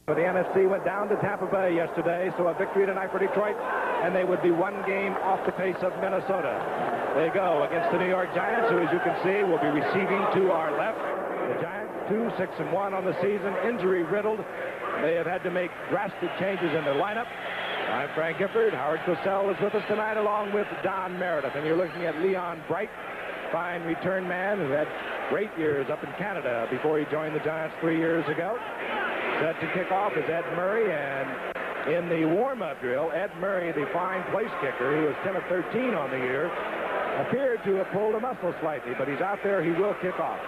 The NFC went down to Tampa Bay yesterday, so a victory tonight for Detroit, and they would be one game off the pace of Minnesota. They go against the New York Giants, who, as you can see, will be receiving to our left. The Giants, 2-6-1 on the season, injury-riddled. They have had to make drastic changes in their lineup. I'm Frank Gifford. Howard Cosell is with us tonight, along with Don Meredith. And you're looking at Leon Bright, fine return man who had great years up in Canada before he joined the Giants 3 years ago. Set to kick off is Ed Murray, and in the warm-up drill, Ed Murray, the fine place kicker, who is 10 of 13 on the year, appeared to have pulled a muscle slightly, but he's out there. He will kick off.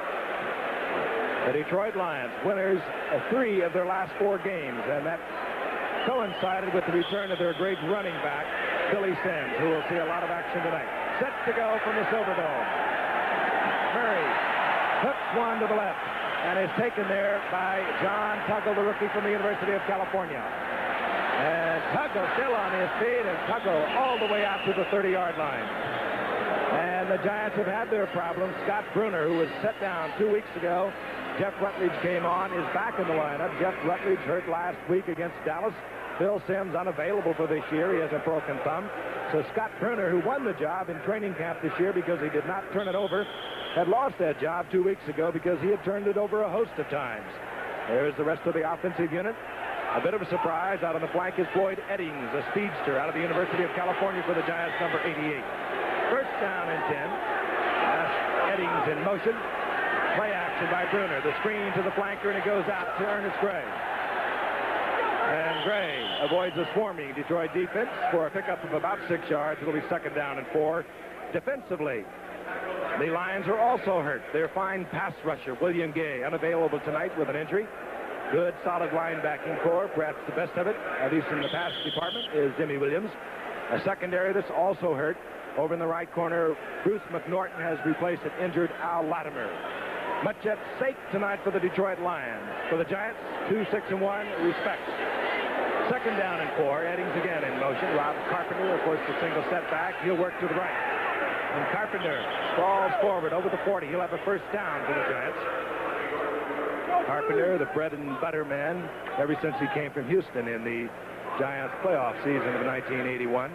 The Detroit Lions, winners of 3 of their last 4 games, and that coincided with the return of their great running back, Billy Sims, who will see a lot of action tonight. Set to go from the Silverdome. Murray hooks one to the left and is taken there by John Tuggle, the rookie from the University of California. And Tuggle still on his feet, and Tuggle all the way out to the 30-yard line. And the Giants have had their problems. Scott Bruner, who was set down 2 weeks ago, Jeff Rutledge came on, is back in the lineup. Jeff Rutledge hurt last week against Dallas. Bill Sims unavailable for this year. He has a broken thumb. So Scott Bruner, who won the job in training camp this year because he did not turn it over, had lost that job 2 weeks ago because he had turned it over a host of times. There's the rest of the offensive unit. A bit of a surprise out on the flank is Floyd Eddings, a speedster out of the University of California for the Giants, number 88. First down and 10. Eddings in motion. Play action by Bruner. The screen to the flanker, and it goes out to Ernest Gray. And Gray avoids a swarming Detroit defense for a pickup of about 6 yards. It'll be second down and 4. Defensively, the Lions are also hurt. Their fine pass rusher, William Gay, unavailable tonight with an injury. Good, solid linebacking core. Perhaps the best of it, at least in the pass department, is Jimmy Williams. A secondary that's also hurt. Over in the right corner, Bruce McNorton has replaced an injured Al Latimer. Much at stake tonight for the Detroit Lions. For the Giants, 2-6-1, respects. Second down and 4. Eddings again in motion. Rob Carpenter, of course, the single setback. He'll work to the right. And Carpenter falls forward over the 40. He'll have a first down for the Giants. Carpenter, the bread and butter man, ever since he came from Houston in the Giants playoff season of 1981.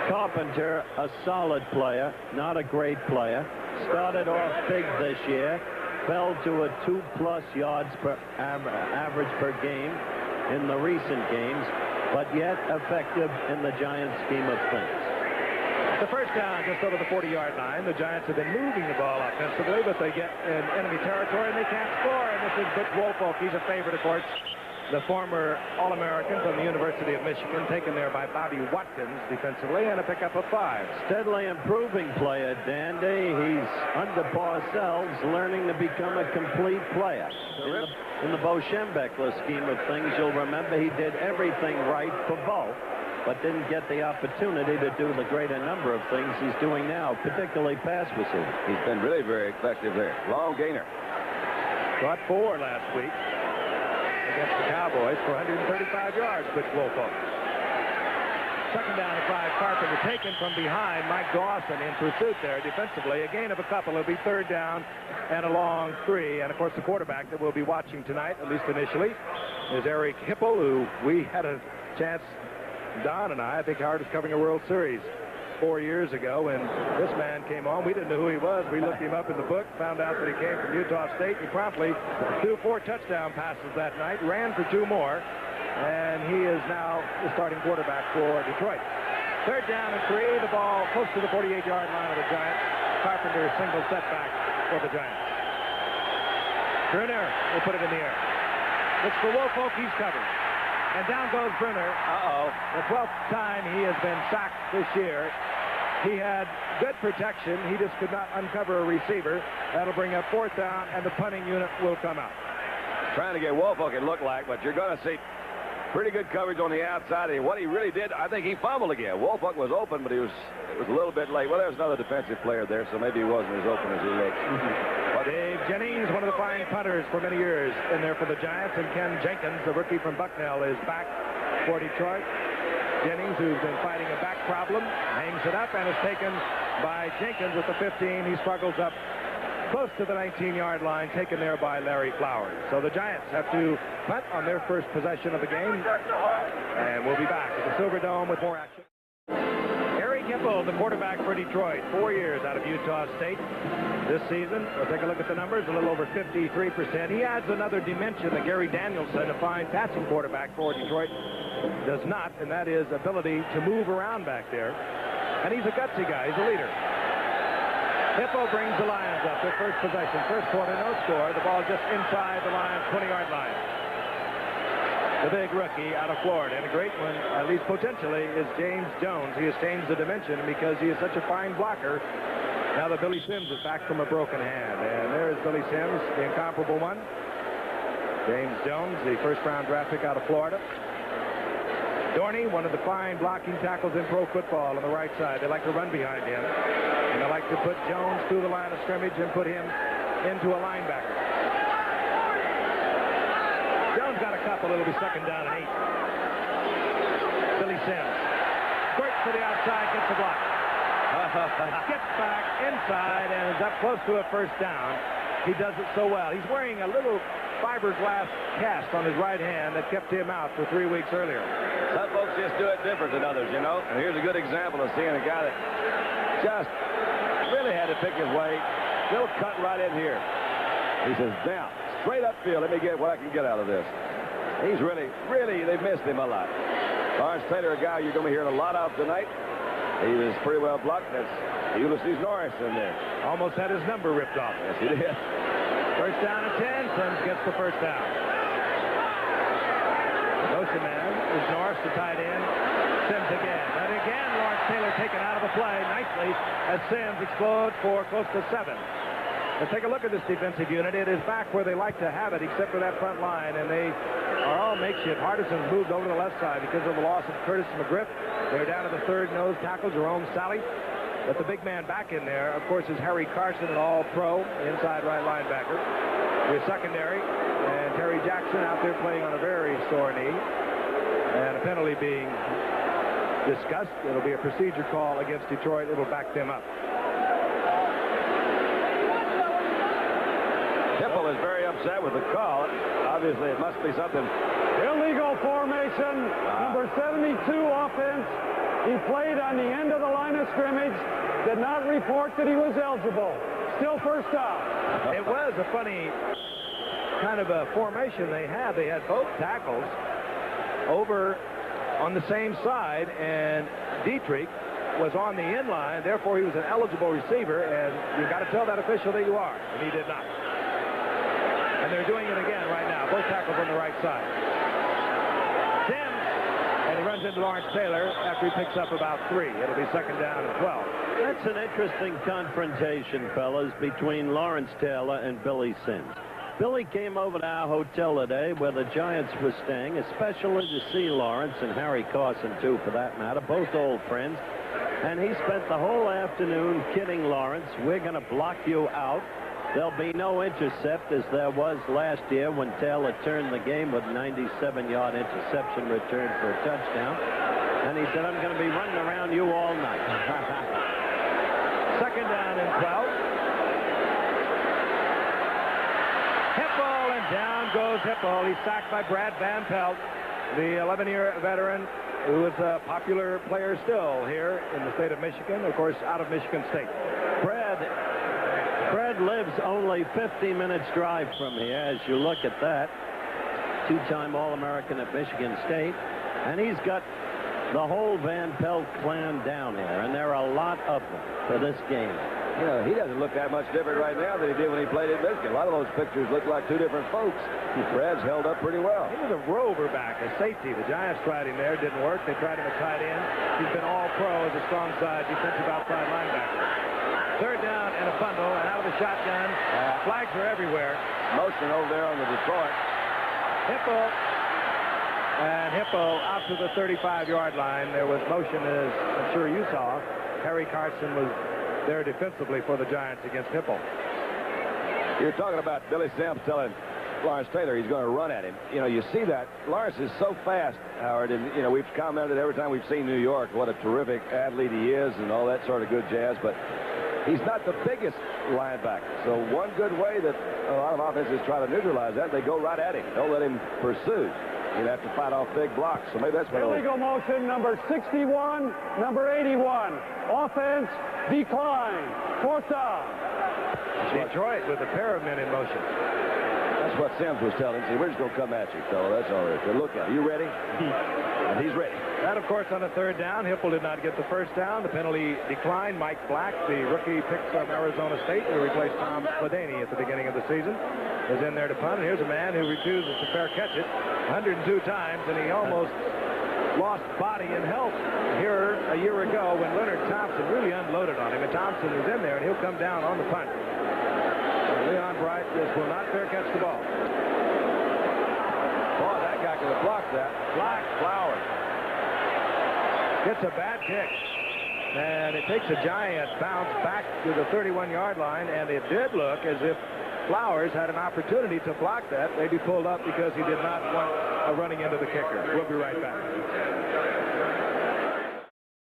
Carpenter, a solid player, not a great player. Started off big this year, fell to a 2+ yards per average per game in the recent games, but yet effective in the Giants' scheme of things. The first down just over the 40-yard line. The Giants have been moving the ball offensively, but they get in enemy territory and they can't score. And this is Butch Woolfolk. He's a favorite, of course. The former All-American from the University of Michigan, taken there by Bobby Watkins defensively, and a pickup of 5. Steadily improving player, Dandy. He's under Parcells, learning to become a complete player. In the Bo Schembechler scheme of things, you'll remember he did everything right for Bo, but didn't get the opportunity to do the greater number of things he's doing now, particularly pass receiving. He's been really very effective there. Long gainer. Got 4 last week against the Cowboys for 135 yards, Butch Woolfolk. Second down and 5. Carpenter taken from behind. Mike Dawson in pursuit there defensively. A gain of a couple. It'll be third down and a long 3. And, of course, the quarterback that we'll be watching tonight, at least initially, is Eric Hipple, who we had a chance, Don and I think Howard was covering a World Series 4 years ago, and this man came on. We didn't know who he was. We looked him up in the book, found out that he came from Utah State. He promptly threw 4 touchdown passes that night, ran for 2 more, and he is now the starting quarterback for Detroit. Third down and 3. The ball close to the 48-yard line of the Giants. Carpenter single setback for the Giants. Bruner will put it in the air. It's for Woolfolk. He's covered. And down goes Bruner. The 12th time he has been sacked this year. He had good protection. He just could not uncover a receiver. That'll bring up 4th down, and the punting unit will come out. Trying to get Woolfolk, it looked like, but you're going to see pretty good coverage on the outside. And what he really did, I think he fumbled again. Woolfolk was open, but it was a little bit late. Well, there's another defensive player there, so maybe he wasn't as open as he looked. Dave Jennings, one of the fine punters for many years in there for the Giants, and Ken Jenkins, the rookie from Bucknell, is back for Detroit. Jennings, who's been fighting a back problem, hangs it up and is taken by Jenkins at the 15. He struggles up close to the 19-yard line, taken there by Larry Flowers. So the Giants have to punt on their first possession of the game. And we'll be back at the Silver Dome with more action. Harry Hippo, the quarterback for Detroit, 4 years out of Utah State. This season, we'll take a look at the numbers, a little over 53%. He adds another dimension that Gary Danielson, a fine passing quarterback for Detroit, does not, and that is ability to move around back there. And he's a gutsy guy. He's a leader. Hippo brings the Lions up. Their first possession. First quarter, no score. The ball just inside the Lions' 20-yard line. The big rookie out of Florida. And a great one, at least potentially, is James Jones. He has changed the dimension because he is such a fine blocker. Now that Billy Sims is back from a broken hand. And there is Billy Sims, the incomparable one. James Jones, the first-round draft pick out of Florida. Dorney, one of the fine blocking tackles in pro football on the right side. They like to run behind him. And they like to put Jones through the line of scrimmage and put him into a linebacker. Jones got a couple. It'll be second down and 8. Billy Sims. Squirts to the outside, gets the block. Gets back inside and is up close to a first down. He does it so well. He's wearing a little fiberglass cast on his right hand that kept him out for 3 weeks earlier. Some folks just do it different than others, you know. And here's a good example of seeing a guy that just really had to pick his way. Still cut right in here. He says, now, straight upfield, let me get what I can get out of this. He's really, they've missed him a lot. Lawrence Taylor, a guy you're going to be hearing a lot of tonight. He was pretty well blocked. That's Ulysses Norris in there. Almost had his number ripped off. Yes, he did. First down and 10. Sims gets the first down. Motion man is Norris, the tight end. Sims again. And again, Lawrence Taylor taken out of the play nicely as Sims explodes for close to 7. Let's take a look at this defensive unit. It is back where they like to have it, except for that front line, and they are all makeshift. Hardison's moved over to the left side because of the loss of Curtis McGriff. They're down to the third nose tackle, Jerome Sally. But the big man back in there, of course, is Harry Carson, an all-pro inside right linebacker. Your secondary, and Terry Jackson out there playing on a very sore knee. And a penalty being discussed. It'll be a procedure call against Detroit. It'll back them up. Hipple is very upset with the call. Obviously, it must be something. Illegal formation, number 72 offense. He played on the end of the line of scrimmage, did not report that he was eligible. Still first down. It was a funny kind of a formation they had. They had both tackles over on the same side, and Dietrich was on the end line. Therefore, he was an eligible receiver, and you've got to tell that official that you are, and he did not. And they're doing it again right now. Both tackles on the right side. Sims, and he runs into Lawrence Taylor after he picks up about 3. It'll be second down and 12. That's an interesting confrontation, fellas, between Lawrence Taylor and Billy Sims. Billy came over to our hotel today where the Giants were staying, especially to see Lawrence and Harry Carson, too, for that matter, both old friends. And he spent the whole afternoon kidding Lawrence. We're going to block you out. There'll be no intercept as there was last year when Taylor turned the game with a 97-yard interception return for a touchdown. And he said, I'm going to be running around you all night. Second down and 12. Hippo, and down goes Hippo. He's sacked by Brad Van Pelt, the 11-year veteran who is a popular player still here in the state of Michigan, of course, out of Michigan State. Fred lives only 50 minutes drive from here, as you look at that. Two-time All-American at Michigan State. And he's got the whole Van Pelt clan down here, and there are a lot of them for this game. You know, he doesn't look that much different right now than he did when he played at Michigan. A lot of those pictures look like two different folks. Brad's held up pretty well. He was a rover back, a safety. The Giants tried him there. Didn't work. They tried him at tight end. He's been all-pro as a strong side defensive outside linebacker. Third down and a bundle, and out of the shotgun. Flags are everywhere. Motion over there on the Detroit. Hippo. And Hippo out to the 35-yard line. There was motion, as I'm sure you saw. Harry Carson was there defensively for the Giants against Hippo. You're talking about Billy Sims telling Lawrence Taylor he's going to run at him. You know, you see that. Lawrence is so fast, Howard, and, you know, we've commented every time we've seen New York what a terrific athlete he is and all that sort of good jazz, but he's not the biggest linebacker. So one good way that a lot of offenses try to neutralize that, they go right at him. Don't let him pursue. You'd have to fight off big blocks. So maybe that's what illegal motion, number 61, number 81. Offense, decline. Fourth down. Detroit with a pair of men in motion. That's what Sims was telling. See, we're just going to come at you, fella. That's all right. So look at it. You ready? And he's ready. That, of course, on a third down. Hipple did not get the first down. The penalty declined. Mike Black, the rookie pick from Arizona State, who replaced Tom Sladany at the beginning of the season, is in there to punt. And here's a man who refuses to fair catch it 102 times, and he almost lost body and health here a year ago when Leonard Thompson really unloaded on him. And Thompson is in there, and he'll come down on the punt. Leon Bright just will not fair catch the ball. Boy, that guy could have blocked that. Black Flowers gets a bad kick. And it takes a giant bounce back to the 31-yard line, and it did look as if Flowers had an opportunity to block that. Maybe pulled up because he did not want a running into the kicker. We'll be right back.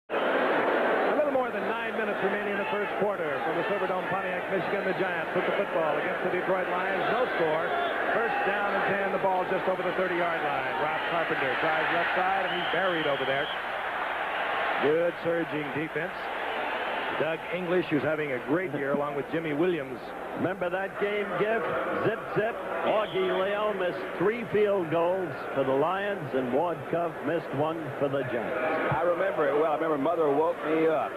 A little more than 9 minutes remaining in the first quarter from the Silverdome, Pontiac, Michigan. The Giants put the football against the Detroit Lions. No score. First down and 10. The ball just over the 30-yard line. Rob Carpenter tries left side, and he's buried over there. Good surging defense. Doug English, who's having a great year, along with Jimmy Williams. Remember that game, Giff? Zip, zip. Augie Leal missed 3 field goals for the Lions, and Ward Cove missed 1 for the Giants. I remember it well. I remember Mother woke me up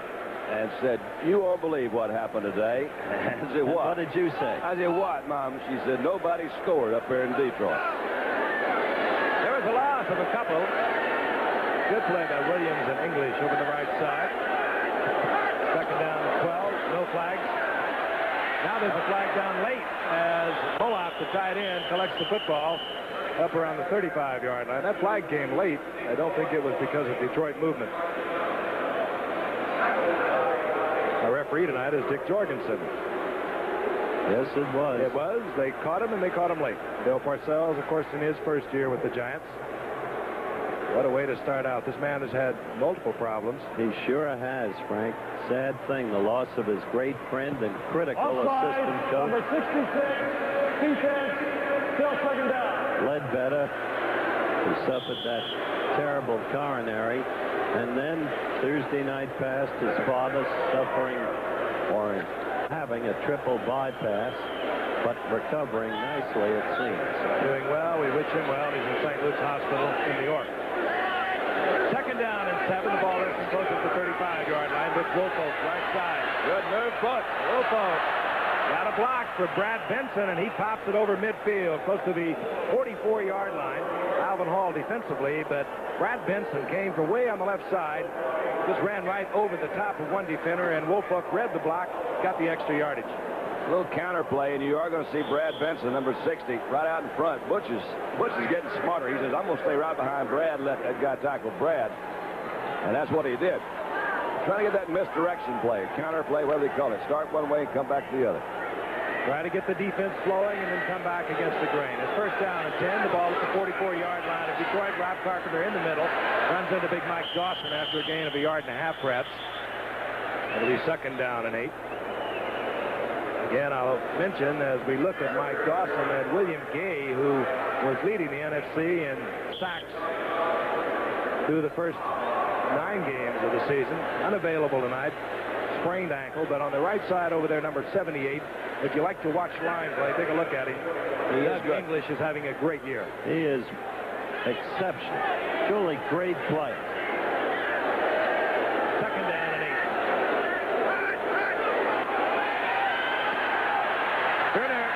and said, "You won't believe what happened today." I said, "What?" What did you say? I said, "What, Mom?" She said, "Nobody scored up there in Detroit." There was a loss of a couple. Good play by Williams and English over the right side. Second down and 12. No flags. Now there's a flag down late as Bullock, the tight end, collects the football up around the 35-yard line. That flag came late. I don't think it was because of Detroit movement. Our referee tonight is Dick Jorgensen. Yes, it was. It was. They caught him, and they caught him late. Bill Parcells, of course, in his first year with the Giants. What a way to start out. This man has had multiple problems. He sure has, Frank. Sad thing, the loss of his great friend and critical assistant coach. Number 66, defense, still second down. Ledbetter, who suffered that terrible coronary, and then Thursday night passed his father suffering or having a triple bypass, but recovering nicely, it seems. Doing well. We wish him well. He's in St. Luke's Hospital in New York. Second down and 7. The ball is close to the 35-yard line. With Woolfolk, right side. Good move, foot. Woolfolk got a block for Brad Benson, and he pops it over midfield, close to the 44-yard line. Alvin Hall defensively, but Brad Benson came from way on the left side, just ran right over the top of one defender, and Woolfolk read the block, got the extra yardage. A little counter play, and you are going to see Brad Benson, number 60, right out in front. Butch is getting smarter. He says, "I'm going to stay right behind Brad and let that guy tackle Brad." And that's what he did. Trying to get that misdirection play, counter play, whatever they call it. Start one way and come back to the other. Try to get the defense flowing and then come back against the grain. It's first down and 10. The ball at the 44-yard line of Detroit. Rob Carpenter in the middle. Runs into big Mike Dawson after a gain of 1.5 yards, perhaps. It'll be second down and 8. Again, I'll mention as we look at Mike Dawson and William Gay, who was leading the NFC in sacks through the first 9 games of the season. Unavailable tonight. Sprained ankle, but on the right side over there, number 78. If you like to watch line play, take a look at him. Doug English is having a great year. He is exceptional. Truly great play. Second down and 8. Turner.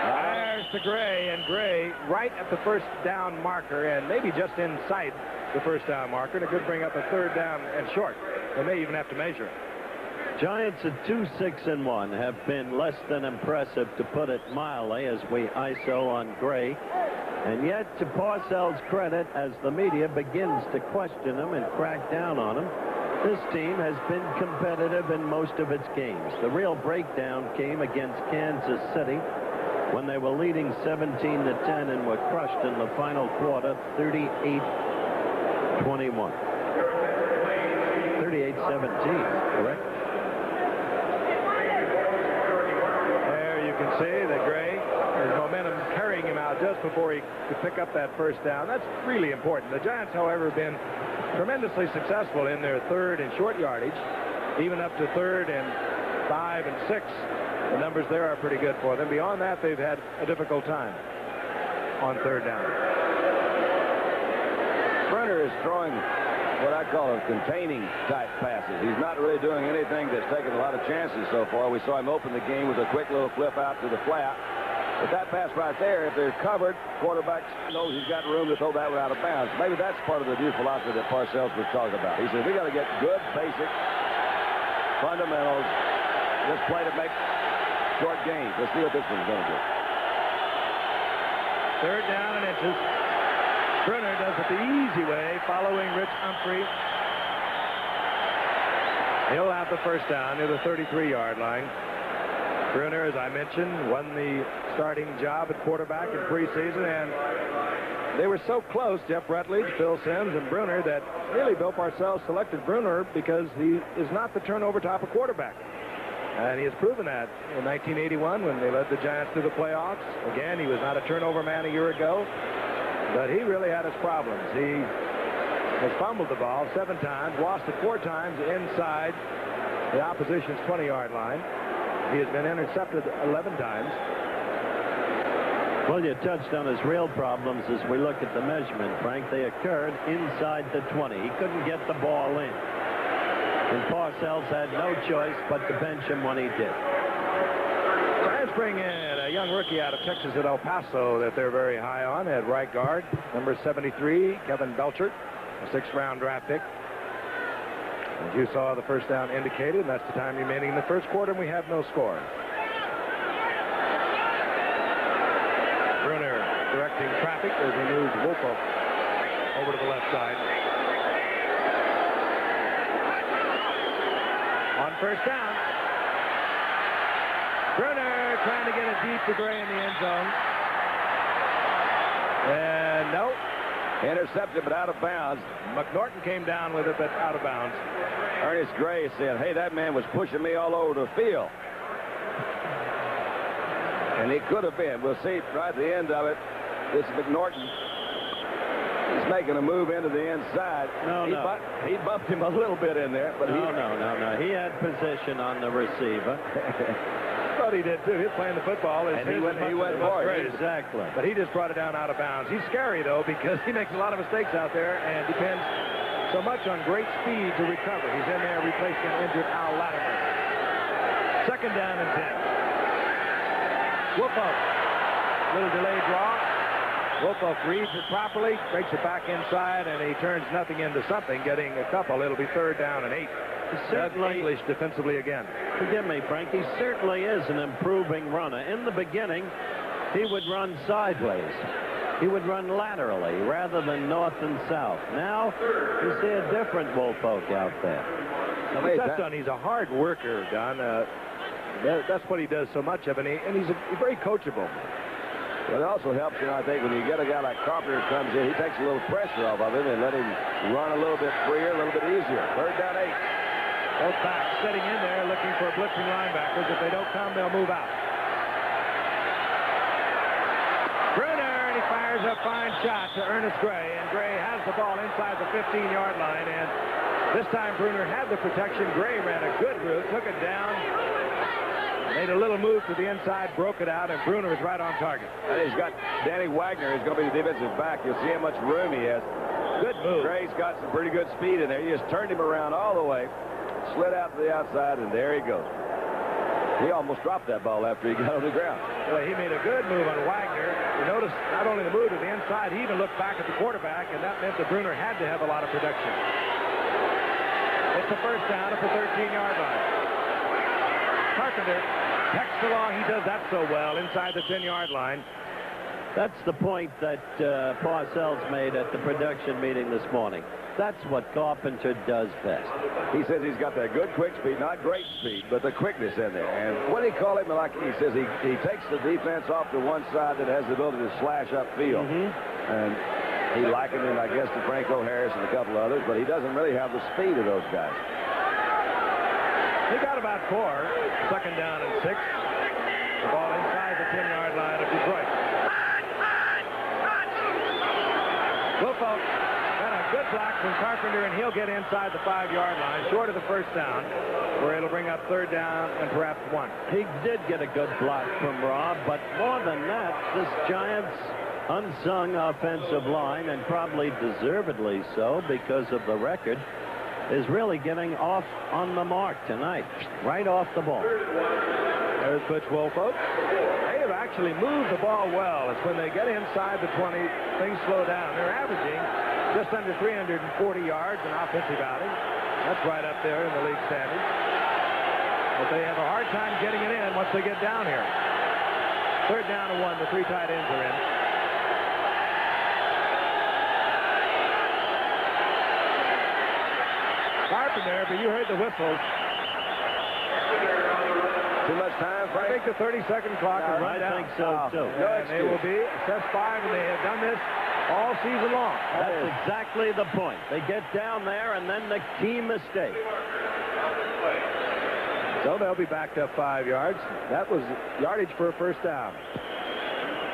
There's to Gray, and Gray right at the first down marker, and maybe just inside the first down marker, and it could bring up a third down and short. They may even have to measure it. Giants at 2-6-1 have been less than impressive, to put it mildly, as we ISO on Gray. And yet, to Parcells' credit, as the media begins to question him and crack down on him, this team has been competitive in most of its games. The real breakdown came against Kansas City when they were leading 17-10 and were crushed in the final quarter, 38-21. 38-17, correct? can see that Gray has momentum carrying him out just before he could pick up that first down. That's really important. The Giants, however, have been tremendously successful in their third and short yardage, even up to third and 5 and 6. The numbers there are pretty good for them. Beyond that, they've had a difficult time on third down. Brenner is throwing what I call a containing type passes. He's not really doing anything that's taken a lot of chances so far. We saw him open the game with a quick little flip out to the flat. But that pass right there, if they're covered, quarterback knows he's got room to throw that one out of bounds. Maybe that's part of the new philosophy that Parcells was talking about. He said, we got to get good, basic fundamentals. Let's play to make short gains. Let's see what this one's going to do. Third down and inches. Brunner does it the easy way, following Rich Humphrey. He'll have the first down near the 33-yard line. Brunner, as I mentioned, won the starting job at quarterback in preseason, and they were so close, Jeff Rutledge, Phil Simms, and Brunner, that really Bill Parcells selected Brunner because he is not the turnover type of quarterback. And he has proven that in 1981 when they led the Giants to the playoffs. Again, he was not a turnover man a year ago, but he really had his problems. He has fumbled the ball 7 times, lost it 4 times inside the opposition's 20-yard line. He has been intercepted 11 times. Well, you touched on his real problems as we look at the measurement, Frank. They occurred inside the 20. He couldn't get the ball in. And Parcells had no choice but to bench him when he did. Giants bring in a young rookie out of Texas at El Paso that they're very high on at right guard, number 73, Kevin Belcher, a 6th-round draft pick. As you saw, the first down indicated, and that's the time remaining in the first quarter, and we have no score. Brunner directing traffic as he moves Wolfo over to the left side. On first down, Brunner trying to get it deep to Gray in the end zone. And no. Intercepted, but out of bounds. McNorton came down with it, but out of bounds. Ernest Gray said, hey, that man was pushing me all over the field. And he could have been. We'll see right at the end of it. This McNorton. He's making a move into the inside. He bumped him a little bit in there. But no. He had position on the receiver. But he did, too. He was playing the football. And he went for it. Exactly. But he just brought it down out of bounds. He's scary, though, because he makes a lot of mistakes out there and depends so much on great speed to recover. He's in there replacing an injured Al Latimer. Second down and 10. Wolfo. Little delayed draw. Wolfo reads it properly, breaks it back inside, and he turns nothing into something, getting a couple. It'll be third down and 8. Certainly English defensively again. Forgive me, Frank. He certainly is an improving runner. In the beginning, he would run sideways. He would run laterally rather than north and south. Now, you see a different Wolfolk out there. That's done. He's a hard worker, Don. That's what he does so much of, and he's very coachable. Well, it also helps, I think, when you get a guy like Carpenter who comes in, he takes a little pressure off of him and let him run a little bit freer, a little bit easier. Third down 8. Both backs sitting in there looking for blitzing linebackers. If they don't come, they'll move out. Brunner, and he fires a fine shot to Ernest Gray, and Gray has the ball inside the 15-yard line, and this time Brunner had the protection. Gray ran a good route, took it down, made a little move to the inside, broke it out, and Brunner is right on target. And he's got Danny Wagner, who's going to be the defensive back. You'll see how much room he has. Good move. Gray's got some pretty good speed in there. He just turned him around all the way, slid out to the outside, and there he goes. He almost dropped that ball after he got on the ground. Well, he made a good move on Wagner. You notice not only the move to the inside, he even looked back at the quarterback, and that meant that Brunner had to have a lot of production. It's a first down at the 13-yard line. Carpenter texts along. He does that so well inside the 10-yard line. That's the point that Parcells made at the production meeting this morning. That's what Carpenter does best. He says he's got that good quick speed, not great speed, but the quickness in there. And what he call him, like he says, he takes the defense off to one side that has the ability to slash upfield. And he likened him, I guess, to Franco Harris and a couple others, but he doesn't really have the speed of those guys. He got about 4. Second down and 6. The ball inside the 10-yard line of Detroit. Wilfolk got a good block from Carpenter, and he'll get inside the 5-yard line, short of the first down, where it'll bring up third down and perhaps 1. He did get a good block from Rob, but more than that, this Giants unsung offensive line, and probably deservedly so because of the record, is really getting off on the mark tonight, right off the ball. There's Butch Wilfolk. They have actually moved the ball well. It's when they get inside the 20, things slow down. They're averaging just under 340 yards in offensive outing. That's right up there in the league standings. But they have a hard time getting it in once they get down here. Third down and 1. The 3 tight ends are in. Carpenter, but you heard the whistles. Too much time, Frank? I think the 30-second clock is run down. I think so, too. And they will be assessed 5, and they have done this all season long. That's exactly the point. They get down there, and then the key mistake. So they'll be backed up 5 yards. That was yardage for a first down.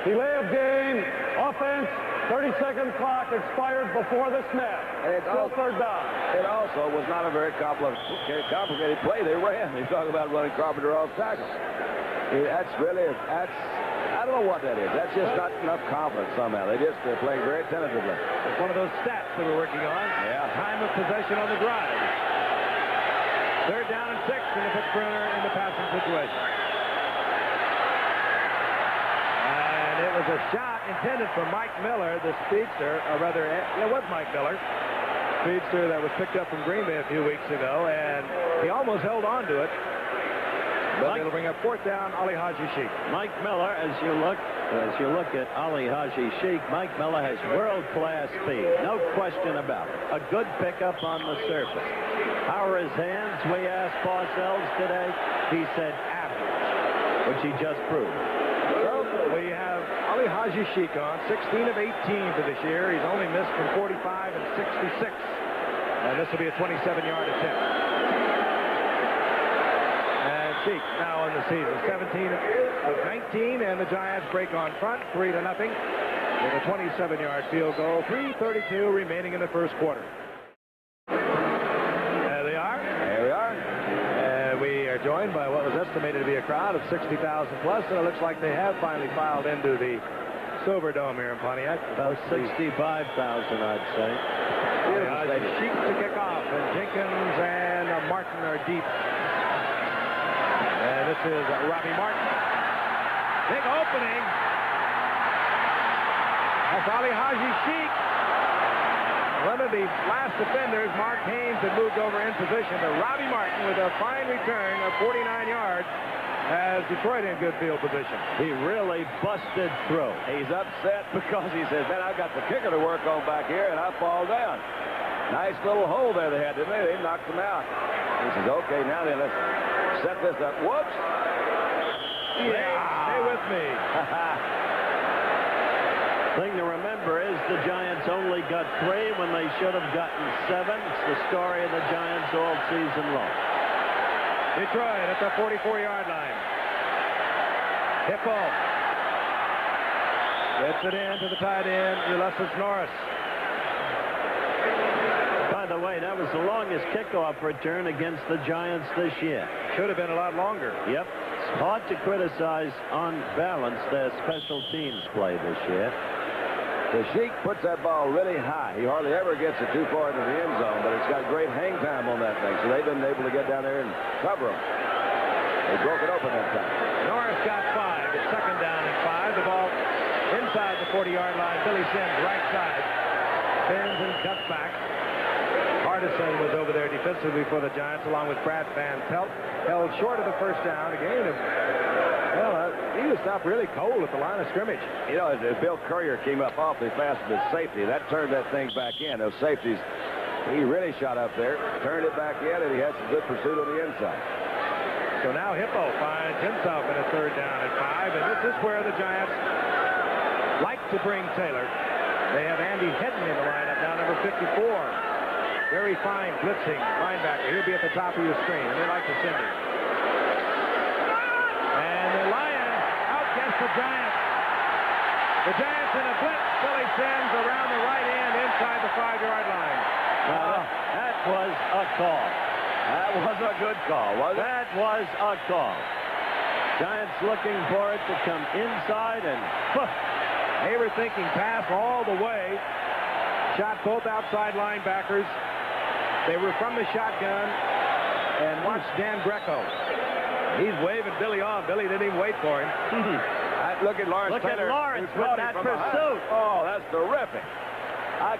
Delay of game, offense, 30-second clock expired before the snap. Still third down. It also was not a very complicated play they ran. They talk about running Carpenter off tackle. That's I don't know what that is. That's just not enough confidence somehow. They're playing very tentatively. It's one of those stats that we're working on. Yeah. Time of possession on the drive. Third down and 6 in the Pittsburgher in the passing situation. And it was a shot intended for Mike Miller, the speedster, or rather, it was Mike Miller, speedster that was picked up from Green Bay a few weeks ago, and he almost held on to it. But it'll bring up fourth down, Ali Haji Sheikh. Mike Miller, as you look at Ali Haji Sheikh, Mike Miller has world-class speed, no question about it. A good pickup on the surface. How are his hands? We asked Parcells today. He said average, which he just proved. So we have Ali Haji Sheikh on, 16 of 18 for this year. He's only missed from 45 and 66. And this will be a 27-yard attempt. Sheikh now in the season, 17 of 19, and the Giants break on front, 3-0, with a 27-yard field goal. 3:32 remaining in the first quarter. There they are. There we are. And we are joined by what was estimated to be a crowd of 60,000 plus, and it looks like they have finally filed into the Silver Dome here in Pontiac. About 65,000, I'd say. Sheikh to kick off, and Jenkins and Martin are deep. And this is Robbie Martin. Big opening. That's Ali Haji Sheikh. One of the last defenders, Mark Haynes, had moved over in position. But Robbie Martin, with a fine return of 49 yards, has Detroit in good field position. He really busted through. He's upset because he says, man, I've got the kicker to work on back here, and I fall down. Nice little hole there they had, didn't they? They knocked him out. He says, okay, now then, let's set this up. Whoops. Yeah. Stay with me. Thing to remember is the Giants only got 3 when they should have gotten 7. It's the story of the Giants all season long. Detroit at the 44-yard line. Hippo gets it in to the tight end, Ulysses Norris. By the way, that was the longest kickoff return against the Giants this year. Should have been a lot longer. Yep. It's hard to criticize on balance their special teams play this year. The Sheik puts that ball really high. He hardly ever gets it too far into the end zone, but it's got great hang time on that thing, so they've been able to get down there and cover him. They broke it open that time. Norris got 5. It's second down and 5. The ball inside the 40-yard line. Billy Sims, right side. Spins and cuts back. Hardison was over there defensively for the Giants, along with Brad Van Pelt. Held short of the first down. A gain of, he was stopped really cold at the line of scrimmage. You know, as Bill Courier came up awfully fast with his safety, that turned that thing back in. Those safeties, he really shot up there, turned it back in, and he had some good pursuit on the inside. So now Hippo finds himself in a third down and 5, and this is where the Giants like to bring Taylor. They have Andy Hedden in the lineup now, number 54. Very fine blitzing linebacker. He'll be at the top of your screen, and they like to send him. And the Lions the Giants. The Giants in a blitz. Billy Sims around the right end inside the 5-yard line. That was a call. That was a good call, wasn't it? That was a call. Giants looking for it to come inside, and they were thinking pass all the way. Shot both outside linebackers. They were from the shotgun, and watch Dan Greco. He's waving Billy on. Billy didn't even wait for him. Look at Lawrence look Taylor. at Lawrence with that pursuit. Oh, that's terrific. I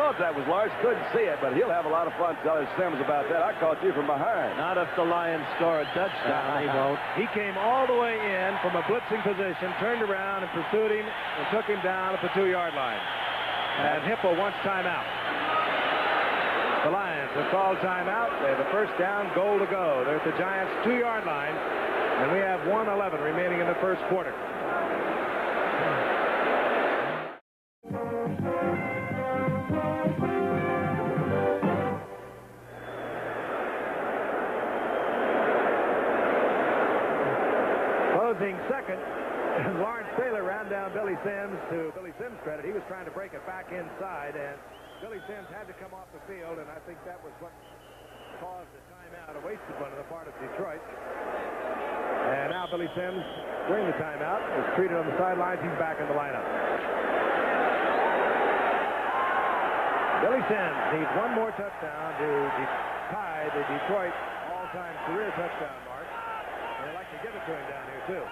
thought that was Lawrence. Couldn't see it, but he'll have a lot of fun telling Sims about that. I caught you from behind. Not if the Lions score a touchdown. He won't. He came all the way in from a blitzing position, turned around and pursued him and took him down at the 2-yard line. And Hippo wants timeout. The Lions have called timeout. They have a first down, goal to go. They're at the Giants' 2-yard line, and we have 1:11 remaining in the first quarter. Closing second, Lawrence Taylor ran down Billy Sims. To Billy Sims' credit, he was trying to break it back inside, and Billy Sims had to come off the field, and I think that was what caused the timeout, a wasted one on the part of Detroit. And now Billy Sims, during the timeout, is treated on the sidelines. He's back in the lineup. Billy Sims needs one more touchdown to tie the Detroit all-time career touchdown mark. And they like to give it to him down here, too.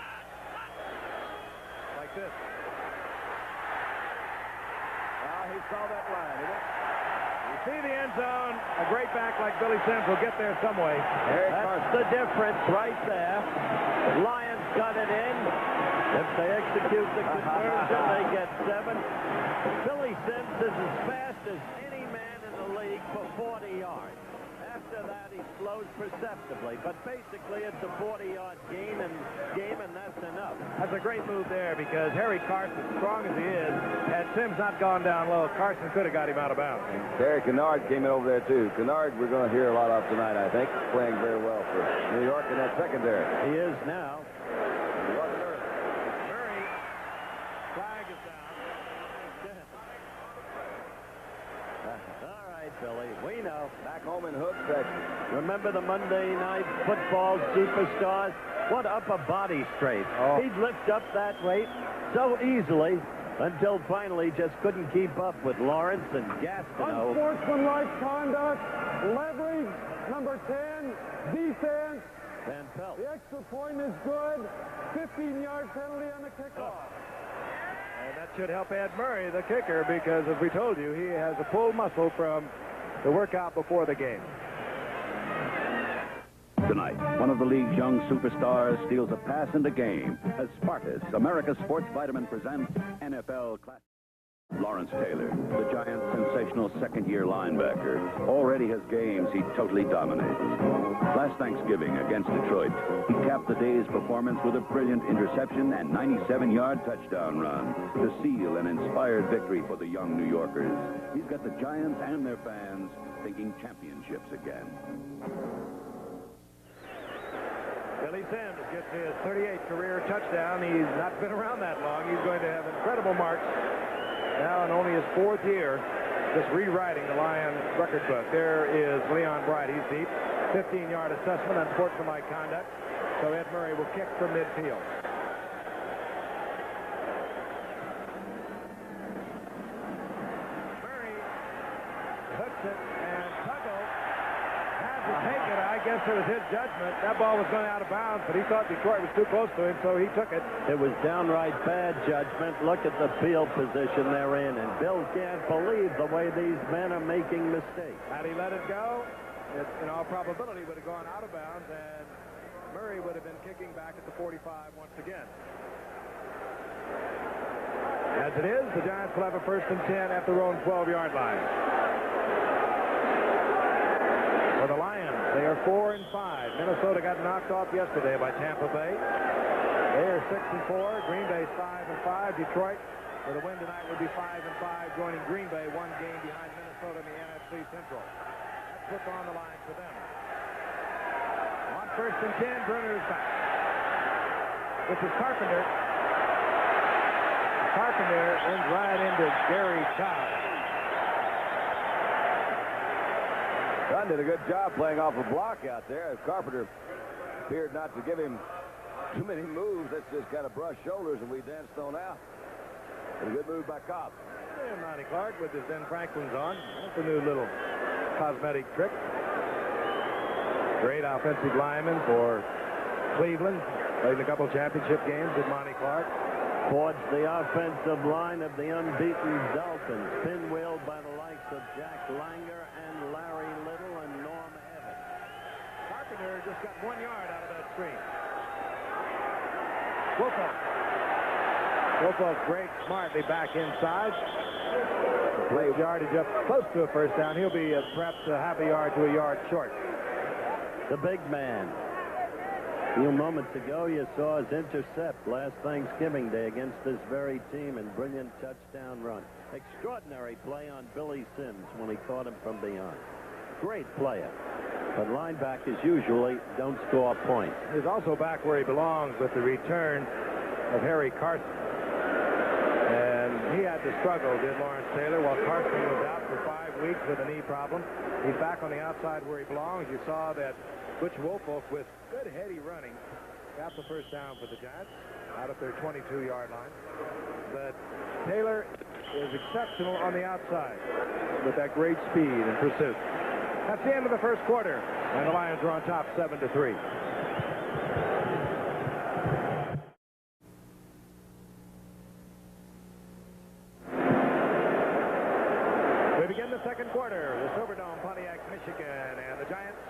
Like this. He saw that line, didn't he? You see the end zone. A great back like Billy Sims will get there some way. That's the difference right there. Lions got it in. If they execute the conversion, they get 7. Billy Sims is as fast as any man in the league for 40 yards. After that, he slows perceptibly. But basically, it's a 40-yard game, and that's enough. That's a great move there because Harry Carson, strong as he is, had Sims not gone down low, Carson could have got him out of bounds. Terry Kennard came in over there, too. Kennard, we're going to hear a lot of tonight, I think. Playing very well for New York in that secondary. He is now. Murray, flag is down. All right, Billy, we know. Back home in Hood section. Remember the Monday Night Football superstars? What upper body strength. Oh. He'd lift up that weight so easily until finally just couldn't keep up with Lawrence and Gastineau. Unsportsmanlike conduct, leverage, number 10, defense. Van Pelt. The extra point is good. 15-yard penalty on the kickoff. And that should help Ed Murray, the kicker, because as we told you, he has a pulled muscle from the workout before the game. Tonight, one of the league's young superstars steals a pass in the game as Spartus, America's sports vitamin, presents NFL Classic. Lawrence Taylor, the Giants' sensational second-year linebacker, already has games he totally dominates. Last Thanksgiving against Detroit, he capped the day's performance with a brilliant interception and 97-yard touchdown run to seal an inspired victory for the young New Yorkers. He's got the Giants and their fans thinking championships again. Billy Sims gets his 38th career touchdown. He's not been around that long. He's going to have incredible marks now in only his 4th year, just rewriting the Lions record book. There is Leon Bright. He's deep. 15-yard assessment, unsportsmanlike conduct. So Ed Murray will kick from midfield. Murray hooks it, and Tuggle has to take it. I guess it was his judgment. That ball was going out of bounds, but he thought Detroit was too close to him, so he took it. It was downright bad judgment. Look at the field position they're in, and Bill can't believe the way these men are making mistakes. Had he let it go, it, in all probability, would have gone out of bounds, and Murray would have been kicking back at the 45 once again. As it is, the Giants will have a 1st and 10 at their own 12-yard line. For the Lions, they are 4 and 5. Minnesota got knocked off yesterday by Tampa Bay. They are 6 and 4. Green Bay's 5 and 5. Detroit, with a win tonight, would be 5 and 5, joining Green Bay 1 game behind Minnesota in the NFC Central. That's what's on the line for them. On 1st and 10, Bruner is back. This is Carpenter. Carpenter ends right into Gary Cobb. Dunn did a good job playing off a block out there. Carpenter appeared not to give him too many moves. That's just kind of brushed shoulders, and we danced on out. A good move by Cobb. And Monty Clark with his Ben Franklin's on. That's a new little cosmetic trick. Great offensive lineman for Cleveland. Played in a couple championship games with Monty Clark. Forged the offensive line of the unbeaten Dolphins, pinwheeled by the likes of Jack Langer and Larry Little and Norm Evans. Carpenter just got 1 yard out of that screen. Wolfoff breaks smartly back inside. Play yardage up close to a first down. He'll be perhaps a half a yard to a yard short. The big man. A few moments ago, you saw his intercept last Thanksgiving Day against this very team and brilliant touchdown run. Extraordinary play on Billy Sims when he caught him from beyond. Great player. But linebackers usually don't score points. He's also back where he belongs with the return of Harry Carson. And he had to struggle, did Lawrence Taylor, while Carson was out for 5 weeks with a knee problem. He's back on the outside where he belongs. You saw that Butch Wolfoff with good heady running got the first down for the Giants out of their 22-yard line. But Taylor is exceptional on the outside with that great speed and pursuit. That's the end of the first quarter, and the Lions are on top 7-3. We begin the second quarter. The Silverdome, Pontiac, Michigan, and the Giants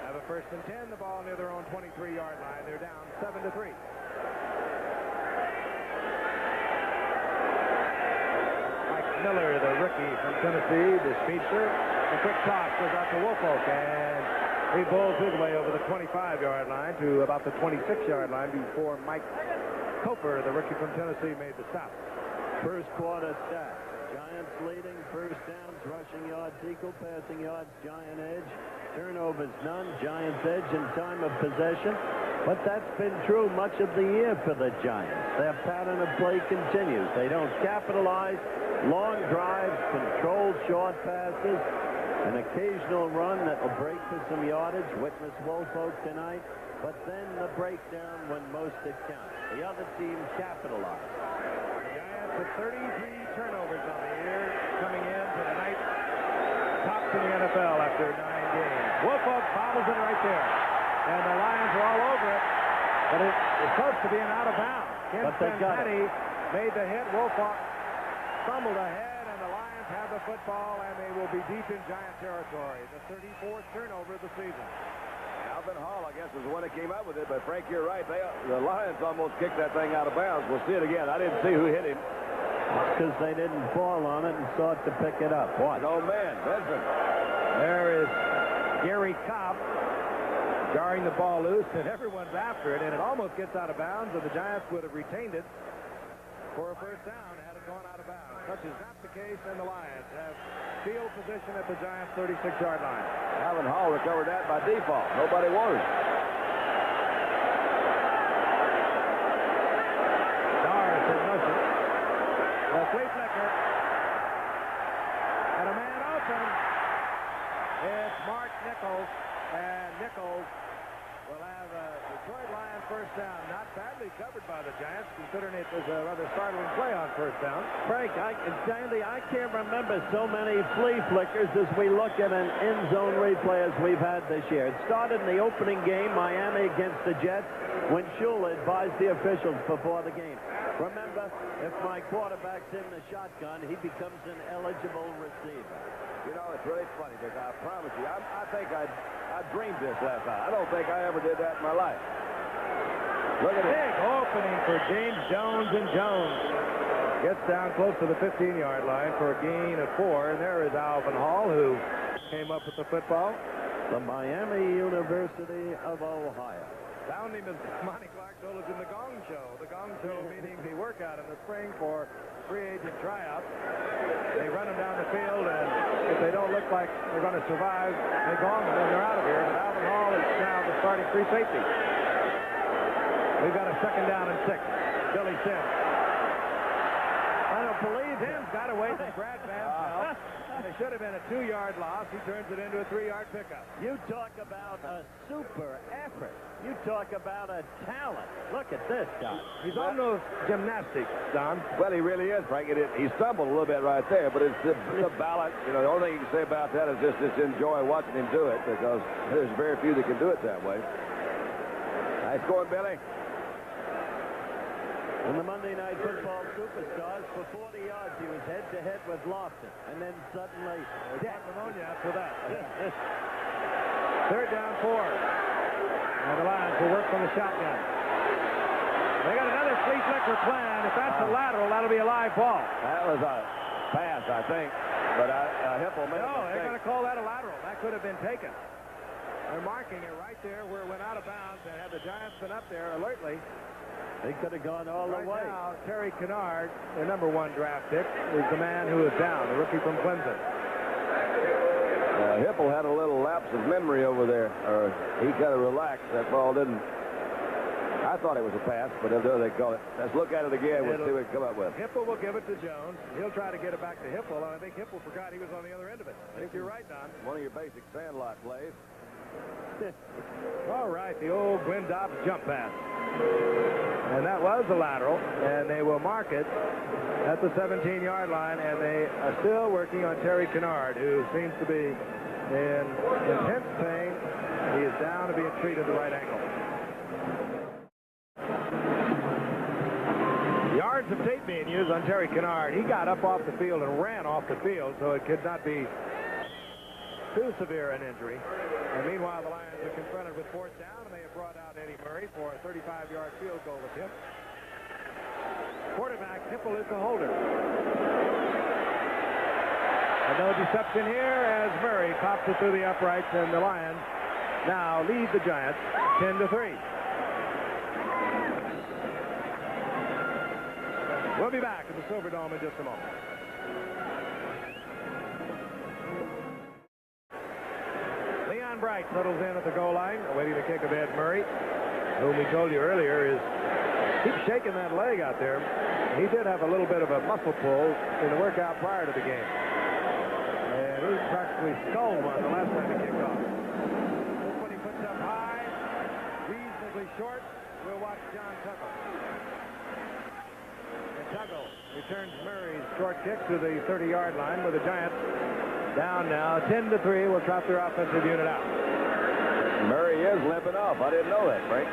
have a first and 10. The ball near their own 23-yard line. They're down 7-3. Miller, the rookie from Tennessee, the speedster. A quick toss goes out to Wolfoff, and he bowls his way over the 25-yard line to about the 26-yard line before Mike Coper, the rookie from Tennessee, made the stop. First quarter stats. Giants leading, first downs, rushing yards equal, passing yards, Giant edge. Turnovers none, Giants edge in time of possession. But that's been true much of the year for the Giants. Their pattern of play continues. They don't capitalize. Long drives, controlled short passes, an occasional run that will break for some yardage. Witness Wolfoff tonight. But then the breakdown when most it counts. The other team capitalized. The Giants with 33 turnovers on the year, coming in to the night tops in the NFL after 9 games. Wolfoff bobbles it right there. And the Lions are all over it. But it was close to being out of bounds. Ken Cincinnati made the hit. Wolfoff fumbled ahead, and the Lions have the football, and they will be deep in Giant territory. The 34th turnover of the season. Alvin Hall, I guess, was the one that came up with it. But, Frank, you're right. The Lions almost kicked that thing out of bounds. We'll see it again. I didn't see who hit him. Because they didn't fall on it and sought to pick it up. What? Oh, man. Benson. There is Gary Cobb jarring the ball loose, and everyone's after it, and it almost gets out of bounds, and the Giants would have retained it for a first down had it gone out of bounds. Such is not the case, and the Lions have field position at the Giants' 36-yard line. Alvin Hall recovered that by default. Nobody wanted it. Norris in motion. The flea flicker. And a man open. It's Mark Nichols, and Nichols will have a Detroit Lions first down. Not badly covered by the Giants, considering it was a rather startling play on first down. Frank, Sandy, I can't remember so many flea flickers as we look at an end zone replay as we've had this year. It started in the opening game, Miami against the Jets, when Shula advised the officials before the game. Remember, if my quarterback's in the shotgun, he becomes an eligible receiver. You know, it's really funny, Dick. I promise you. I think I dreamed this last night. I don't think I ever did that in my life. Look at it. Big opening for James Jones, and Jones gets down close to the 15-yard line for a gain of 4. And there is Alvin Hall, who came up with the football. The Miami University of Ohio. Found him, as Monty Clark told us, in the Gong Show. The Gong Show meaning the workout in the spring for free agent tryouts. They run them down the field, and if they don't look like they're going to survive, they gong them, and they're out of here. But Alvin Hall is now the starting free safety. We've got a second down and 6. Billy Sims. don't believe him. Tim's got away from Brad Van Pelt. It should have been a 2-yard loss. He turns it into a 3-yard pickup. You talk about a super effort. You talk about a talent. Look at this guy. He's almost gymnastics, Don. Well, he really is, Frank. He stumbled a little bit right there, but it's the balance. You know, the only thing you can say about that is just enjoy watching him do it, because there's very few that can do it that way. Nice going, Billy. In the Monday Night Football Superstars, for 40 yards, he was head-to-head with Lofton. And then suddenly, pneumonia after that. 3rd down 4. And the Lions will work from the shotgun. They got another flea flicker plan. If that's a lateral, that'll be a live ball. That was a pass, I think. But Hipple made a No, they're mistake. going to call that a lateral. That could have been taken. They're marking it right there where it went out of bounds, and had the Giants been up there alertly, they could have gone all right the way. now, Terry Kennard, the number 1 draft pick, is the man who is down, the rookie from Clemson. Hipple had a little lapse of memory over there, or he kind of relaxed. That ball didn't. I thought it was a pass, but they call it. Let's look at it again. We'll see what we come up with. Hipple will give it to Jones. He'll try to get it back to Hipple, and I think Hipple forgot he was on the other end of it. I think you're right, Don. One of your basic Sandlot plays. All right, the old Glenn Dobbs jump pass. And that was a lateral, and they will mark it at the 17-yard line, and they are still working on Terry Kennard, who seems to be in intense pain. He is down to being treated the right ankle. Yards of tape being used on Terry Kennard. He got up off the field and ran off the field, so it could not be too severe an injury. And meanwhile, the Lions are confronted with 4th down, and they have brought out Eddie Murray for a 35-yard field goal attempt. Quarterback Hipple is the holder. And no deception here as Murray pops it through the uprights, and the Lions now lead the Giants 10-3. We'll be back at the Silverdome in just a moment. Bright settles in at the goal line, awaiting the kick of Ed Murray, whom we told you earlier keeps shaking that leg out there. He did have a little bit of a muscle pull in the workout prior to the game. And he practically skulled one the last time he kicked off. This one he puts up high, reasonably short. We'll watch John Tuggle. And Tuggle returns Murray's short kick to the 30-yard line, with the Giants down now 10-3. Will trot their offensive unit out. Murray is limping off. I didn't know that, Frank.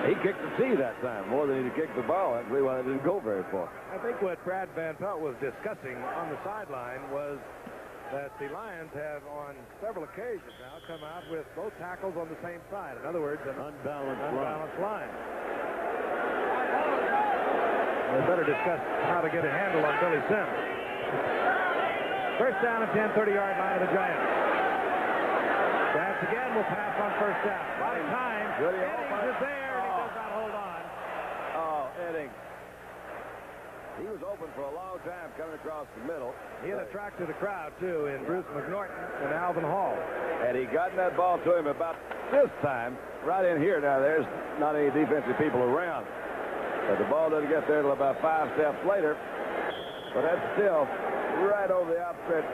He kicked the tee that time more than he kicked the ball. That's why it didn't go very far. I think what Brad Van Pelt was discussing on the sideline was that the Lions have on several occasions now come out with both tackles on the same side. In other words, an unbalanced line. We better discuss how to get a handle on Billy Sims. 1st down at 10, 30-yard line of the Giants. Giants again will pass on 1st down. By time, Eddings is there, and he does not hold on. Oh, Eddings. He was open for a long time coming across the middle. He had attracted a crowd, too, in Bruce McNorton and Alvin Hall. And he got that ball to him about this time, right in here. Now, there's not any defensive people around. But the ball doesn't get there until about 5 steps later. But that's still right over the outstretched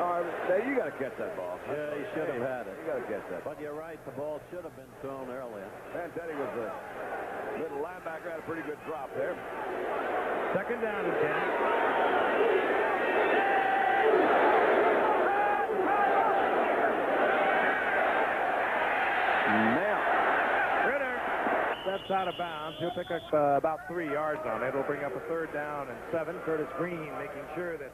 arm. Now, you got to catch that ball. Yeah, he should have had it. You got to catch that. But you're right, the ball should have been thrown earlier. Teddy was the little linebacker, had a pretty good drop there. 2nd down and 10. Now, Ritter steps out of bounds. He'll pick up about 3 yards on it. It'll bring up a 3rd down and 7. Curtis Green making sure that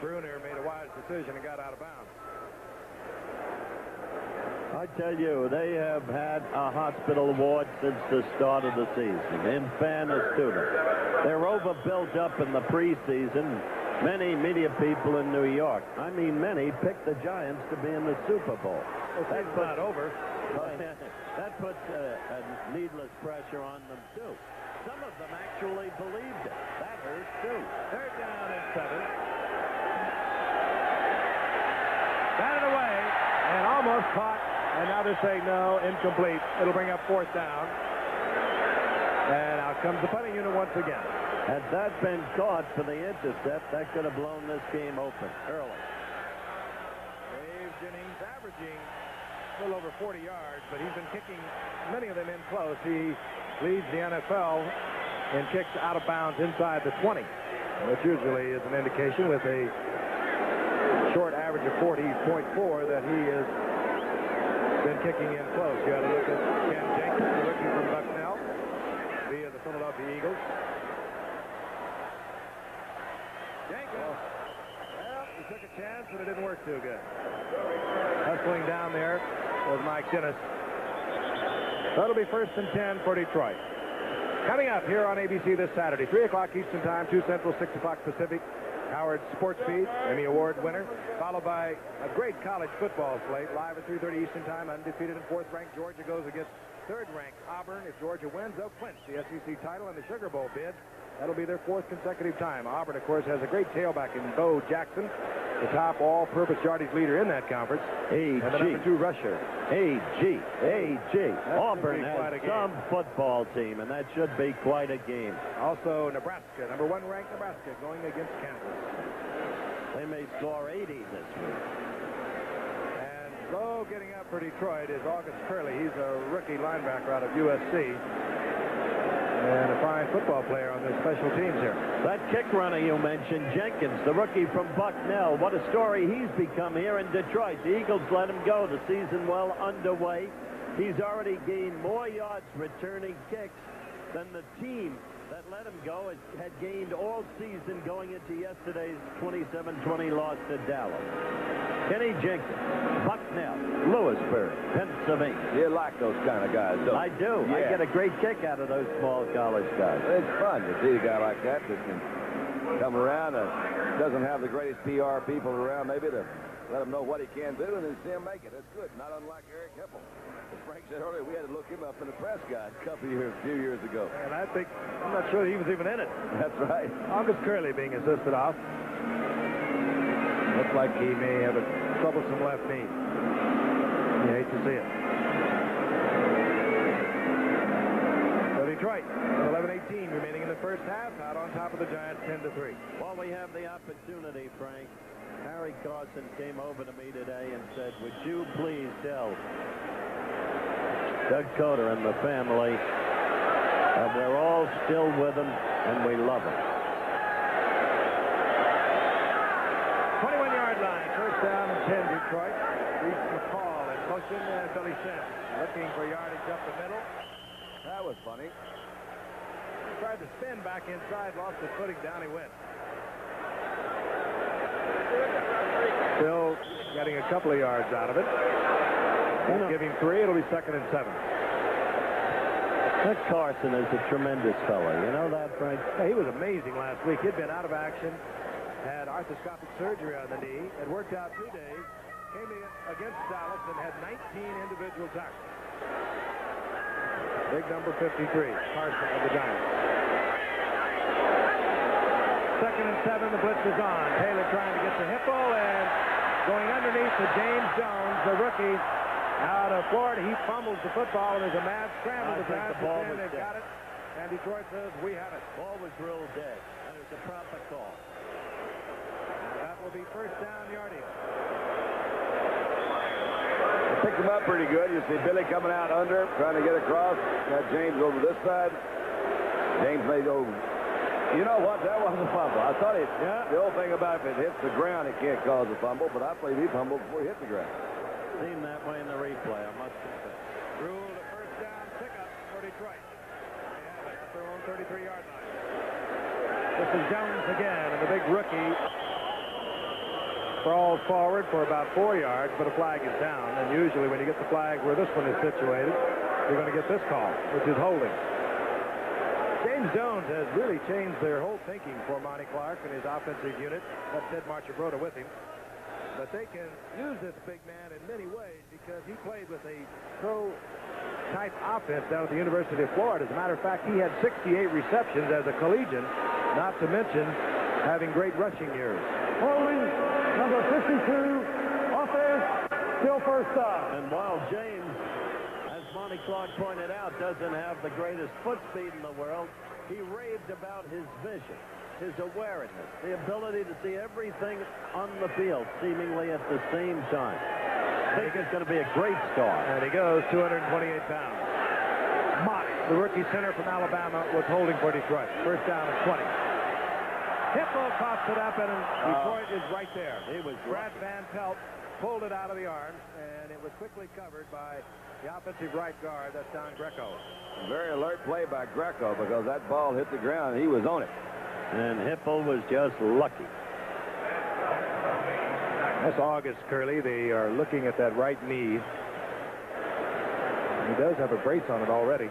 Bruner made a wise decision and got out of bounds. I tell you, they have had a hospital ward since the start of the season, in fairness to them. They're overbuilt up in the preseason. Many media people in New York, I mean many, picked the Giants to be in the Super Bowl. Well, that's not over. That puts a needless pressure on them, too. Some of them actually believed it. That hurts, too. 3rd down and 7. Batted away and almost caught. And now they're saying no, incomplete. It'll bring up 4th down. And out comes the punting unit once again. Had that been caught for the intercept, that could have blown this game open early. Dave Jennings averaging a little over 40 yards, but he's been kicking many of them in close. He leads the NFL in kicks out of bounds inside the 20, which usually is an indication with a short average of 40.4 that he has been kicking in close. You got to look at Ken Jenkins, the rookie from Bucknell, via the Philadelphia Eagles. Jenkins, well, he took a chance, but it didn't work too good. Hustling down there was Mike Dennis. That'll be 1st and 10 for Detroit. Coming up here on ABC this Saturday, 3 o'clock Eastern Time, 2 Central, 6 o'clock Pacific. Howard Sports Feed, Emmy Award winner, followed by a great college football slate, live at 3:30 Eastern Time. Undefeated and 4th-ranked Georgia goes against 3rd-ranked Auburn. If Georgia wins, they'll clinch the SEC title and the Sugar Bowl bid. That'll be their 4th consecutive time. Auburn, of course, has a great tailback in Bo Jackson, the top all-purpose yardage leader in that conference, and the number 2 rusher. Auburn has some football team, and that should be quite a game. Also, Nebraska, number 1 ranked Nebraska, going against Kansas. They may score 80 this week. And low getting up for Detroit is August Curley. He's a rookie linebacker out of USC. And a fine football player on the special teams here. That kick runner you mentioned, Jenkins, the rookie from Bucknell. What a story he's become here in Detroit. The Eagles let him go. The season well underway. He's already gained more yards returning kicks than the team that let him go had gained all season going into yesterday's 27-20 loss to Dallas. Kenny Jenkins, Bucknell, Lewisburg, Pennsylvania. You like those kind of guys, don't you? I do. Yeah. I get a great kick out of those small college guys. It's fun to see a guy like that can come around and doesn't have the greatest PR people around maybe to let him know what he can do and then see him make it. That's good. Not unlike Eric Hempel. As Frank said earlier, we had to look him up in the press guide a few years ago. And I'm not sure he was even in it. That's right. August Curley being assisted off. Looks like he may have a troublesome left knee. You hate to see it. So Detroit, 11-18 remaining in the first half, out on top of the Giants 10-3. Well, we have the opportunity, Frank. Harry Carson came over to me today and said, would you please tell Doug Coder and the family that we're all still with him and we love him. 21-yard line, first down and 10 Detroit. Reese McCall in motion and Billy Sims looking for yardage up the middle. That was funny. He tried to spin back inside, lost his footing, down he went. Still getting a couple of yards out of it. Give him 3. It'll be 2nd and 7. That Carson is a tremendous fellow. You know that, Frank? He was amazing last week. He'd been out of action, had arthroscopic surgery on the knee, had worked out 2 days, came in against Dallas and had 19 individual tackles. Big number 53, Carson of the Giants. 2nd and 7, the blitz is on. Taylor trying to get to Hippo and going underneath to James Jones, the rookie out of Florida. He fumbles the football and there's a mad scramble. I think the ball was They've dead. got it. And Detroit says, we have it. Ball was real dead. And it was a proper call. And that will be first down yardage. Picked him up pretty good. You see Billy coming out under, trying to get across. Got James over this side. James may go. You know what? That wasn't a fumble. I thought the old thing about if it hits the ground, it can't cause a fumble, but I believe he fumbled before he hit the ground. Seemed that way in the replay, I must confess. Ruled a first down pickup for Detroit. They have it at their own 33-yard line. This is Jones again, and the big rookie crawls forward for about 4 yards, but a flag is down. And usually when you get the flag where this one is situated, you're going to get this call, which is holding. James Jones has really changed their whole thinking for Monty Clark and his offensive unit. That's Ted Marchibroda with him. But they can use this big man in many ways because he played with a pro-type offense down at the University of Florida. As a matter of fact, he had 68 receptions as a collegian, not to mention having great rushing years. Holding, number 52, offense, still first down. And while James, as Monty Clark pointed out, doesn't have the greatest foot speed in the world, He raved about his vision, his awareness, the ability to see everything on the field seemingly at the same time. I think it's going to be a great start. And he goes 228 pounds. Mott, the rookie center from Alabama, was holding for Detroit. First down at 20. Hippo pops it up, and Detroit is right there. He was Brad Van Pelt pulled it out of the arms, and it was quickly covered by the offensive right guard. That's Don Greco. Very alert play by Greco because that ball hit the ground. He was on it. And Hipple was just lucky. That's August Curley. They are looking at that right knee. He does have a brace on it already.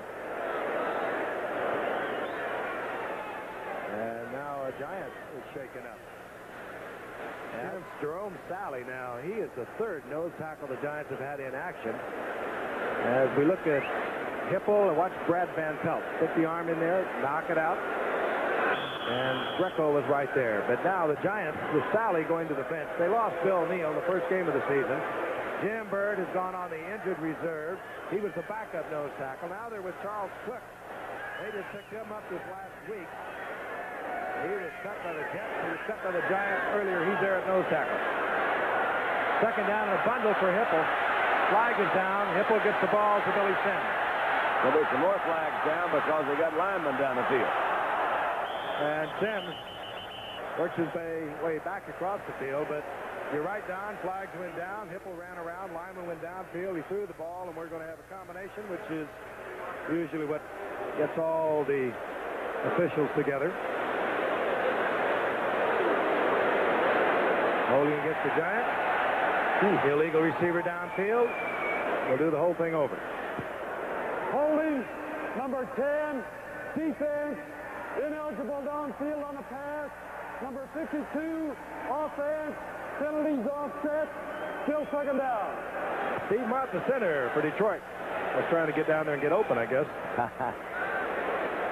And now a Giant is shaken up. And Jerome Sally now, he is the third nose tackle the Giants have had in action. As we look at Hipple and watch Brad Van Pelt stick the arm in there, knock it out. And Greco was right there. But now the Giants, with Sally going to the bench, they lost Bill Neal the first game of the season. Jim Bird has gone on the injured reserve. He was the backup nose tackle. Now they're with Charles Cook. They just picked him up this last week. He was cut by the Jets. He was cut by the Giants earlier. He's there at nose tackle. Second down and a bundle for Hipple. Flag is down. Hipple gets the ball to Billy Sims. There'll be some more flags down because they got linemen down the field. And Sims works his way back across the field, but you're right, Don. Flags went down. Hipple ran around. Lineman went downfield. He threw the ball, and we're going to have a combination, which is usually what gets all the officials together. Holding against the Giants. Illegal receiver downfield. We'll do the whole thing over. Holding, number 10, defense, ineligible downfield on the pass. Number 52, offense, penalties offset, still second down. Steve Mott, the center for Detroit, was trying to get down there and get open, I guess.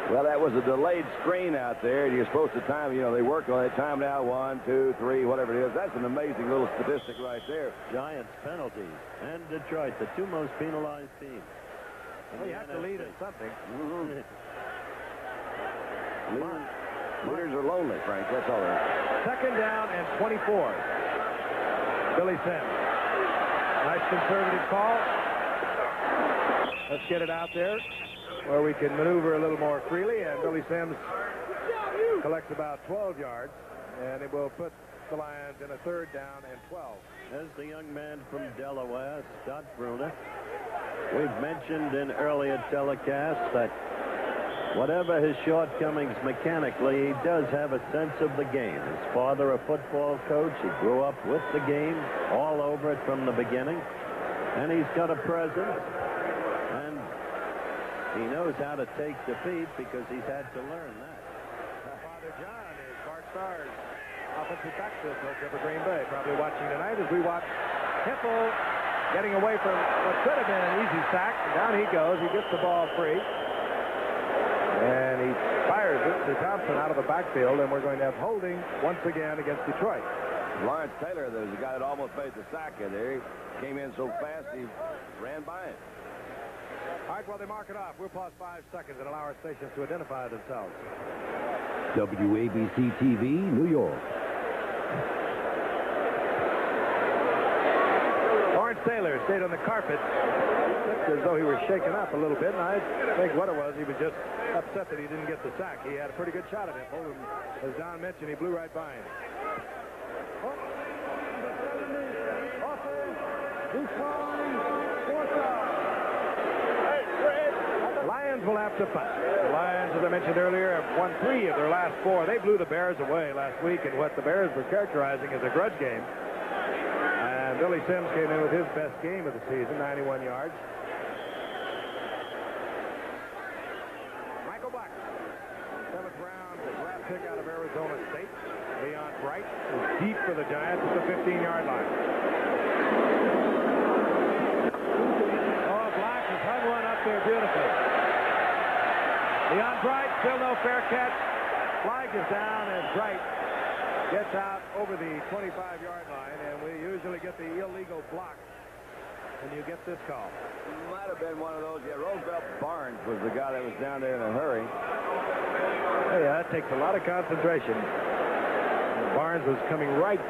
Well, that was a delayed screen out there. You're supposed to time, they work on it. Time now, 1, 2, 3, whatever it is. That's an amazing little statistic right there. Giants penalties and Detroit, the two most penalized teams. Well, you have to lead in something. Mm-hmm. Leaders are lonely, Frank. That's all right. Second down and 24. Billy Sims. Nice conservative call. Let's get it out there where we can maneuver a little more freely, and Billy Sims collects about 12 yards, and it will put the Lions in a third down and 12. As the young man from Delaware, Scott Bruner, we've mentioned in earlier telecasts that whatever his shortcomings mechanically, he does have a sense of the game. His father, a football coach, he grew up with the game, all over it from the beginning, and he's got a presence, and he knows how to take defeat because he's had to learn that. Father John is Bart Starr's offensive backfield coach over Green Bay. Probably watching tonight as we watch Hipple getting away from what could have been an easy sack. Down he goes. He gets the ball free. And he fires it to Thompson out of the backfield, and we're going to have holding once again against Detroit. Lawrence Taylor, there's a guy that almost made the sack in there. He came in so fast he ran by him. All right, well, they mark it off. We'll pause 5 seconds and allow our stations to identify themselves. WABC TV, New York. Lawrence Taylor stayed on the carpet. Looked as though he was shaken up a little bit, and I think what it was, he was just upset that he didn't get the sack. He had a pretty good shot at him. As Don mentioned, he blew right by him. Lions will have to punt. The Lions, as I mentioned earlier, have won 3 of their last 4. They blew the Bears away last week in what the Bears were characterizing as a grudge game. And Billy Sims came in with his best game of the season, 91 yards. Michael Black, 7th round draft pick out of Arizona State. Leon Bright is deep for the Giants at the 15-yard line. Oh, Black has hung one up there beautifully. Leon Bright, still no fair catch. Flag is down, and Bright gets out over the 25-yard line, and we usually get the illegal block and you get this call. Might have been one of those. Yeah, Roosevelt Barnes was the guy that was down there in a hurry. Hey, that takes a lot of concentration. Barnes was coming right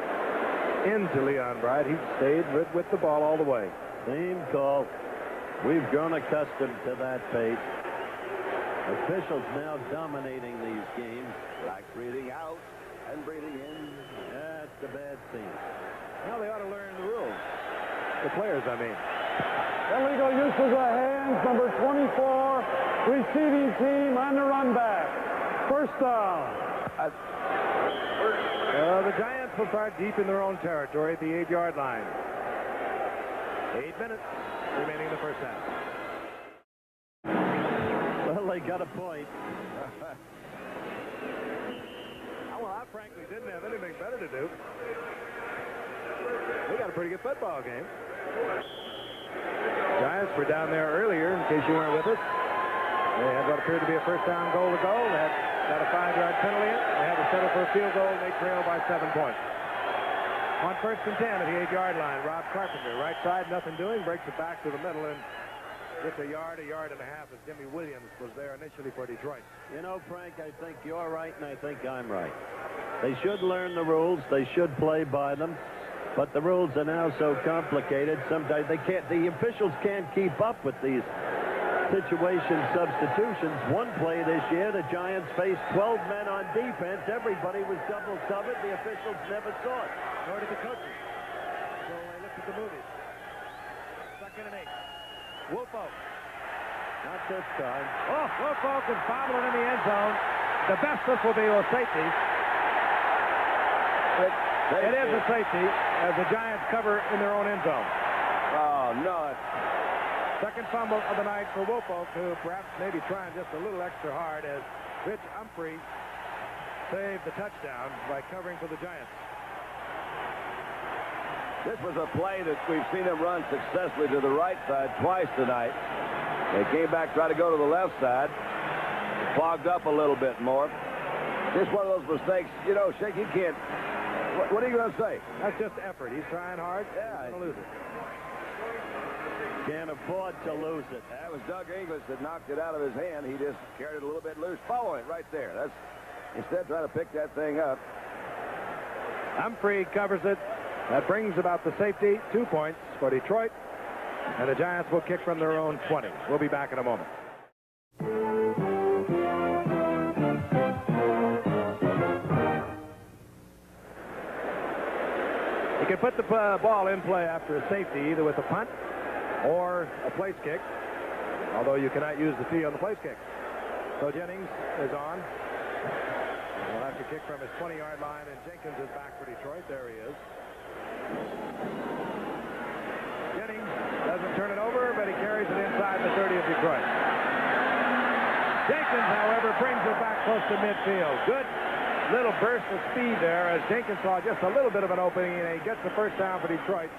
into Leon Bright. He stayed with the ball all the way. Same call. We've grown accustomed to that pace. Officials now dominating these games. Like breathing out and breathing in. That's a bad scene. Well, they ought to learn the rules. The players, I mean. Illegal uses of hands, number 24, receiving team on the run back. First down. The Giants will start deep in their own territory at the 8-yard line. 8 minutes remaining in the first half. Well, they got a point. Well, I frankly didn't have anything better to do. We got a pretty good football game. Giants were down there earlier, in case you weren't with us. They had what appeared to be a first down goal to go. They had got a 5-yard penalty in. They had to settle for a field goal, and they trailed by 7 points. On 1st and 10 at the 8-yard line, Rob Carpenter, right side, nothing doing, breaks it back to the middle, and gets a yard and a half as Jimmy Williams was there initially for Detroit. You know, Frank, I think you're right, and I think I'm right. They should learn the rules. They should play by them. But the rules are now so complicated, sometimes the officials can't keep up with these situation substitutions. One play this year, the Giants faced 12 men on defense. Everybody was double covered. The officials never saw it. Nor did the coaches. So they looked at the movies. 2nd and 8. Woolfolk. Not this time. Oh, Woolfolk is bobbling in the end zone. The best this will be with safety. It is a safety as the Giants cover in their own end zone. Oh, no. Second fumble of the night for Woolfolk, who perhaps maybe trying just a little extra hard as Rich Humphrey saved the touchdown by covering for the Giants. This was a play that we've seen them run successfully to the right side twice tonight. They came back, tried to go to the left side, clogged up a little bit more. Just one of those mistakes. You know, Shake, you can't. What are you going to say? That's just effort. He's trying hard. Yeah. He's going to lose it. Can't afford to lose it. That was Doug English that knocked it out of his hand. He just carried it a little bit loose. Follow it right there. That's instead trying to pick that thing up. Humphrey covers it. That brings about the safety. 2 points for Detroit. And the Giants will kick from their own 20. We'll be back in a moment. You can put the ball in play after a safety, either with a punt or a place kick, although you cannot use the tee on the place kick. So Jennings is on. He'll have to kick from his 20-yard line, and Jenkins is back for Detroit. There he is. Jennings doesn't turn it over, but he carries it inside the 30 of Detroit. Jenkins, however, brings it back close to midfield. Good little burst of speed there as Jenkins saw just a little bit of an opening, and he gets the first down for Detroit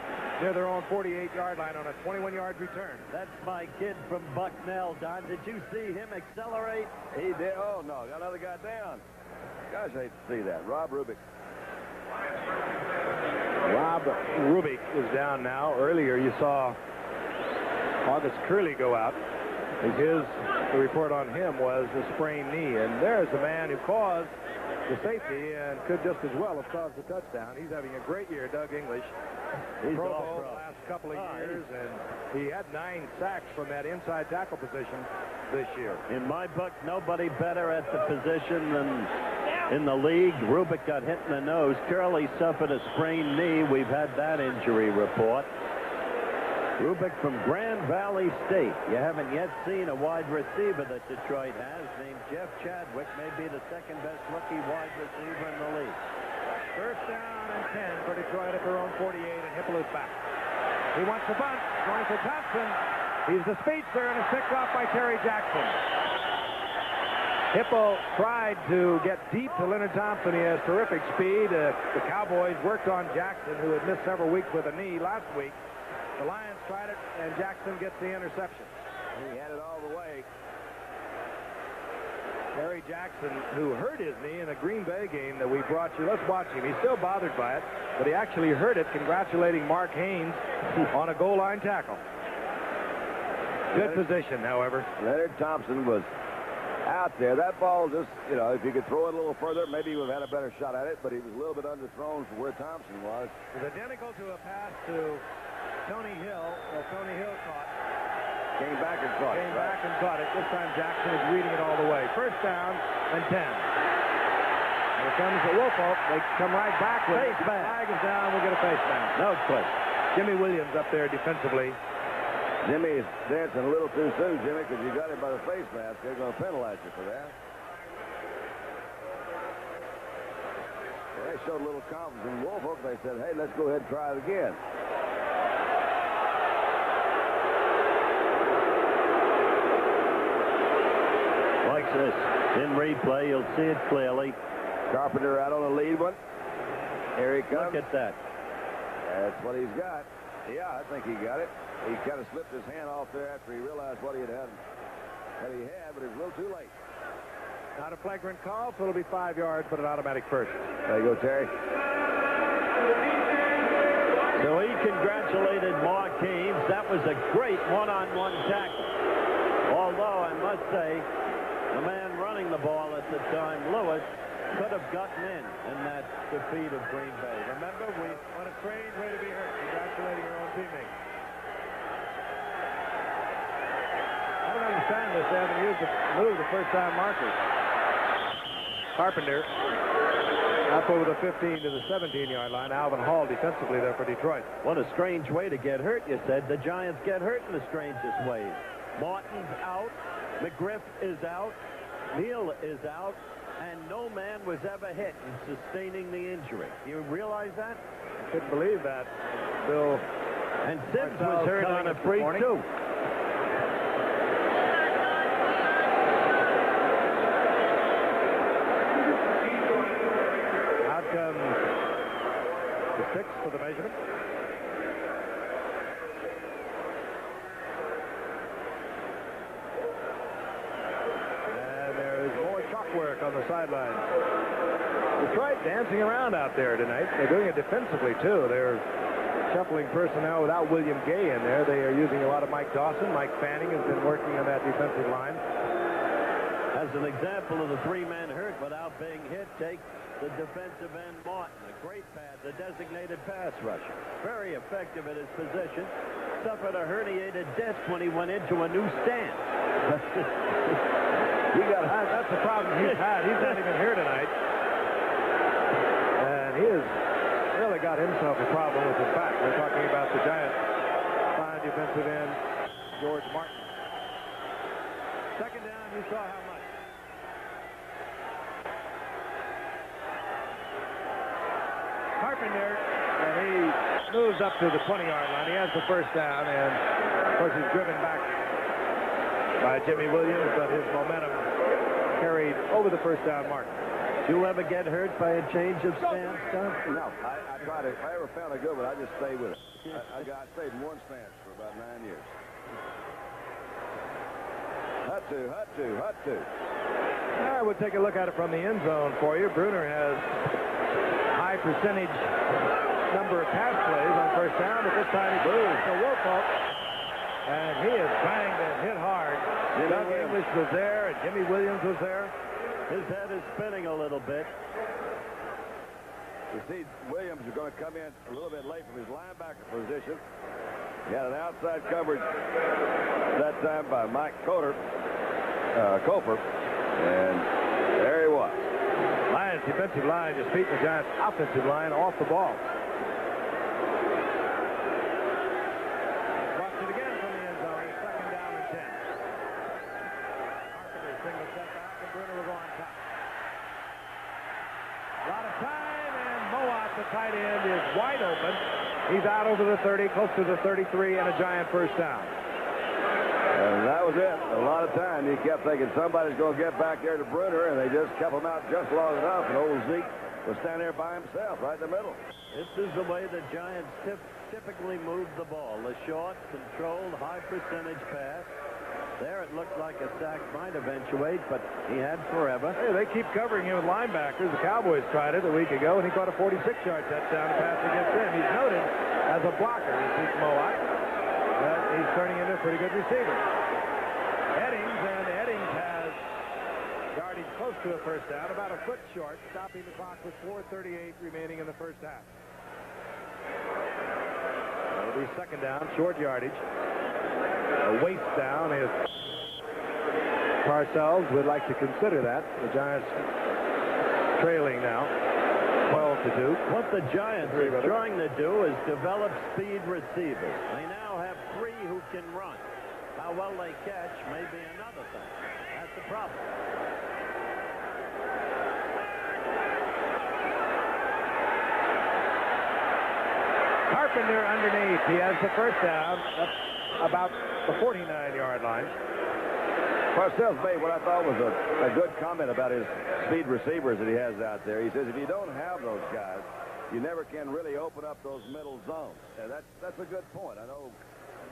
near their own 48-yard line on a 21-yard return. That's my kid from Bucknell, Don. Did you see him accelerate? He did. Oh, no. Got another guy down. Gosh, I hate to see that. Rob Rubik. Rob Rubik is down now. Earlier you saw August Curley go out. The report on him was a sprained knee, and there's a man who caused the safety and could just as well have caused the touchdown. He's having a great year, Doug English. He's Pro all Bowl pro. the last couple of years, and he had 9 sacks from that inside tackle position this year. In my book, nobody better at the position than in the league. Rubik got hit in the nose. Curley suffered a sprained knee. We've had that injury report. Rubik from Grand Valley State. You haven't yet seen a wide receiver that Detroit has named Jeff Chadwick, may be the second best rookie wide receiver in the league. First down and 10 for Detroit at their own 48, and Hippolu's back. He wants the bunt, going for Thompson. He's the speedster, and is picked off by Terry Jackson. Hippo tried to get deep to Leonard Thompson. He has terrific speed. The Cowboys worked on Jackson, who had missed several weeks with a knee last week. The Lions tried it, and Jackson gets the interception. He had it all the way. Gary Jackson, who hurt his knee in a Green Bay game that we brought you. Let's watch him. He's still bothered by it, but he actually hurt it, congratulating Mark Haynes on a goal line tackle. Good position, however. Leonard Thompson was out there. That ball just, you know, if he could throw it a little further, maybe he would have had a better shot at it, but he was a little bit underthrown from where Thompson was. It was identical to a pass to Tony Hill. Well, Tony Hill caught. Came back and caught it. Came back and caught it. This time Jackson is reading it all the way. First down and 10. Here comes the Woolfolk. They come right back with it. Flag is down. We'll get a face down. No clip. Jimmy Williams up there defensively. Jimmy's dancing a little too soon, Jimmy, because you got him by the face mask. They're going to penalize you for that. They showed a little confidence in Woolfolk. They said, hey, let's go ahead and try it again. Like this. In replay, you'll see it clearly. Carpenter out on the lead one. Here he comes. Look at that. That's what he's got. Yeah, I think he got it. He kind of slipped his hand off there after he realized what he had, but it was a little too late. Not a flagrant call, so it'll be 5 yards, but an automatic first. There you go, Terry. So he congratulated Mark Haynes. That was a great one-on-one tackle. Although, I must say, the man running the ball at the time, Lewis, could have gotten in that defeat of Green Bay. Remember, what a strange way to be hurt, congratulating your own teammate. I don't understand this. They haven't used the first time markers. Carpenter up over the 15 to the 17-yard line. Alvin Hall defensively there for Detroit. what a strange way to get hurt, you said. The Giants get hurt in the strangest ways. Martin's out. McGriff is out. Neal is out. And no man was ever hit in sustaining the injury. You realize that? I couldn't believe that. Bill. And Sims was hurt on a freak, too. Out comes the 6 for the measurement. Work on the sideline. Detroit dancing around out there tonight. They're doing it defensively, too. They're shuffling personnel without William Gay in there. They are using a lot of Mike Dawson. Mike Fanning has been working on that defensive line. As an example of the 3-man hurt without being hit, take the defensive end Martin, a great pass, the designated pass rusher. Very effective at his position. Suffered a herniated disc when he went into a new stand. That's the problem he's had. He's not even here tonight. And he has really got himself a problem with his back. We're talking about the Giants' fine defensive end, George Martin. Second down, you saw how much. Carpenter, and he moves up to the 20-yard line. He has the first down, and of course he's driven back by Jimmy Williams, but his momentum carried over the first down mark. Do you ever get hurt by a change of stance, Tom? No, I tried it. If I ever found a good one, I just stayed with it. I stayed in one stance for about 9 years. Hut two. I would take a look at it from the end zone for you. Bruner has high percentage number of pass plays on first down, but this time he moves to Woolfolk. And he is banged and hit hard. Doug English was there, and Jimmy Williams was there. His head is spinning a little bit. You see, Williams is going to come in a little bit late from his linebacker position. He had an outside coverage that time by Mike Coper, and there he was. Lions defensive line just beating the Giants offensive line off the ball. Tight end is wide open. He's out over the 30, close to the 33, and a Giant first down. And that was it. A lot of time. He kept thinking somebody's going to get back there to Bruner, and they just kept him out just long enough, and old Zeke was standing there by himself right in the middle. This is the way the Giants typically move the ball. The short, controlled, high percentage pass. There it looked like a sack might eventuate, but he had forever. Hey, they keep covering him with linebackers. The Cowboys tried it a week ago, and he caught a 46-yard touchdown pass against them. He's noted as a blocker, Zeke Mowat. But he's turning into a pretty good receiver. Eddings has yardage close to a first down, about a foot short, stopping the clock with 4:38 remaining in the first half. It'll be second down, short yardage. A waist down if Parcells would like to consider that. The Giants trailing now, 12-2. What the Giants are trying to do is develop speed receivers. They now have 3 who can run. How well they catch may be another thing. That's the problem. Carpenter underneath. He has the first down up about the 49-yard line. Parcells made what I thought was a good comment about his speed receivers that he has out there. He says if you don't have those guys, you never can really open up those middle zones. And that's a good point. I know.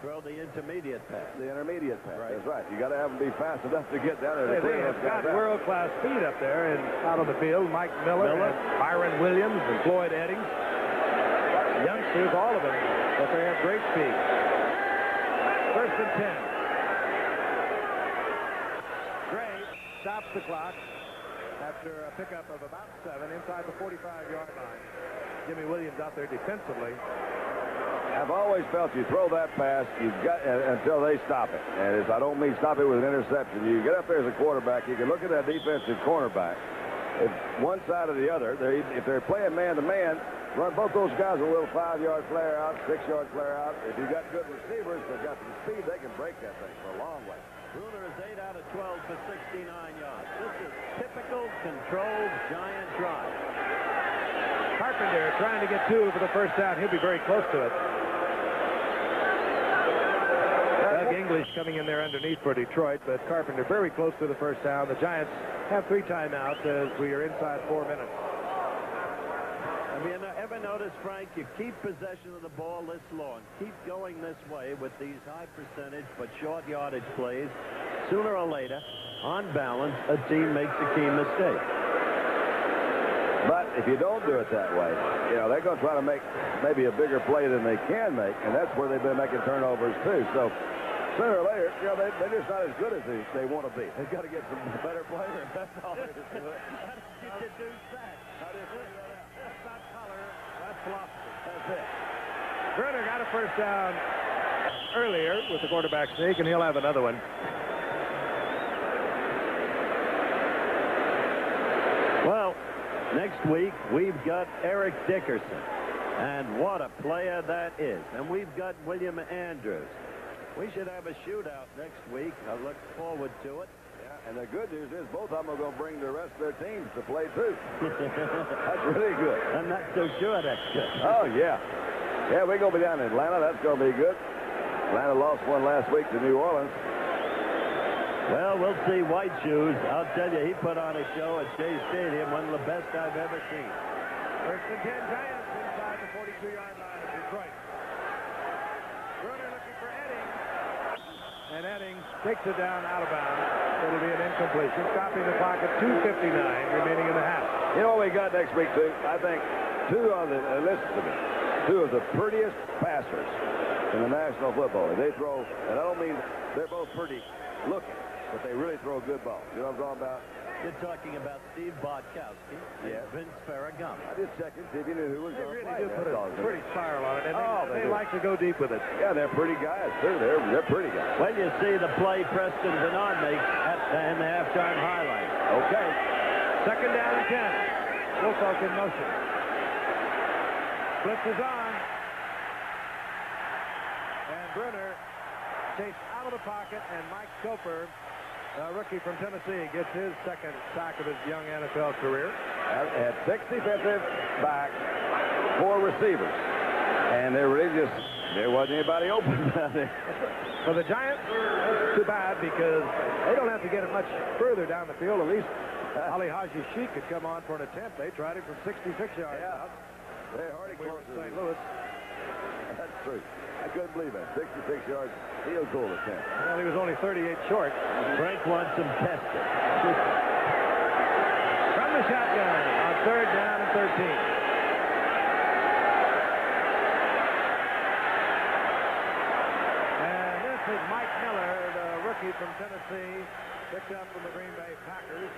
Throw the intermediate pass. The intermediate pass. Right. That's right. You got to have them be fast enough to get down there. They have got world-class speed up there and out on the field. Mike Miller. And Byron Williams and Floyd Eddings. Youngsters, all of them, but they have great speed. First and 10. Gray stops the clock after a pickup of about 7 inside the 45-yard line. Jimmy Williams out there defensively. I've always felt you throw that pass, you've got until they stop it. And I don't mean stop it with an interception. You get up there as a quarterback, you can look at that defensive cornerback. If one side or the other, if they're playing man-to-man, run both those guys a little 5-yard flare out, 6-yard flare out. If you've got good receivers, they've got some speed, they can break that thing for a long way. Bruner is 8 out of 12 for 69 yards. This is typical controlled Giant drive. Carpenter trying to get 2 for the first down. He'll be very close to it. Doug English coming in there underneath for Detroit, but Carpenter very close to the first down. The Giants have 3 timeouts as we are inside 4 minutes. Have you ever noticed, Frank, you keep possession of the ball this long, keep going this way with these high percentage but short yardage plays, sooner or later, on balance, a team makes a key mistake. But if you don't do it that way, they're going to try to make maybe a bigger play than they can make, and that's where they've been making turnovers too. So sooner or later, they're just not as good as they want to be. They've got to get some better players. That's all there is to it. You deduce that. How do you figure that out? That's not color. That's philosophy. That's it. Bruner got a first down earlier with the quarterback sneak, and he'll have another one. Well, next week, we've got Eric Dickerson. And what a player that is. And we've got William Andrews. We should have a shootout next week. I look forward to it. Yeah, and the good news is both of them are going to bring the rest of their teams to play, too. That's really good. I'm not so sure that's good. Oh, yeah. Yeah, we're going to be down in Atlanta. That's going to be good. Atlanta lost one last week to New Orleans. Well, we'll see. White Shoes, I'll tell you, he put on a show at Shea Stadium, one of the best I've ever seen. First and 10 Giants inside the 42-yard line of Detroit. Bruner looking for Eddings. And Eddings takes it down out of bounds. It'll be an incompletion, stopping the clock at 2:59 remaining in the half. You know what we got next week, too? I think listen to me, 2 of the prettiest passers in the National Football League. They throw, and I don't mean they're both pretty looking, but they really throw good balls. You know what I'm talking about? You're talking about Steve Bartkowski and Vince Ferragamo. I just checked and see if you knew who was going to play. They really do put a pretty spiral on it, and they do. like to go deep with it. Yeah, they're pretty guys, too. They're pretty guys. Well, you see the play Preston Bernard makes in the halftime highlight. Okay. Second down and 10. Woolfolk in motion. Blitz is on. And Bruner chased out of the pocket, and Mike Soper, a rookie from Tennessee, gets his second sack of his young NFL career. At 65th back, 4 receivers. And there wasn't anybody open down there. For the Giants, that's too bad because they don't have to get it much further down the field. At least Ali Haji Sheik could come on for an attempt. They tried it from 66 yards out. They're hardly close to St. Louis. That's true. I couldn't believe it. 66 yards field goal attempt. Well, he was only 38 short. Frank wants him tested. From the shotgun on 3rd down and 13. And this is Mike Miller, the rookie from Tennessee, picked up from the Green Bay Packers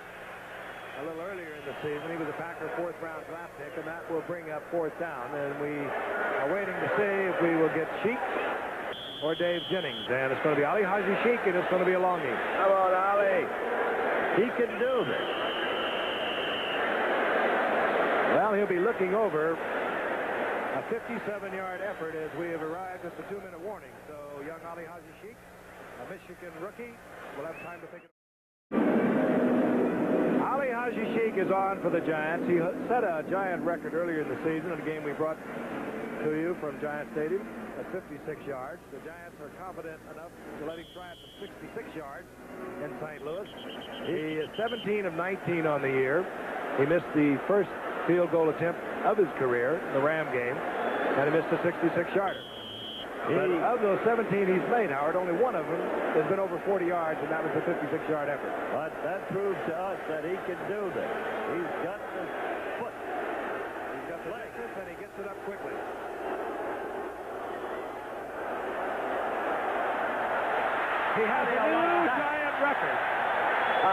a little earlier in the season. He was a Packer 4th-round draft pick, and that will bring up 4th down. And we are waiting to see if we will get Sheik or Dave Jennings. And it's going to be Ali Haji Sheik, and it's going to be a longie. Come on, Ali. He can do this. Well, he'll be looking over a 57-yard effort as we have arrived at the 2-minute warning. So young Ali Haji Sheik, a Michigan rookie, will have time to think it. Ali Haji Sheik is on for the Giants. He set a Giant record earlier in the season in a game we brought to you from Giant Stadium at 56 yards. The Giants are confident enough to let him try it from 66 yards in St. Louis. He is 17 of 19 on the year. He missed the first field goal attempt of his career, the Ram game, and he missed a 66-yarder. But of those 17 he's made, Howard, only one of them has been over 40 yards, and that was a 56-yard effort. But that proves to us that he can do this. He's got the foot. He's got the distance, and he gets it up quickly. He has a new Giant record.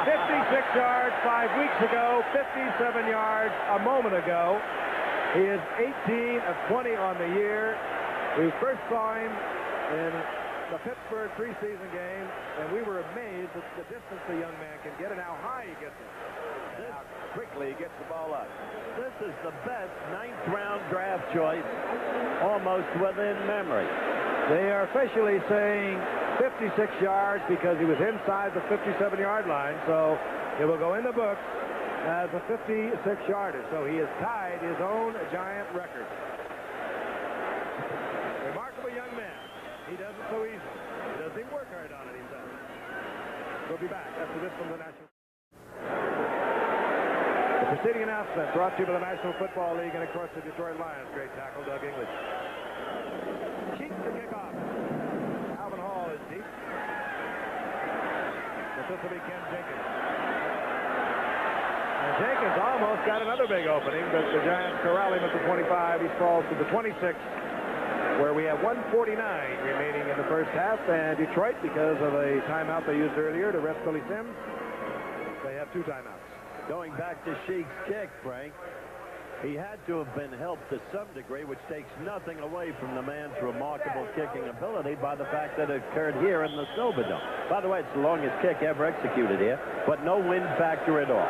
56 yards 5 weeks ago, 57 yards a moment ago. He is 18 of 20 on the year. We first saw him in the Pittsburgh preseason game, and we were amazed at the distance the young man can get and how high he gets it. How quickly he gets the ball up. This is the best 9th-round draft choice almost within memory. They are officially saying 56 yards because he was inside the 57-yard line, so it will go in the books as a 56-yarder. So he has tied his own Giant record. Remarkable young man. He does it so easily. He doesn't even work hard on it, he says. We'll be back after this from the National. The preceding announcement brought to you by the National Football League and, of course, the Detroit Lions. Great tackle, Doug English. Cheek to kick off. Alvin Hall is deep. This will be Ken Jenkins. And Jenkins almost got another big opening, but the Giants corral him at the 25. He falls to the 26, where we have 1:49 remaining in the first half. And Detroit, because of a timeout they used earlier to rest Billy Sims, they have 2 timeouts. Going back to Sheik's kick, Frank, he had to have been helped to some degree, which takes nothing away from the man's remarkable kicking ability by the fact that it occurred here in the Silverdome. By the way, it's the longest kick ever executed here, but no wind factor at all.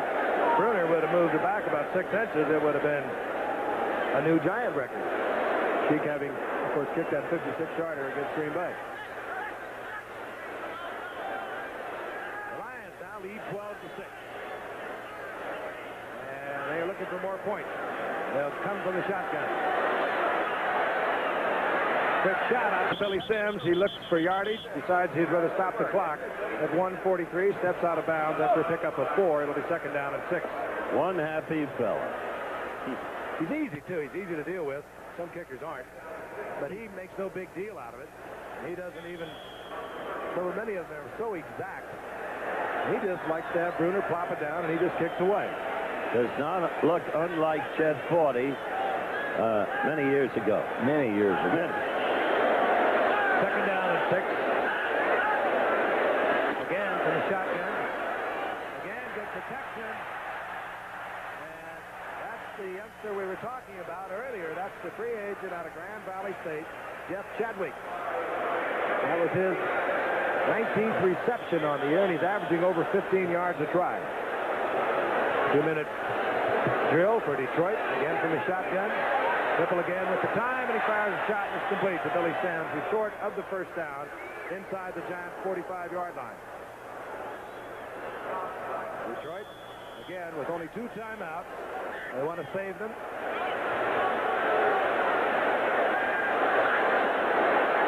Bruner would have moved it back about 6 inches. It would have been a new Giant record. Sheik having, of course, kicked that 56-yarder against Green Bay. The Lions now lead 12-6. And they are looking for more points. They'll come from the shotgun. Quick shot out to Billy Sims. He looks for yardage. Decides he'd rather stop the clock at 1:43. Steps out of bounds after a pickup of 4. It'll be 2nd down and 6. One happy fella. He's easy, too. He's easy to deal with. Some kickers aren't. But he makes no big deal out of it. He doesn't even... So many of them are so exact. He just likes to have Bruner plop it down, and he just kicks away. Does not look unlike Chet 40 many years ago. Many years ago. 2nd down and 6. Again from the shotgun. Again, good protection. And that's the youngster we were talking about earlier. That's the free agent out of Grand Valley State, Jeff Chadwick. That was his 19th reception on the year, and he's averaging over 15 yards a try. 2-minute drill for Detroit. Again from the shotgun. Triple again with the time, and he fires a shot, and it's complete to Billy Sims, who's short of the 1st down inside the Giants' 45-yard line. Detroit, again, with only 2 timeouts. They want to save them.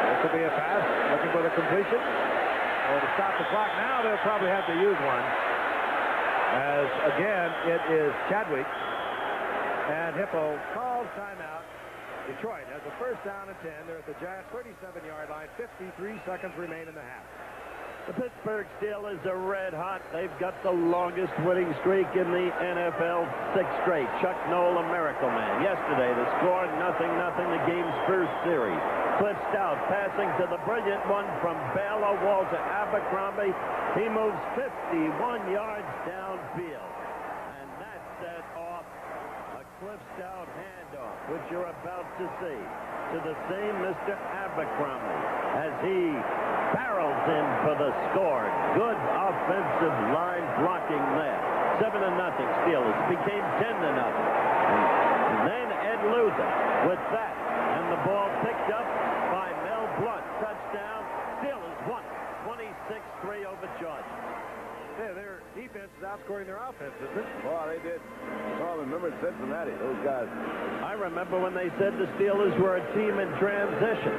This will be a pass, looking for the completion. Or to stop the clock. Now they'll probably have to use one. As, again, it is Chadwick. And Hippo calls timeout Detroit has a first down and 10. They're at the Giants' 37-yard line. 53 seconds remain in the half. The Pittsburgh Steelers are red hot. They've got the longest winning streak in the NFL, 6 straight. Chuck Noll, a miracle man. Yesterday, the score 0-0, the game's first series. Cliff Stout passing to the brilliant one from Baylor, Walter Abercrombie. He moves 51 yards downfield. And that set off a Cliff Stout handoff, which you're about to see, to the same Mr. Abercrombie as he barrels in for the score. Good offensive line blocking there. 7-0 Steelers became 10-0. And then Ed Luther with that. And the ball picked up by Mel Blunt. Touchdown. Steelers won 26-3 over Georgia. Yeah, their defense is outscoring their offense, isn't it? Well, they did. Oh, remember Cincinnati, those guys. I remember when they said the Steelers were a team in transition.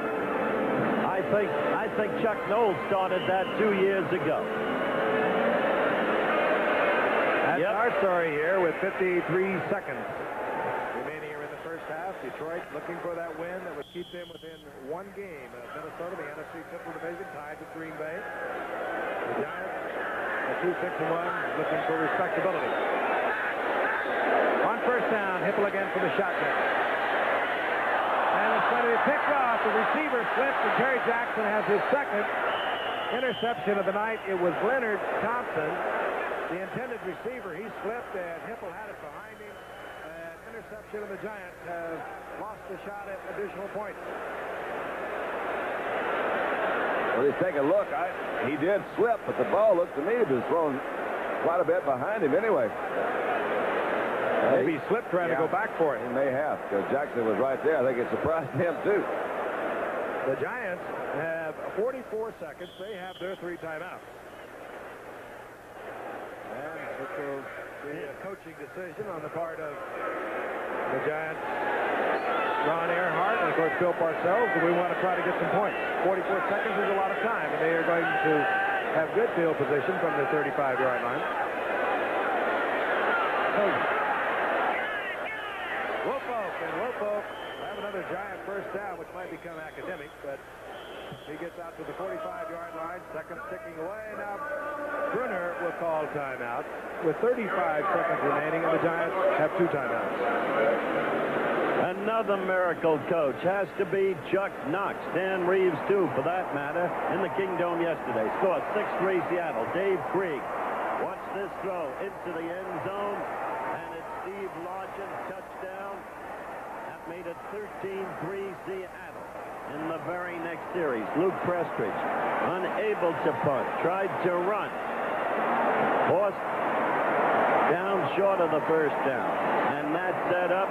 I think Chuck Noll started that 2 years ago. That's our story here with 53 seconds remaining here in the first half. Detroit looking for that win that would keep them within 1 game of Minnesota, the NFC Central Division, tied with Green Bay. The Giants at 2-6-1, looking for respectability. On first down, Hipple again for the shotgun. And it's going to be picked off. The receiver slips, and Jerry Jackson has his second interception of the night. It was Leonard Thompson, the intended receiver. He slipped, and Hipple had it behind him. An interception, and the Giants have lost the shot at additional points. Well, you take a look. He did slip, but the ball looked to me to be thrown quite a bit behind him anyway. Maybe he slipped trying to go back for it. He may have, because Jackson was right there. I think it surprised him, too. The Giants have 44 seconds. They have their 3 timeouts. And this will be a coaching decision on the part of the Giants. Ron Earhart and, of course, Bill Parcells. Do we want to try to get some points? 44 seconds is a lot of time, and they are going to have good field position from the 35-yard line. Wofolk have another Giant first down, which might become academic, but he gets out to the 45-yard line. Seconds ticking away. Now Brunner will call timeout with 35 seconds remaining, and the Giants have 2 timeouts. Another miracle coach has to be Chuck Knox. Dan Reeves, too, for that matter, in the Kingdome yesterday. Score 6-3 Seattle. Dave Krieg. Watch this throw into the end zone, and it's Steve Largent, touchdown. That made it 13-3 Seattle. In the very next series, Luke Prestridge, unable to punt, tried to run. Forced down short of the first down. And that set up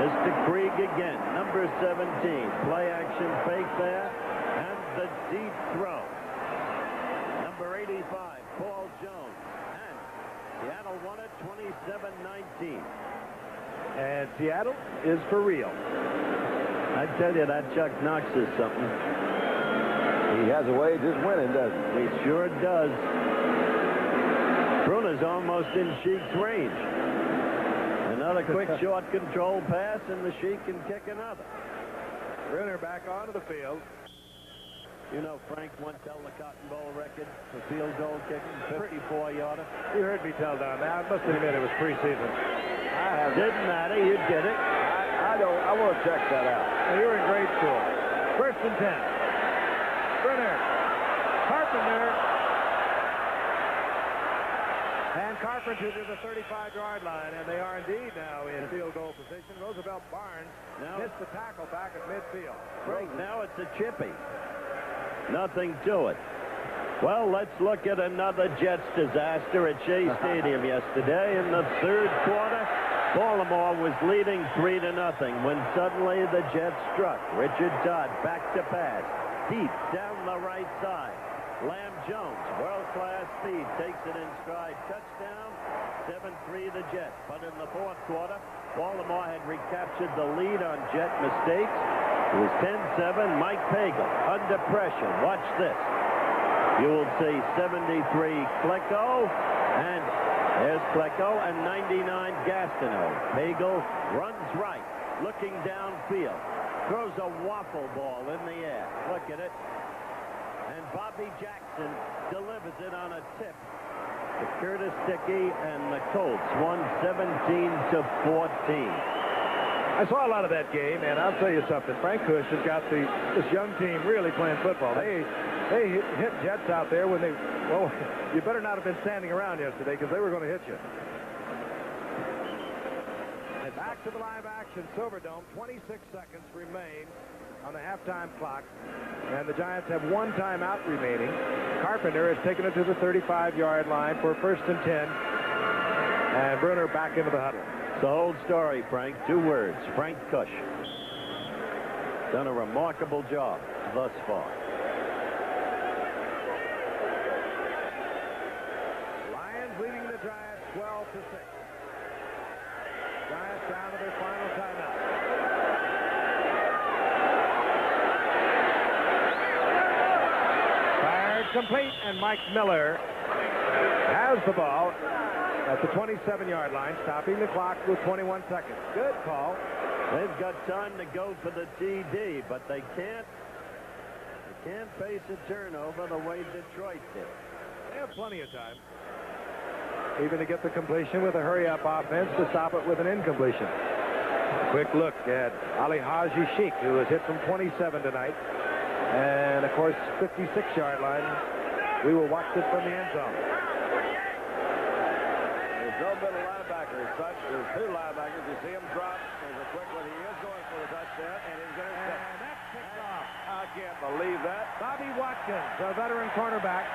Mr. Krieg again, number 17. Play action fake there, and the deep throw. Number 85, Paul Jones. And Seattle won it 27-19. And Seattle is for real. I tell you, that Chuck Knox is something. He has a way of just winning, doesn't he? He sure does. Bruner's almost in Sheik's range. Another quick short control pass, and the Sheik can kick another. Brunner back onto the field. You know Frank once held the Cotton Bowl record for field goal kicking, 54-yarder. You heard me tell down now. I must admit it was preseason. Didn't matter. You did it. I want to check that out. Well, you were in grade school. First and 10. Brunner. Carpenter. And Carpenter to the 35-yard line, and they are indeed now in field goal position. Roosevelt Barnes missed the tackle back at midfield. Right now it's a chippy. Nothing to it. Well, let's look at another Jets disaster at Shea Stadium yesterday. In the third quarter, Baltimore was leading 3-0 when suddenly the Jets struck. Richard Todd back to pass. Deep down the right side. Lamb Jones, world-class speed, takes it in stride. Touchdown, 7-3 the Jets. But in the fourth quarter, Baltimore had recaptured the lead on Jet mistakes. It was 10-7. Mike Pagel under pressure. Watch this. You will see 73 Klecko, and there's Klecko, and 99 Gastineau. Pagel runs right, looking downfield. throws a waffle ball in the air. Look at it. And Bobby Jackson delivers it on a tip to Curtis Dickey, and the Colts won 17-14. I saw a lot of that game, and I'll tell you something. Frank Kush has got this young team really playing football. They hit Jets out there when they, well, you better not have been standing around yesterday because they were going to hit you. And back to the live action Silverdome. 26 seconds remain on the halftime clock, and the Giants have one timeout remaining. Carpenter has taken it to the 35-yard line for 1st and 10, and Bruner back into the huddle. The whole story, Frank. 2 words. Frank Kush. Done a remarkable job thus far. Lions leading the Giants 12-6. Giants down to their final timeout. Fired complete, and Mike Miller has the ball at the 27-yard line, stopping the clock with 21 seconds. Good call. They've got time to go for the TD, but they can't face a turnover the way Detroit did. They have plenty of time, even to get the completion with a hurry-up offense to stop it with an incompletion. Quick look at Ali Haji Sheikh, who was hit from 27 tonight. And, of course, 56-yard line. We will watch it from the end zone. There's no middle linebacker as such. There's 2 linebackers. You see him drop. There's a quick one. He is going for the touchdown, and he's going to intercept. And that's picked off. I can't believe that. Bobby Watkins, a veteran cornerback.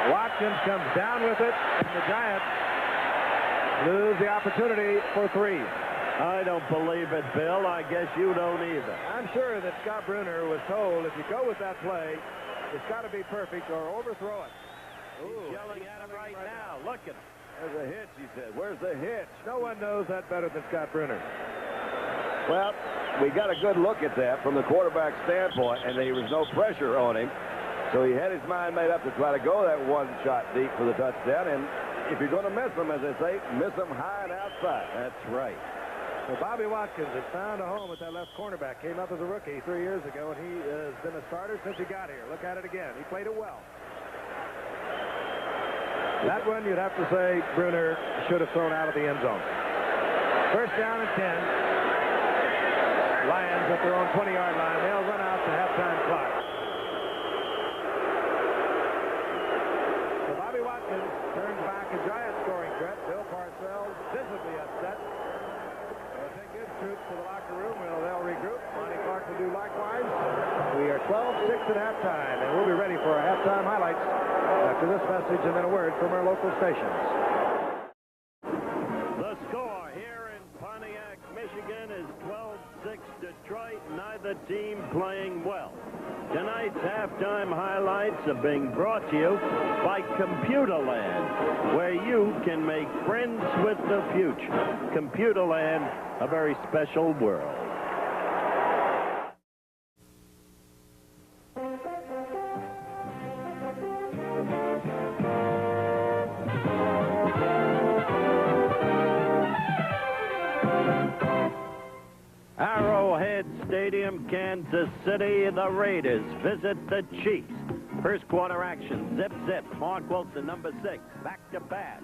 Watkins comes down with it, and the Giants lose the opportunity for 3. I don't believe it, Bill. I guess you don't either. I'm sure that Scott Bruner was told if you go with that play, it's got to be perfect or overthrow it. He's yelling at him right now. Look at him. There's a hitch, he said. Where's the hitch? No one knows that better than Scott Bruner. Well, we got a good look at that from the quarterback standpoint, and there was no pressure on him. So he had his mind made up to try to go that one shot deep for the touchdown. And if you're going to miss them, as they say, miss them high and outside. That's right. Well, Bobby Watkins has found a home at that left cornerback. Came up as a rookie 3 years ago, and he has been a starter since he got here. Look at it again. He played it well. That one, you'd have to say, Bruner should have thrown out of the end zone. 1st down and 10. Lions at their own 20-yard line. They'll run out the halftime clock. So Bobby Watkins turns back a Giant scoring threat. Bill Parcells visibly upset. They'll take his troops to the locker room. They'll regroup. Monty Clark will do likewise. We are 12-6 at halftime, and we'll be ready for our halftime highlights after this message and then a word from our local stations. The score here in Pontiac, Michigan is 12-6 Detroit. Neither team playing well. Tonight's halftime highlights are being brought to you by Computerland, where you can make friends with the future. Computerland, a very special world. Arrowhead Stadium, Kansas City. The Raiders visit the Chiefs. First quarter action. Zip, zip. Mark Wilson, number 6. Back to pass.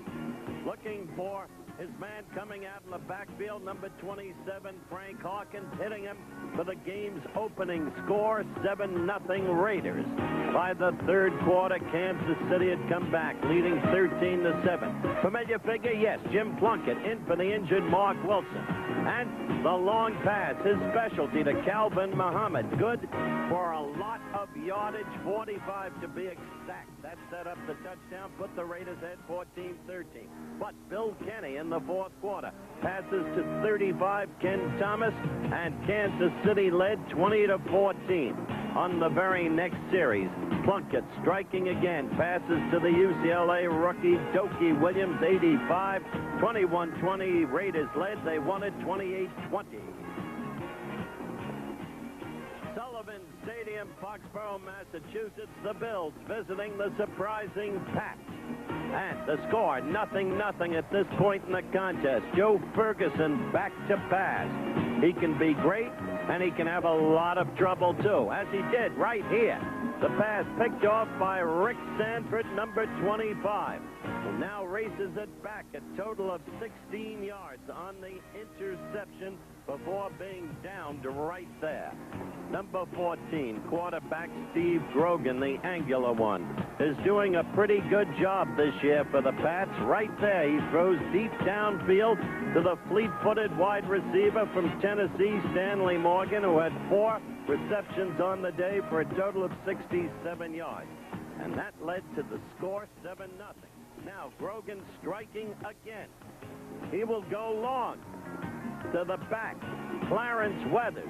Looking for his man coming out in the backfield, number 27, Frank Hawkins, hitting him for the game's opening score, 7-0 Raiders. By the 3rd quarter, Kansas City had come back, leading 13-7. Familiar figure, yes, Jim Plunkett, in for the injured Mark Wilson. And the long pass, his specialty, to Calvin Muhammad. Good for a lot of yardage, 45 to be exact. That set up the touchdown, put the Raiders at 14-13. But Bill Kenny in the 4th quarter passes to 35, Ken Thomas, and Kansas City led 20-14. On the very next series, Plunkett striking again, passes to the UCLA rookie Dokie Williams, 85, 21-20. Raiders led. They won it 28-20. Sullivan Stadium, Foxborough, Massachusetts. The Bills visiting the surprising Pats. And the score, 0-0 at this point in the contest. Joe Ferguson back to pass. He can be great, and he can have a lot of trouble, too, as he did right here. The pass picked off by Rick Sanford, number 25. Who now races it back, a total of 16 yards on the interception before being downed right there. Number 14, quarterback Steve Grogan, the angular one, is doing a pretty good job this year for the Pats. Right there, he throws deep downfield to the fleet-footed wide receiver from Tennessee, Stanley Morgan, who had 4 receptions on the day for a total of 67 yards. And that led to the score, 7-0. Now Grogan striking again. He will go long to the back. Clarence Weathers,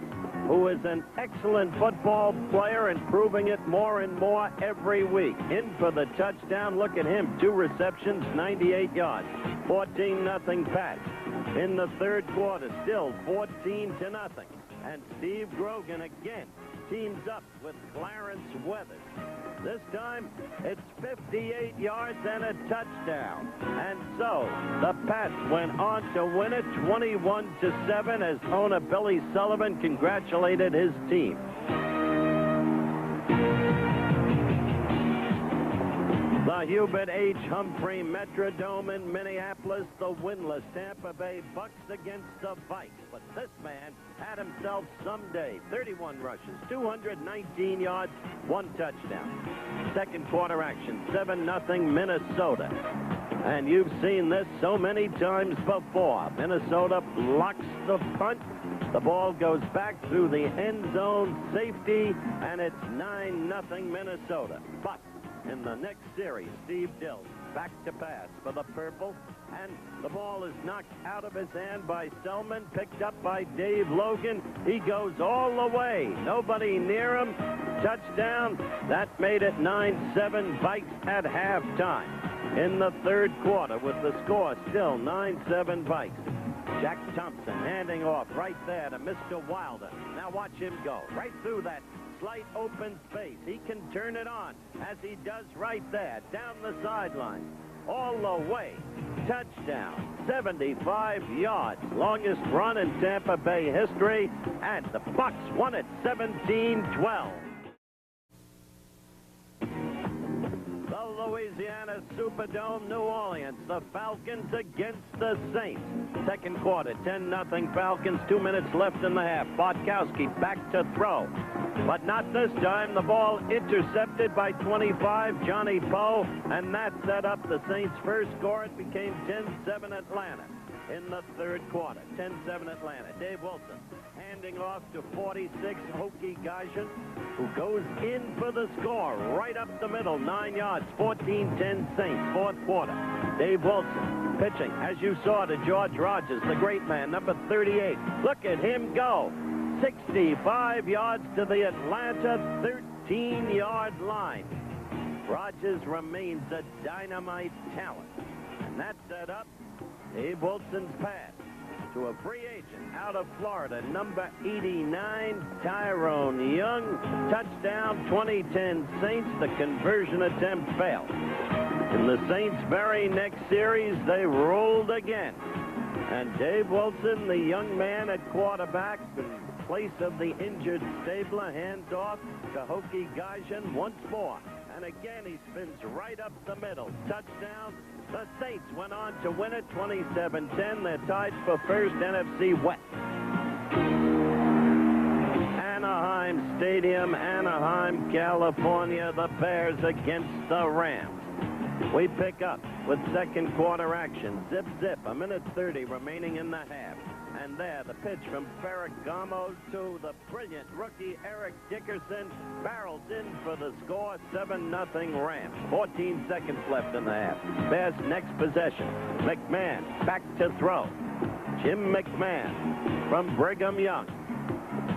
who is an excellent football player and proving it more and more every week. In for the touchdown. Look at him. 2 receptions, 98 yards. 14-0 Pats. In the third quarter, still 14-0. And Steve Grogan again teams up with Clarence Weathers. This time, it's 58 yards and a touchdown. And so, the Pats went on to win it 21-7 as owner Billy Sullivan congratulated his team. The Hubert H. Humphrey Metrodome in Minneapolis, the winless Tampa Bay Bucks against the Vikes. But this man had himself some day. 31 rushes, 219 yards, 1 touchdown. Second quarter action, 7-0 Minnesota. And you've seen this so many times before. Minnesota blocks the punt. The ball goes back through the end zone, safety, and it's 9-0 Minnesota. But in the next series, Steve Dills back to pass for the purple, and the ball is knocked out of his hand by Selman, picked up by Dave Logan. He goes all the way. Nobody near him. Touchdown. That made it 9-7 Vikes at halftime. In the third quarter, with the score still 9-7 Vikes. Jack Thompson handing off right there to Mr. Wilder. Now watch him go right through that slight open space. He can turn it on, as he does right there, down the sideline, all the way. Touchdown, 75 yards, longest run in Tampa Bay history, and the Bucks won it 17-12. The Louisiana Superdome, New Orleans, the Falcons against the Saints. Second quarter, 10-0 Falcons, 2 minutes left in the half. Bartkowski back to throw. But not this time. The ball intercepted by 25, Johnny Poe, and that set up the Saints' first score. It became 10-7 Atlanta in the third quarter. 10-7 Atlanta. Dave Wilson handing off to 46, Hokie Gajan, who goes in for the score right up the middle, 9 yards, 14-10 Saints, fourth quarter. Dave Wilson pitching, as you saw, to George Rogers, the great man, number 38. Look at him go. 65 yards to the Atlanta 13-yard line. Rogers remains a dynamite talent. And that set up Dave Wilson's pass to a free agent out of Florida, number 89, Tyrone Young. Touchdown, 2010 Saints. The conversion attempt failed. In the Saints' very next series, they rolled again. And Dave Wilson, the young man at quarterback, in place of the injured Stabler, hands off to Hokie Gajan once more. And again, he spins right up the middle. Touchdown. The Saints went on to win it 27-10. They're tied for first NFC West. Anaheim Stadium, Anaheim, California. The Bears against the Rams. We pick up with second quarter action. Zip, zip. 1:30 remaining in the half. And there, the pitch from Ferragamo to the brilliant rookie Eric Dickerson barrels in for the score, 7-0 Rams. 14 seconds left in the half. Bears next possession. McMahon back to throw. Jim McMahon from Brigham Young.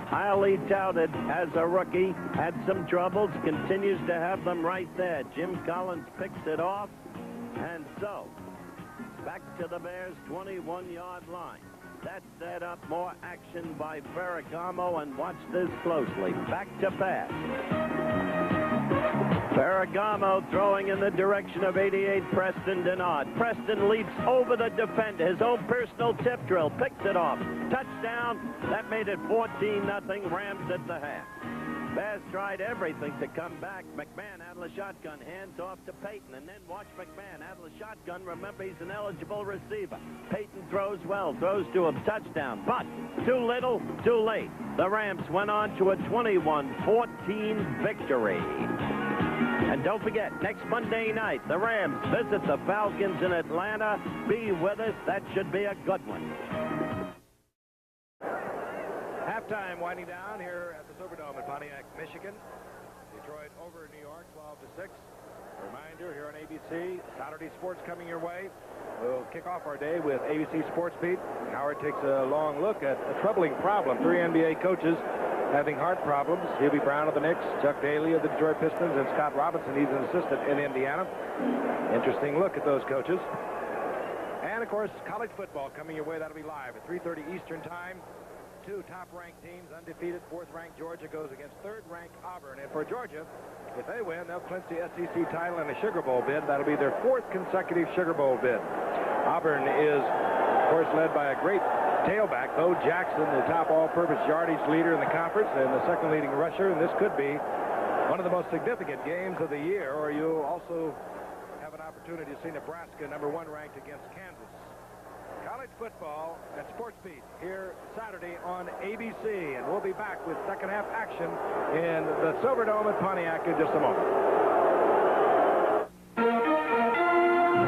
Highly touted as a rookie, had some troubles, continues to have them right there. Jim Collins picks it off, and so back to the Bears' 21-yard line. That set up more action by Ferragamo, and watch this closely. Back to pass. Ferragamo throwing in the direction of 88 Preston Denard. Preston leaps over the defender. His own personal tip drill. Picks it off. Touchdown. That made it 14-0 Rams at the half. Bears tried everything to come back. McMahon out of the shotgun. Hands off to Payton. And then watch McMahon out of the shotgun. Remember, he's an eligible receiver. Payton throws well. Throws to him. Touchdown. But too little, too late. The Rams went on to a 21-14 victory. And don't forget, next Monday night, the Rams visit the Falcons in Atlanta. Be with us. That should be a good one. Halftime winding down here at the Superdome in Pontiac, Michigan. Detroit over New York, 12-6. Reminder here on ABC, Saturday sports coming your way. We'll kick off our day with ABC Sports Beat. Howard takes a long look at a troubling problem. 3 NBA coaches having heart problems. Hubie Brown of the Knicks, Chuck Daly of the Detroit Pistons, and Scott Robinson. He's an assistant in Indiana. Interesting look at those coaches. And, of course, college football coming your way. That'll be live at 3:30 Eastern Time. 2 top-ranked teams, undefeated. 4th-ranked Georgia goes against 3rd-ranked Auburn. And for Georgia, if they win, they'll clinch the SEC title and a Sugar Bowl bid. That'll be their 4th consecutive Sugar Bowl bid. Auburn is, of course, led by a great tailback, Bo Jackson, the top all-purpose yardage leader in the conference and the 2nd leading rusher. And this could be one of the most significant games of the year, or you'll also have an opportunity to see Nebraska, #1 ranked, against Kansas. College football at Sports Beat here Saturday on ABC, and we'll be back with second half action in the Silverdome at Pontiac in just a moment.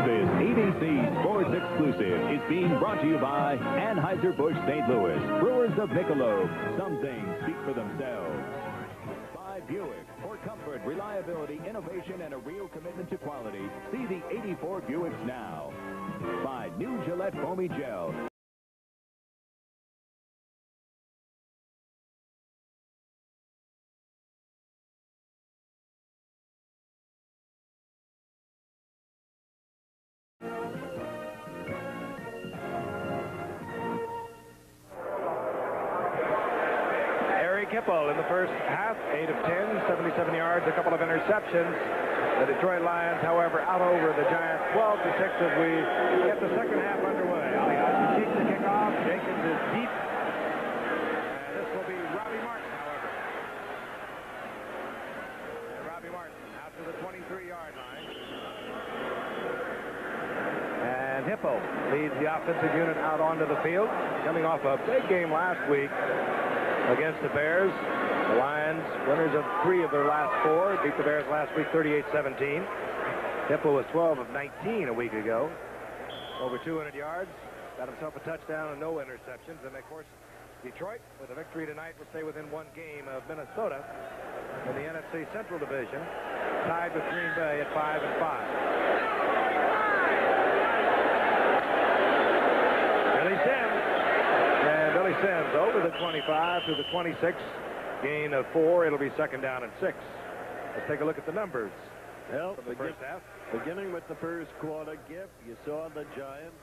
This ABC Sports Exclusive is being brought to you by Anheuser-Busch St. Louis, brewers of Michelob. Some things speak for themselves. By Buick, for comfort, reliability, innovation, and a real commitment to quality. See the 84 Buicks now. By New Gillette Foamy Gel. Eric Hippo in the first half, 8 of 10, 77 yards, a couple of interceptions. The Detroit Lions, however, out over the Giants 12-6 as we get the second half underway. Aliassi keeps the kickoff. Jenkins is deep. And this will be Robbie Martin, however. And Robbie Martin out to the 23-yard line. And Hippo leads the offensive unit out onto the field, coming off a big game last week against the Bears. The Lions, winners of 3 of their last 4, beat the Bears last week 38-17. Hippo was 12 of 19 a week ago. Over 200 yards. Got himself a touchdown and no interceptions. And, of course, Detroit, with a victory tonight, will stay within 1 game of Minnesota in the NFC Central Division, tied with Green Bay at 5-5. Billy Sims. And Billy Sims over the 25 to the 26. Gain of 4. It'll be second down and 6. Let's take a look at the numbers. Well, from the first half. Beginning with the first quarter, Giff, you saw the Giants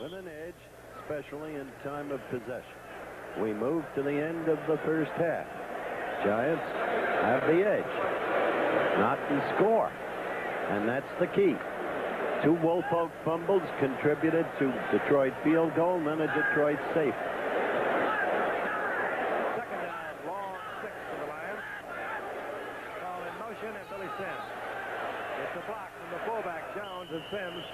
with an edge, especially in time of possession. We move to the end of the first half. Giants have the edge, not the score, and that's the key. 2 Woolfolk fumbles contributed to Detroit field goal, and then a Detroit safety. And Sims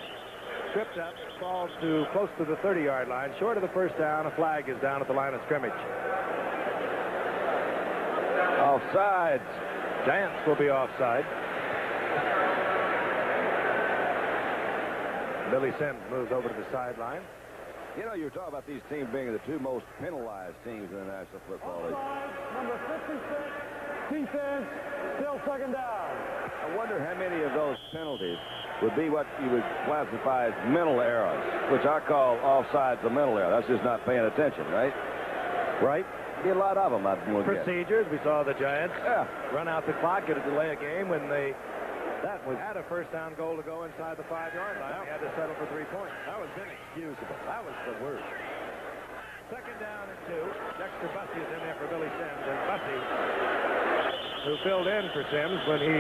tripped up, falls to close to the 30-yard line, short of the first down. A flag is down at the line of scrimmage. Offsides. Giants will be offside. Billy Sims moves over to the sideline. You know, you're talking about these teams being the 2 most penalized teams in the National Football League. Number 56, defense, still second down. I wonder how many of those penalties would be what you would classify as mental errors, which I call offsides a mental error. That's just not paying attention, right? Right. Be a lot of them, I would guess. Procedures. We saw the Giants run out the clock, get a delay a game when they had a first down goal to go inside the 5-yard line. They had to settle for 3 points. That was inexcusable. That was the worst. Second down and 2. Dexter Bussey is in there for Billy Sims. And Bussey, who filled in for Sims when he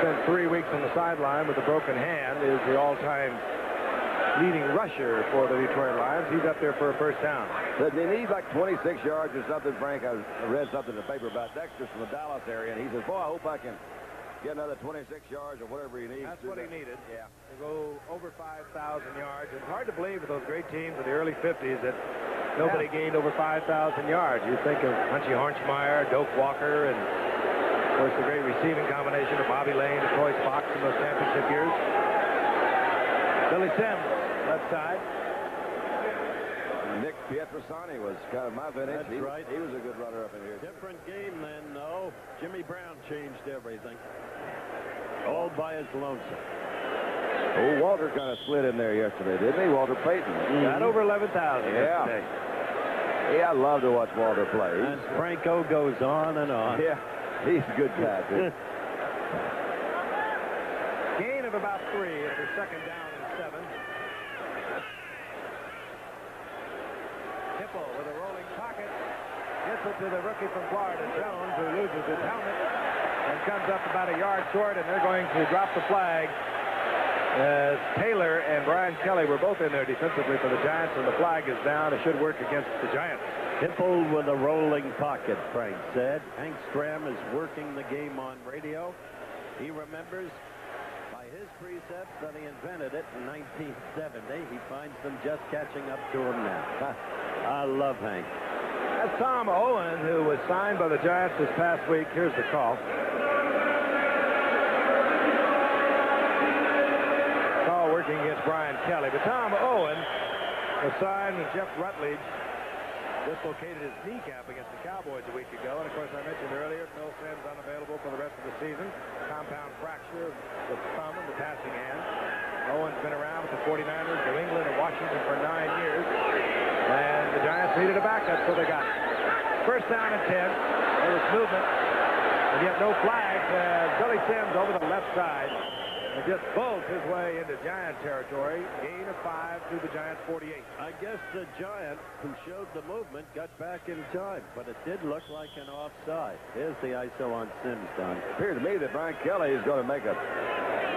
spent 3 weeks on the sideline with a broken hand, is the all-time leading rusher for the Detroit Lions. He's up there for a first down. They need like 26 yards or something, Frank. I read something in the paper about Dexter's from the Dallas area, and he says, boy, I hope I can get another 26 yards or whatever he needs. That's what he needed. Yeah. To go over 5,000 yards. It's hard to believe with those great teams in the early 50s that nobody gained over 5,000 yards. You think of Hunchy Hornsmeyer, Doak Walker, and, of course, the great receiving combination of Bobby Lane and Troy Fox in those championship years. Billy Sims, left side. Nick Pietrasani was kind of my vintage. That's right. He was a good runner up in here. Different game then, though. Jimmy Brown changed everything. All by his lonesome. Oh, Walter kind of slid in there yesterday, didn't he? Walter Payton. Got over 11,000 yesterday. Yeah, I love to watch Walter play. And Franco goes on and on. Yeah, he's a good guy, too. Gain of about 3 after second down and 7. Hipple with a rolling pocket. Gets it to the rookie from Florida, Jones, who loses his helmet and comes up about a yard short, and they're going to drop the flag. Taylor and Brian Kelly were both in there defensively for the Giants, and the flag is down. It should work against the Giants. Hipple with a rolling pocket, Frank said. Hank Stram is working the game on radio. He remembers by his precepts that he invented it in 1970. He finds them just catching up to him now. I love Hank. That's Tom Owen, who was signed by the Giants this past week. Here's the call. Call working against Brian Kelly. But Tom Owen was signed when Jeff Rutledge dislocated his kneecap against the Cowboys a week ago. And, of course, I mentioned earlier, Phil Simms unavailable for the rest of the season. Compound fracture of the thumb and the passing hand. Owen's been around with the 49ers, New England, and Washington for 9 years. And the Giants needed a backup, so they got it. First down and 10. There was movement, and yet no flags. Billy Sims over the left side and just bolts his way into Giant territory. Gain of 5 to the Giants' 48. I guess the Giant, who showed the movement, got back in time, but it did look like an offside. Here's the ISO on Sims, Don. It appears to me that Brian Kelly is going to make a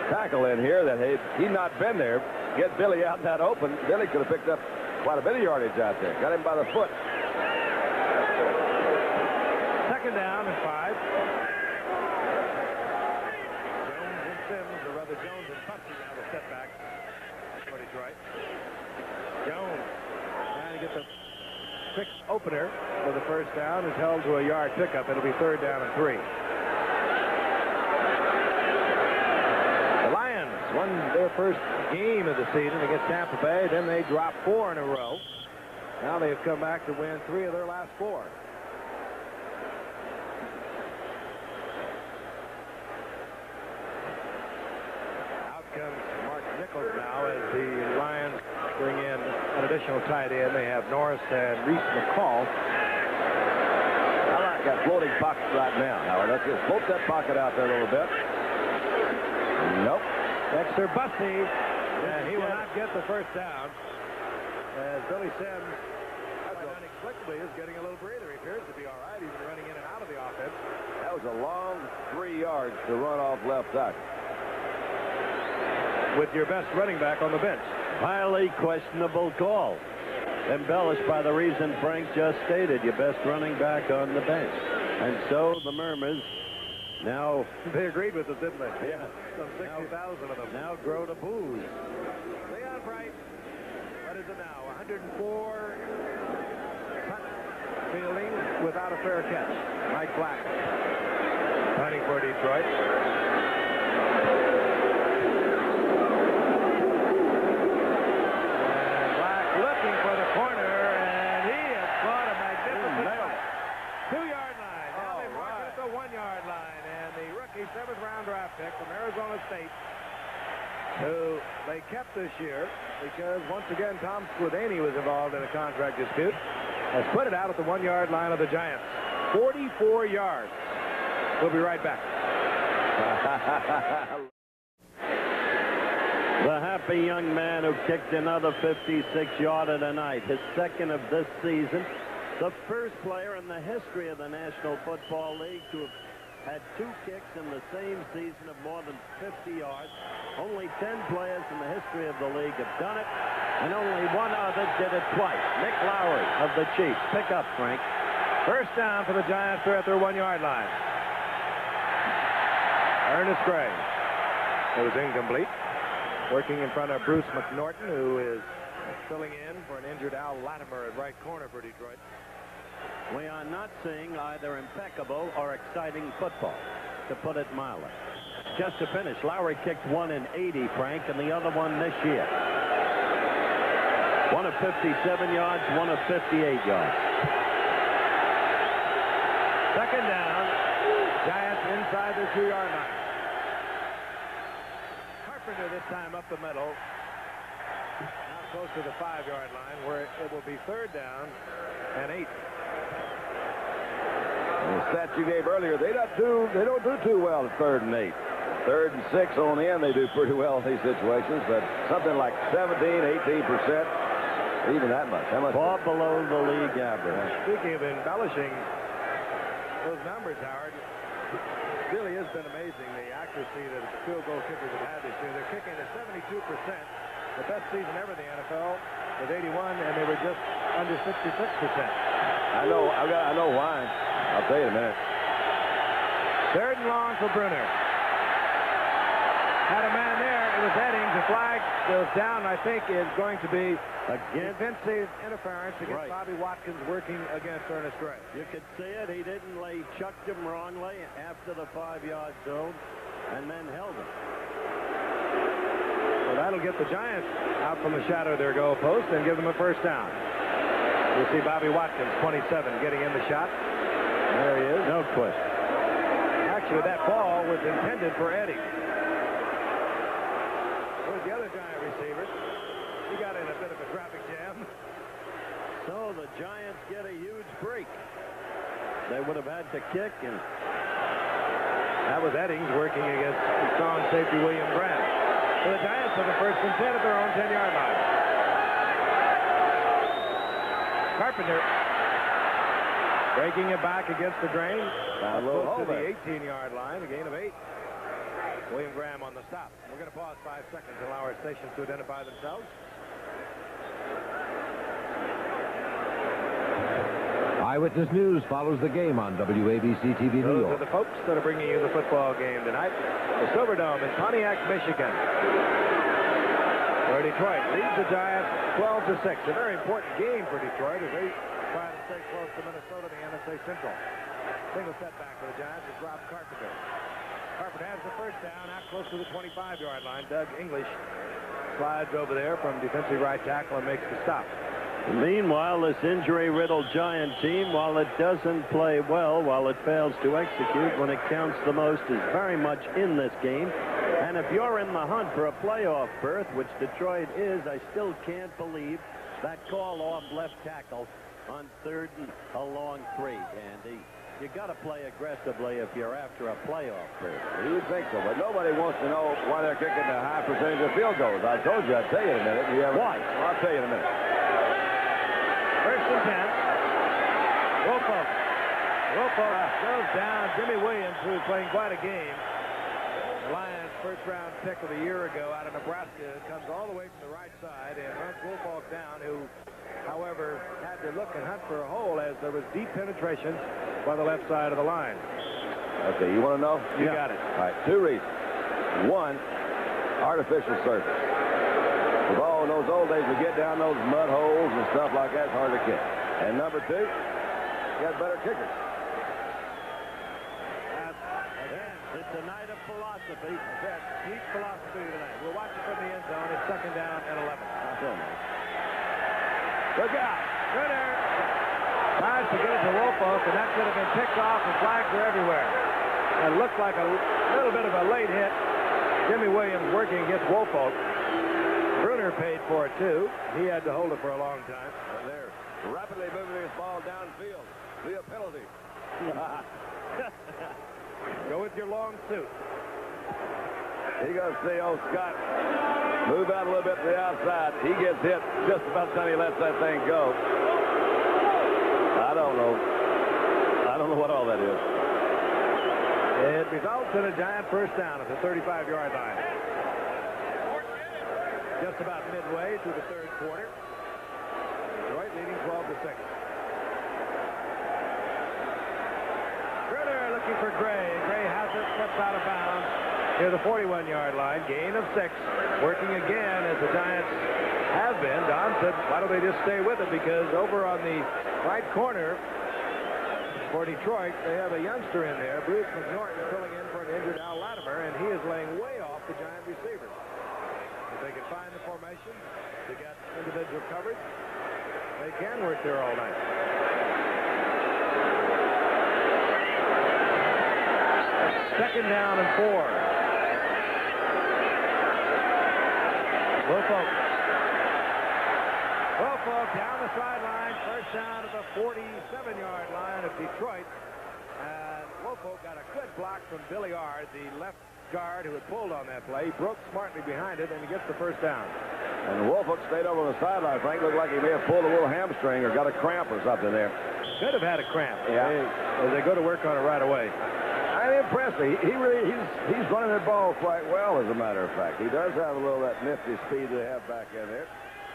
tackle in here that he'd not been there. Get Billy out that open. Billy could have picked up quite a bit of yardage out there. Got him by the foot. Second down and 5. Jones and Sims, or rather Jones and Bussey now the setback for Detroit. Jones trying to get the quick opener for the first down. Is held to a yard pickup. It'll be third down and 3. The Lions won their first game of the season against Tampa Bay. Then they dropped 4 in a row. Now they've come back to win 3 of their last 4. Comes Mark Nichols now as the Lions bring in an additional tight end. They have Norris and Reese McCall. I like that floating pocket right now, Howard. Let's just float that pocket out there a little bit. Nope. Dexter Bussey, and he will not get the first down. As Billy Sims, unexplicably, is getting a little breather. He appears to be all right. He's been running in and out of the offense. That was a long 3 yards to run off left tackle. With your best running back on the bench. Highly questionable call. Embellished by the reason Frank just stated, your best running back on the bench. And so the murmurs now... They agreed with us, didn't they? Yeah. Some 60,000 of them. Now grow to booze. Leon Bright, what is it now? 104 punt fielding without a fair catch. Mike Black punting for Detroit. From Arizona State, who they kept this year because once again Tom Squidany was involved in a contract dispute, has put it out at the 1-yard line of the Giants. 44 yards. We'll be right back. The happy young man who kicked another 56-yarder tonight, his second of this season. The first player in the history of the National Football League to have had 2 kicks in the same season of more than 50 yards. Only 10 players in the history of the league have done it, and only one other did it twice. Nick Lowry of the Chiefs. Pick up, Frank. First down for the Giants. They're at their 1-yard line. Ernest Gray. It was incomplete. Working in front of Bruce McNorton, who is filling in for an injured Al Latimer at right corner for Detroit. We are not seeing either impeccable or exciting football, to put it mildly. Just to finish, Lowry kicked one in 80, Frank, and the other one this year. One of 57 yards, one of 58 yards. Second down. Giants inside their 2-yard line. Carpenter this time up the middle. Now close to the 5-yard line, where it will be third down and 8. The stats you gave earlier, they don't do too well at 3rd and 8. 3rd and 6 on the end, they do pretty well in these situations, but something like 17, 18%, even that much. How much? Far below the league average. Speaking of embellishing those numbers, Howard, it really has been amazing the accuracy that field goal kickers have had this year. They're kicking at 72%, the best season ever in the NFL was 81, and they were just under 66%. I know why. I'll tell you in a minute. 3rd and long for Bruner. Had a man there. It was Eddings. The flag goes down. I think is going to be defensive interference against Bobby Watkins working against Ernest Gray. You could see it. He didn't chucked him wrongly after the 5-yard zone and then held him. So that'll get the Giants out from the shadow of their goal post and give them a first down. You'll see Bobby Watkins, 27, getting in the shot. There he is. No question. Actually, that ball was intended for Eddie. Where's the other Giant receiver? He got in a bit of a traffic jam. So the Giants get a huge break. They would have had to kick, and that was Eddings working against the strong safety William Graham. So the Giants have a first and 10 at their own 10-yard line. Carpenter breaking it back against the drain. Close to the 18-yard line, a gain of 8. William Graham on the stop. We're going to pause 5 seconds and allow our stations to identify themselves. Eyewitness News follows the game on WABC TV New Those York. are the folks that are bringing you the football game tonight. The Silverdome in Pontiac, Michigan, where Detroit leads the Giants 12-6. A very important game for Detroit as they try to stay close to Minnesota in the NFC Central. Single setback for the Giants is Rob Carpenter. Carpenter has the first down out close to the 25-yard line. Doug English slides over there from defensive right tackle and makes the stop. Meanwhile, this injury-riddled Giant team, while it doesn't play well, while it fails to execute when it counts the most, is very much in this game. And if you're in the hunt for a playoff berth, which Detroit is, I still can't believe that call off left tackle on 3rd and a long 3, Andy. You got to play aggressively if you're after a playoff berth. You would think so, but nobody wants to know why they're kicking a high percentage of field goals. I told you, I'd tell you in a minute. Why? Well, I'll tell you in a minute. First and 10. Wolfolk goes down. Jimmy Williams, who is playing quite a game. The Lions' first-round pick of a year ago out of Nebraska, comes all the way from the right side and runs Wolfolk down, who, however, had to look and hunt for a hole as there was deep penetration by the left side of the line. Okay, you want to know? You got it. All right, 2 reasons. 1, artificial surface. The ball in those old days would get down those mud holes and stuff like that. It's hard to kick. And number 2, you got better kickers. It's a night of philosophy. That's deep philosophy tonight. We'll watch it from the end zone. It's 2nd down and 11. Look out. Runner tries to get it to Wolfolk, and that could have been picked off, and flags are everywhere. It looked like a little bit of a late hit. Jimmy Williams working against Wolfolk. Bruner paid for it, too. He had to hold it for a long time. And they're rapidly moving this ball downfield. Be a penalty. Go with your long suit. He goes to see old Scott move out a little bit to the outside. He gets hit just about the time he lets that thing go. I don't know. I don't know what all that is. It results in a Giant first down at the 35-yard line. Just about midway through the third quarter. Detroit leading 12-6. Ritter looking for Gray. Gray has it, steps out of bounds near the 41-yard line. Gain of 6. Working again as the Giants have been. Don said, why don't they just stay with it? Because over on the right corner for Detroit, they have a youngster in there, Bruce McNorton, filling in for an injured Al Latimer, and he is laying way off the Giant receivers. If they can find the formation to get individual coverage, they can work there all night. Second down and 4. Wilfolk down the sideline, first down to the 47-yard line of Detroit. And Wilfolk got a good block from Billy Ard, the left guard who had pulled on that play. He broke smartly behind it, and he gets the first down. And Wilfolk stayed over on the sideline. Frank looked like he may have pulled a little hamstring or got a cramp or something there. Could have had a cramp. Yeah. As they go to work on it right away. I'm impressed. He's running the ball quite well, as a matter of fact. He does have a little of that nifty speed they have back in there.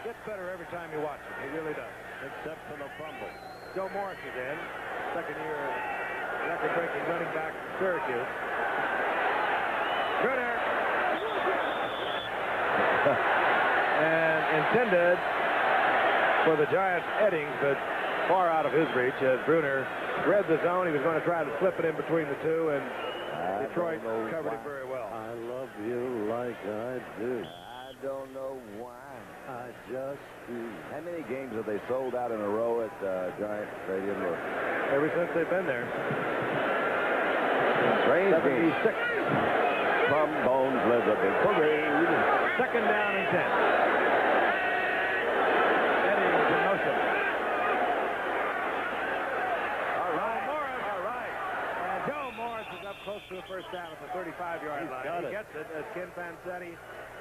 Gets better every time you watch him. He really does. Except for the fumble. Joe Morris is in. Second-year record-breaking running back from Syracuse. Gruner. And intended for the Giants' Eddings, but far out of his reach as Bruner read the zone. He was going to try to slip it in between the two, and Detroit covered it very well. I love you like I do. I don't know why. I just do. How many games have they sold out in a row at Giant Stadium? Ever since they've been there. Strange 76. From Bones lives a big parade. Second down and 10. Eddings in motion. All right. And Joe Morris is up close to the first down at the 35-yard line. He gets it as Ken Fancetti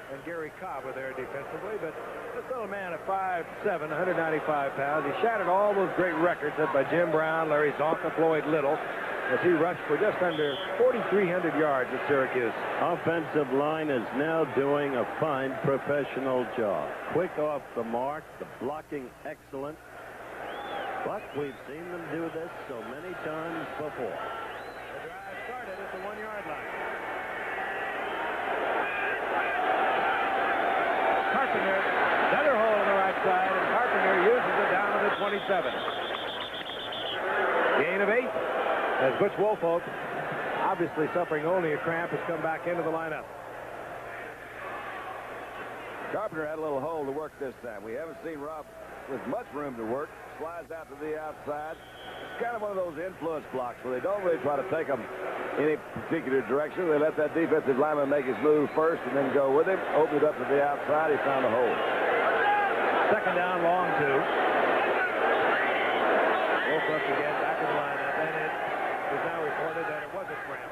and Gary Cobb are there defensively, but this little man at 5'7", 195 pounds, he shattered all those great records set by Jim Brown, Larry Zonka, Floyd Little, as he rushed for just under 4,300 yards at Syracuse. Offensive line is now doing a fine professional job. Quick off the mark, the blocking excellent. But we've seen them do this so many times before. The drive started at the 1-yard line. Carpenter, another hole on the right side, and Carpenter uses it down to the 27. Gain of 8. As Butch Wilfolk, obviously suffering only a cramp, has come back into the lineup. Carpenter had a little hole to work this time. We haven't seen Rob with much room to work. Slides out to the outside. It's kind of one of those influence blocks where they don't really try to take them any particular direction. They let that defensive lineman make his move first and then go with him. Opened it up to the outside. He found a hole. Second down, long 2. Wilfolk again back in the lineup. It is now reported that it was a cramp.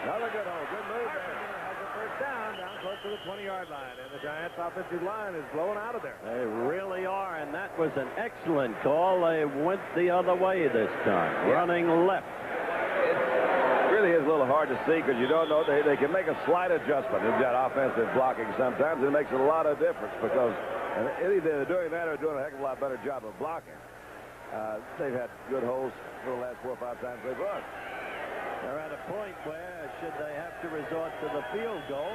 Another good hole. Good move there. Has the first down close to the 20-yard line, and the Giants' offensive line is blowing out of there. They really are, and that was an excellent call. They went the other way this time, running left. It really is a little hard to see because you don't know. They can make a slight adjustment in that offensive blocking sometimes. It makes a lot of difference because either they're doing that or doing a heck of a lot better job of blocking. They've had good holes for the last 4 or 5 times they've run. They're at a point where, should they have to resort to the field goal,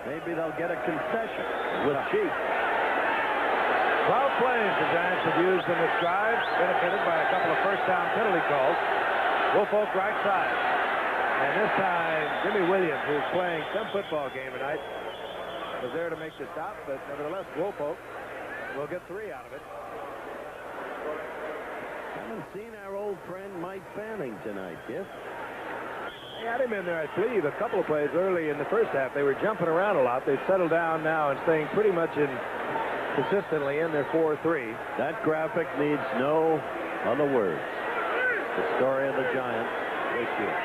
maybe they'll get a concession with Cheek. 12 plays the Giants have used in this drive, benefited by a couple of first down penalty calls. Wilfolk right side. And this time, Jimmy Williams, who's playing some football game tonight, was there to make the stop, but nevertheless, Wilfolk will get 3 out of it. Haven't seen our old friend Mike Fanning tonight, Giff. They had him in there, I believe, a couple of plays early in the first half. They were jumping around a lot. They've settled down now and staying pretty much consistently in their 4-3. That graphic needs no other words. The story of the Giants this year.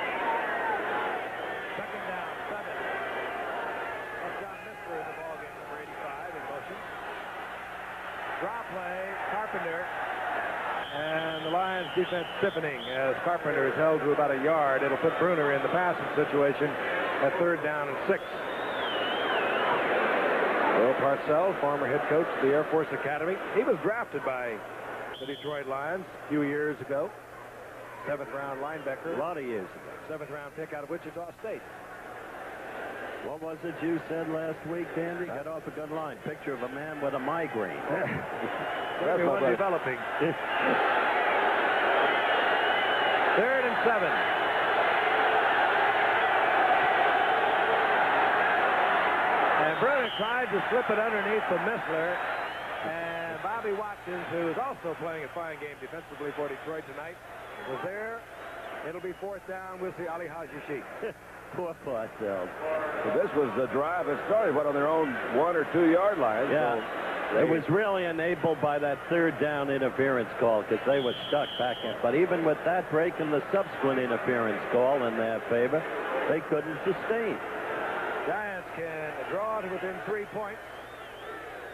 Second down, 7. Carpenter. And the Lions defense stiffening as Carpenter is held to about a yard. It'll put Bruner in the passing situation at 3rd down and 6. Will Parcells, former head coach of the Air Force Academy. He was drafted by the Detroit Lions a few years ago. 7th round linebacker. A lot of years ago. 7th round pick out of Wichita State. What was it you said last week, Dandy? Got off a good line. Picture of a man with a migraine. That's one developing. 3rd and 7. And Bruner tried to slip it underneath the Missler. And Bobby Watkins, who is also playing a fine game defensively for Detroit tonight, was there. It'll be 4th down. We'll see Ali Haji. Poor Parcells. So this was the drive that started, on their own 1 or 2 yard line. Yeah. So it was really enabled by that 3rd down interference call because they were stuck back in. But even with that break and the subsequent interference call in their favor, they couldn't sustain. Giants can draw to within 3 points.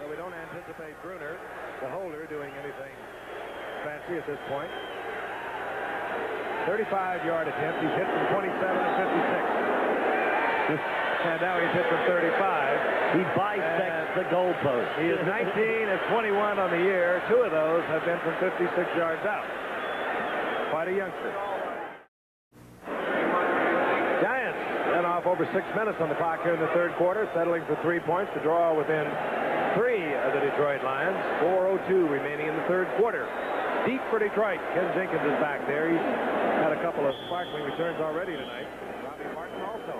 So we don't anticipate Bruner, the holder, doing anything fancy at this point. 35-yard attempt. He's hit from 27 to 56. And now he's hit from 35. He bisects the goalpost. He is 19 and 21 on the year. 2 of those have been from 56 yards out. Quite a youngster. Giants then off over 6 minutes on the clock here in the 3rd quarter, settling for 3 points to draw within 3 of the Detroit Lions. 4:02 remaining in the 3rd quarter. Deep for Detroit. Ken Jenkins is back there. He's had a couple of sparkling returns already tonight. Robbie Martin also.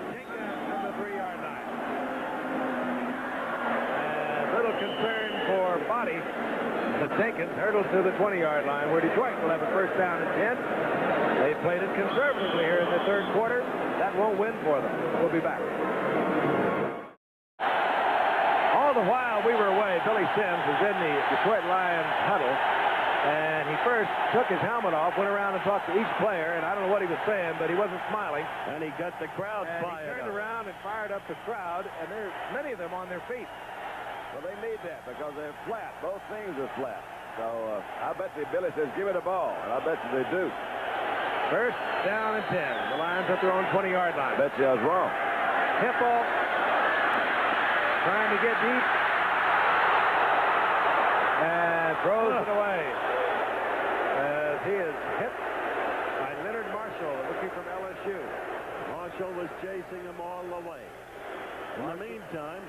Jenkins from the 3-yard line. And little concern for Body. But Jenkins hurdles to the 20-yard line where Detroit will have a 1st down and 10. They played it conservatively here in the 3rd quarter. That won't win for them. We'll be back. All the while we were away, Billy Sims was in the Detroit Lions huddle, and he first took his helmet off, went around and talked to each player, and I don't know what he was saying, but he wasn't smiling. And he got the crowd fired He turned up. around and fired up the crowd, and there's many of them on their feet. Well, they need that because they're flat. Both things are flat. So I bet you Billy says, give it a ball, and I bet you they do. 1st down and 10. The Lions at their own 20-yard line. I bet you I was wrong. Hipple trying to get deep and throws it away as he is hit by Leonard Marshall, looking from LSU. Marshall was chasing him all the way. In the meantime,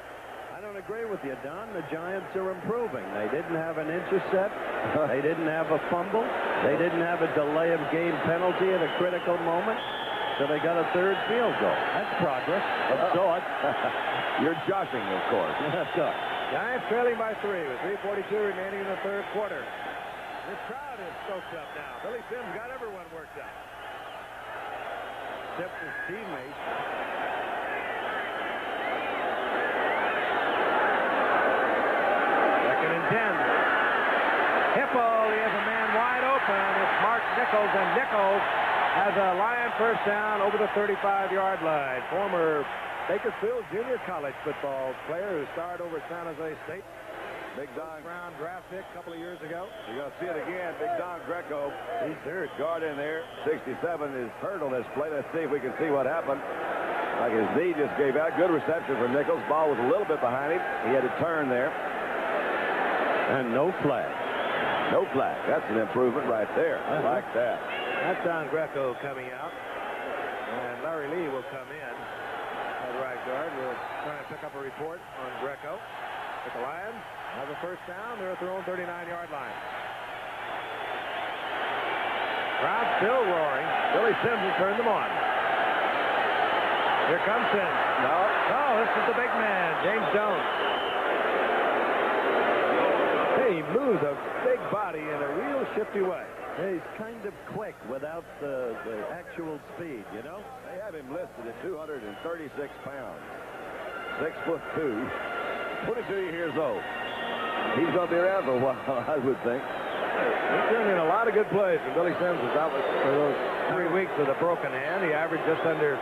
I don't agree with you, Don. The Giants are improving. They didn't have an intercept. They didn't have a fumble. They didn't have a delay of game penalty at a critical moment. So they got a 3rd field goal. That's progress of sorts. You're joshing, of course. That's good. Giants trailing by 3 with 3:42 remaining in the 3rd quarter. This crowd is stoked up now. Billy Sims got everyone worked up. Except his teammates. 2nd and 10. Hipple, he has a man wide open. It's Mark Nichols, and Nichols has a Lion 1st down over the 35-yard line. Former Bakersfield Junior College football player who starred over at San Jose State. Big Don Round draft pick a couple of years ago. You're going to see it again. Big Don Greco. He's hurt. Guard in there. 67 is hurt on this play. Let's see if we can see what happened. Like his knee just gave out. Good reception for Nichols. Ball was a little bit behind him. He had to turn there. And no flag. No flag. That's an improvement right there. I like that. That's Don Greco coming out. And Larry Lee will come in at right guard. We'll try and pick up a report on Greco. But the Lions have a 1st down. They're at their own 39-yard line. Crowd still roaring. Billy Sims has turned them on. Here comes Sims. No, this is the big man, James Jones. Hey, he moves a big body in a real shifty way. He's kind of quick without the actual speed, you know? They have him listed at 236 pounds. 6'2", 22 years old. He's going to be around for a while, I would think. He's turned in a lot of good plays. And Billy Sims was out for those 3 weeks with a broken hand. He averaged just under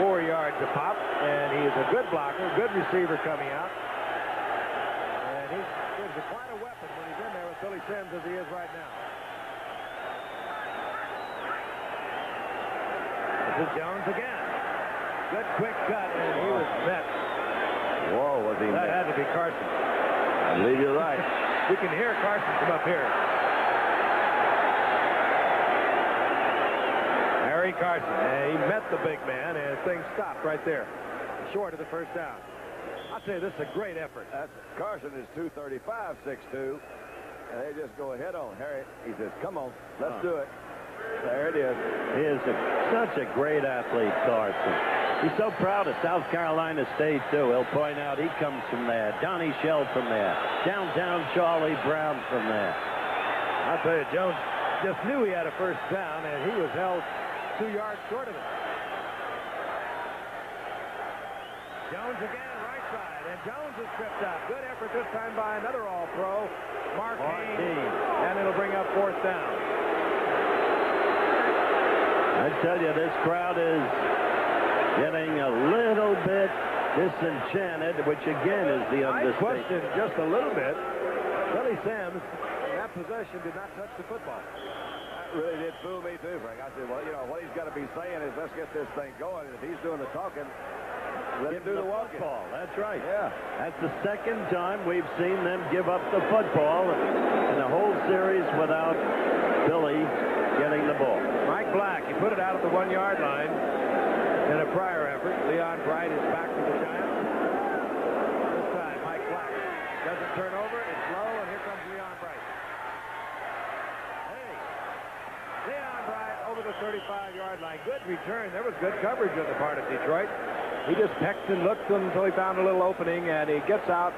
4 yards a pop, and he is a good blocker, good receiver coming out. And he's quite a weapon when he's in there with Billy Sims as he is right now. This is Jones again. Good quick cut, and he was met. Whoa, was he That met? had to be Carson. I believe you're right. You can hear Carson from up here. Harry Carson, and he met the big man, and things stopped right there, short of the first down. I'll tell you, this is a great effort. Carson is 235, 6'2", and they just go head on. Harry, he says, come on, let's do it. There it is. He is such a great athlete, Carson. He's so proud of South Carolina State, too. He'll point out he comes from there. Donnie Shell from there. Downtown Charlie Brown from there. I'll tell you, Jones just knew he had a first down, and he was held 2 yards short of it. Jones again, right side, and Jones is tripped up. Good effort this time by another All-Pro, Mark Haynes, and it'll bring up fourth down. I tell you, this crowd is getting a little bit disenchanted, which again is the I understatement. question just a little bit. Billy Sims, in that possession, did not touch the football. That really did fool me too, Frank. I said, well, you know, what he's got to be saying is let's get this thing going. And if he's doing the talking, let him do the walking. Football. That's right. Yeah. That's the second time we've seen them give up the football in the whole series without Billy getting the ball. Mike Black, he put it out at the 1 yard line in a prior effort. Leon Bright is back to the Giants. This time, Mike Black doesn't turn over. It's low, and here comes Leon Bright. Hey, Leon Bright over the 35-yard line. Good return. There was good coverage on the part of Detroit. He just pecked and looked until he found a little opening, and he gets out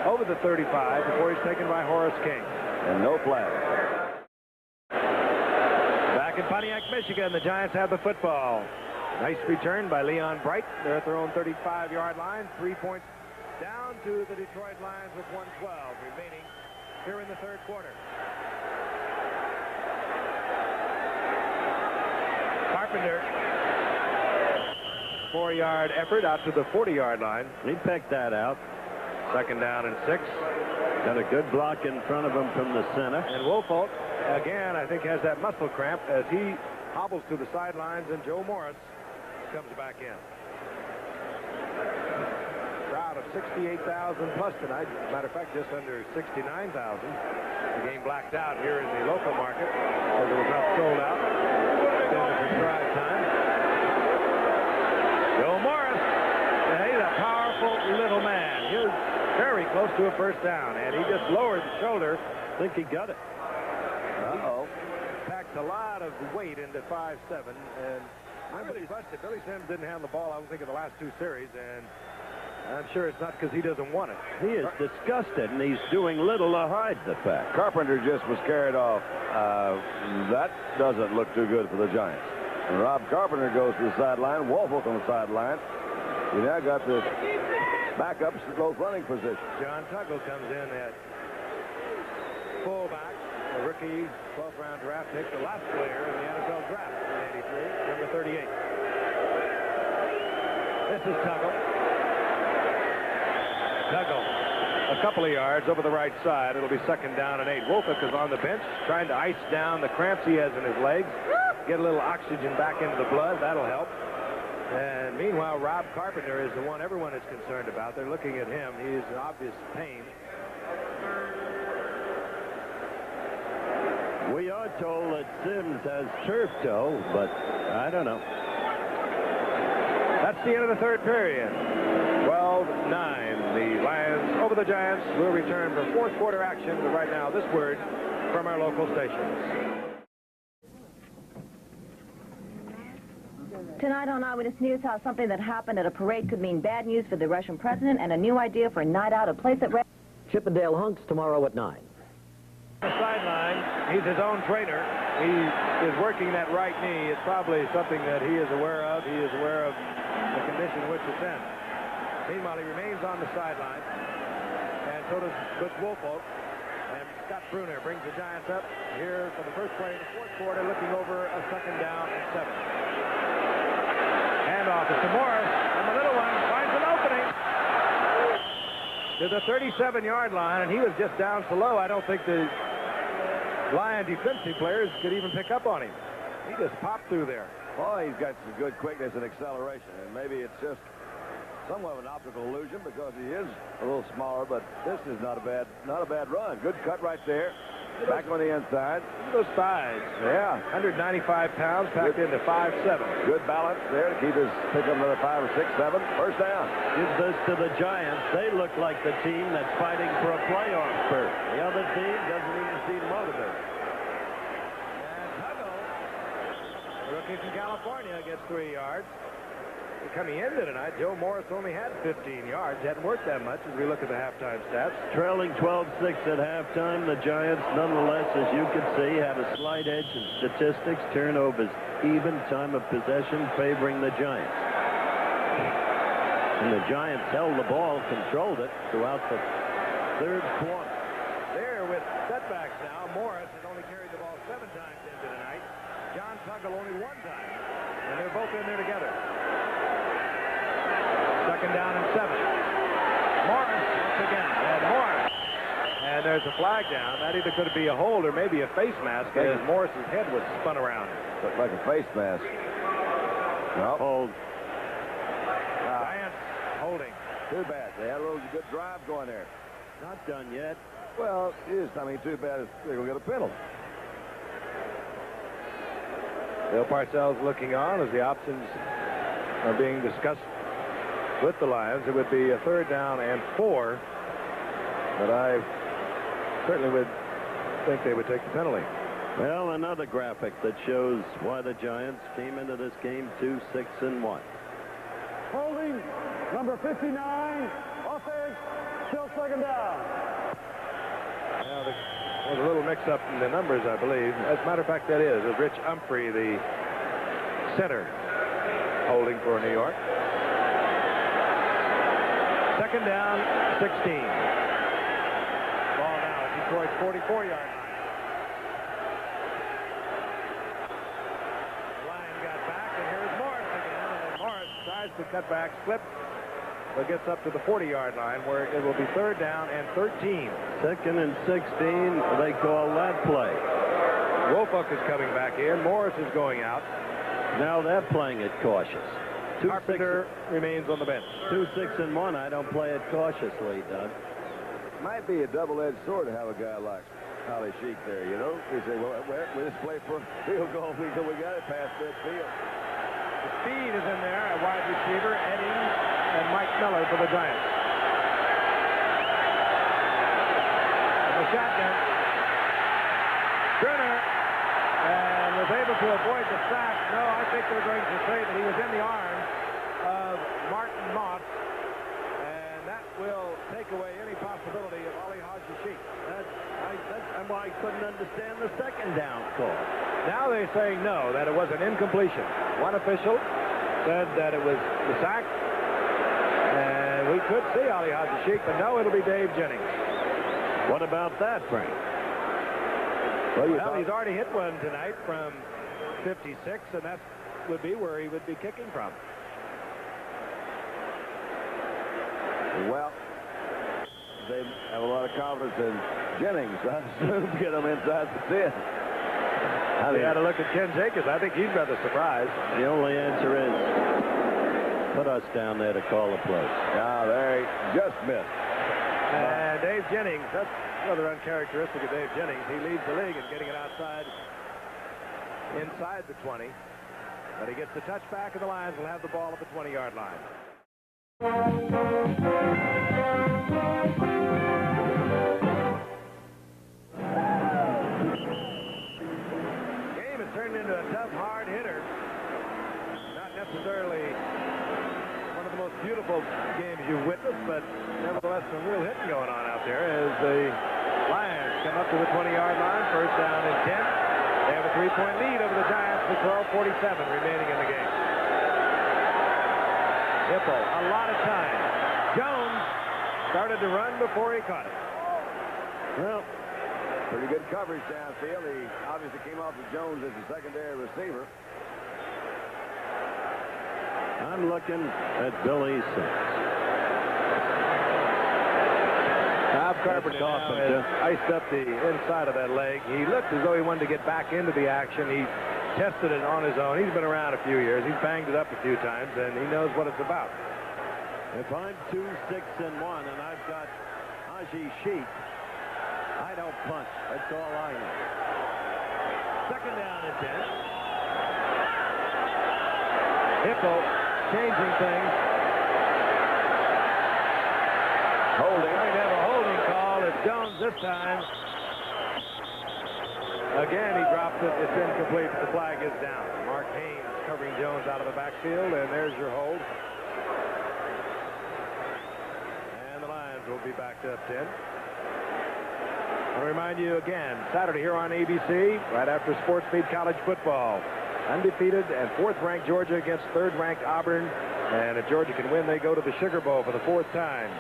over the 35 before he's taken by Horace King. And no flag. Back in Pontiac, Michigan, the Giants have the football. Nice return by Leon Bright. They're at their own 35-yard line. 3 points down to the Detroit Lions with 1:12 remaining here in the third quarter. Carpenter, 4-yard effort out to the 40-yard line. He picked that out. Second down and 6. Got a good block in front of him from the center. And Woolfolk, again, I think has that muscle cramp as he hobbles to the sidelines, and Joe Morris comes back in. Crowd of 68,000 plus tonight. Matter of fact, just under 69,000. The game blacked out here in the local market as it was not sold out. Then the prescribed time. Joe Morris, he's a powerful little man. He's very close to a first down, and he just lowered the shoulder. I think he got it. Uh-oh. Packed a lot of weight into 5'7", and I'm really busted. Billy Sims didn't have the ball, I don't think, in the last 2 series, and I'm sure it's not because he doesn't want it. He is disgusted, and he's doing little to hide the fact. Carpenter just was carried off. That doesn't look too good for the Giants. And Rob Carpenter goes to the sideline. Woolfolk on the sideline. We now got the backups to both running positions. John Tuggle comes in at fullback, a rookie 12th round draft pick, the last player in the NFL draft in 83, number 38. This is Tuggle. Tuggle, a couple of yards over the right side. It'll be second down and 8. Woolfolk is on the bench trying to ice down the cramps he has in his legs, get a little oxygen back into the blood. That'll help. And meanwhile, Rob Carpenter is the one everyone is concerned about. They're looking at him. He is in obvious pain. We are told that Sims has turf toe, but I don't know. That's the end of the third period. 12-9. The Lions over the Giants. Will return for fourth quarter action. But right now, this word from our local stations. Tonight on Eyewitness News, how something that happened at a parade could mean bad news for the Russian president, and a new idea for a night out, a place at Chippendale Hunks tomorrow at 9. The sideline, he's his own trainer. He is working that right knee. It's probably something that he is aware of. He is aware of the condition in which it's in. Meanwhile, he remains on the sideline, and so does Butch Woolfolk. And Scott Bruner brings the Giants up here for the first play in the fourth quarter, looking over a second down and 7. And handoff. It's to Morris, and the little one finds an opening to the 37-yard line, and he was just down so low, I don't think the Lion defensive players could even pick up on him. He just popped through there. Oh, he's got some good quickness and acceleration, and maybe it's just somewhat of an optical illusion because he is a little smaller, but this is not a bad run. Good cut right there. Back on the inside. Those thighs. Yeah. 195 pounds packed into 5'7". Good balance there to keep his pick up another 5 or 6, 7. First down. Gives this to the Giants. They look like the team that's fighting for a playoff berth. The other team doesn't even seem motivated. And Tuggle, rookie from California, gets 3 yards. Coming into tonight, Joe Morris only had 15 yards. Hadn't worked that much as we look at the halftime stats. Trailing 12-6 at halftime, the Giants, nonetheless, as you can see, have a slight edge in statistics. Turnovers even, time of possession favoring the Giants. And the Giants held the ball, controlled it throughout the third quarter. There with setbacks now. Morris has only carried the ball 7 times into tonight. John Tuggle only 1 time. And they're both in there together. Second down and 7. Morris once again. And Morris. And there's a flag down. That either could be a hold or maybe a face mask as Morris's head was spun around. Looked like a face mask. No. Hold. Giants holding. Too bad. They had a little good drive going there. Not done yet. Well, it is. I mean, too bad they're going to get a penalty. Bill Parcells looking on as the options are being discussed with the Lions. It would be a 3rd down and 4, but I certainly would think they would take the penalty. Well, another graphic that shows why the Giants came into this game 2-6-1. Holding number 59, offense, still 2nd down. Now, there's a little mix-up in the numbers, I believe. As a matter of fact, that is. It's Rich Humphrey, the center, holding for New York. 2nd down, 16. Ball now at Detroit's 44-yard line. Lion got back, and here's Morris again. And Morris tries to cut back, slips, but gets up to the 40-yard line where it will be 3rd down and 13. 2nd and 16, they call that play. Woolfolk is coming back in. Morris is going out. Now they're playing it cautious. Carpenter remains on the bench. 2-6-1. I don't play it cautiously, Doug. Might be a double-edged sword to have a guy like Ali Sheik there, you know. They say, well, we just play for field goal because we got it past midfield. The speed is in there at wide receiver, Eddie and Mike Miller for the Giants. And the shotgun. Turner and was able to avoid the sack. No, I think they're going to say that he was in the arms of Martin Moss, and that will take away any possibility of Ali Haji Sheik. That's why I couldn't understand the 2nd down call. Now they're saying no, that it was an incompletion. One official said that it was the sack, and we could see Ali Haji Sheik, but no, it'll be Dave Jennings. What about that, Frank? Well, he's already hit one tonight from 56, and that would be where he would be kicking from. Well, they have a lot of confidence in Jennings. I assume get him inside the 10. They had a look at Ken Jacobs. I think he's rather surprised. The only answer is put us down there to call a play. Now, there he just missed. And Dave Jennings, that's rather uncharacteristic of Dave Jennings. He leads the league in getting it inside the 20. But he gets the touchback, and the Lions will have the ball at the 20-yard line. Game has turned into a tough, hard hitter. Not necessarily one of the most beautiful games you've witnessed, but nevertheless some real hitting going on out there as the Lions come up to the 20-yard line. 1st down and 10. They have a 3-point lead over the Giants with 12:47 remaining in the game. Hippo, a lot of time. Jones started to run before he caught it. Well, pretty good coverage downfield. He obviously came off of Jones as a secondary receiver. I'm looking at Billy Sims. Bob Carpenter has iced up the inside of that leg. He looked as though he wanted to get back into the action. He tested it on his own. He's been around a few years. He's banged it up a few times, and he knows what it's about. If I'm 2-6-1 and I've got Haji Sheik, I don't punch. That's all I know. Second down and 10. Hippo changing things. Holding. Going to have a holding call. It's Jones this time. Again, he dropped it. It's incomplete, but the flag is down. Mark Haynes covering Jones out of the backfield, and there's your hold. And the Lions will be backed up 10. I'll remind you again, Saturday here on ABC, right after Sports Feed College football. Undefeated and 4th-ranked Georgia against 3rd-ranked Auburn. And if Georgia can win, they go to the Sugar Bowl for the 4th time.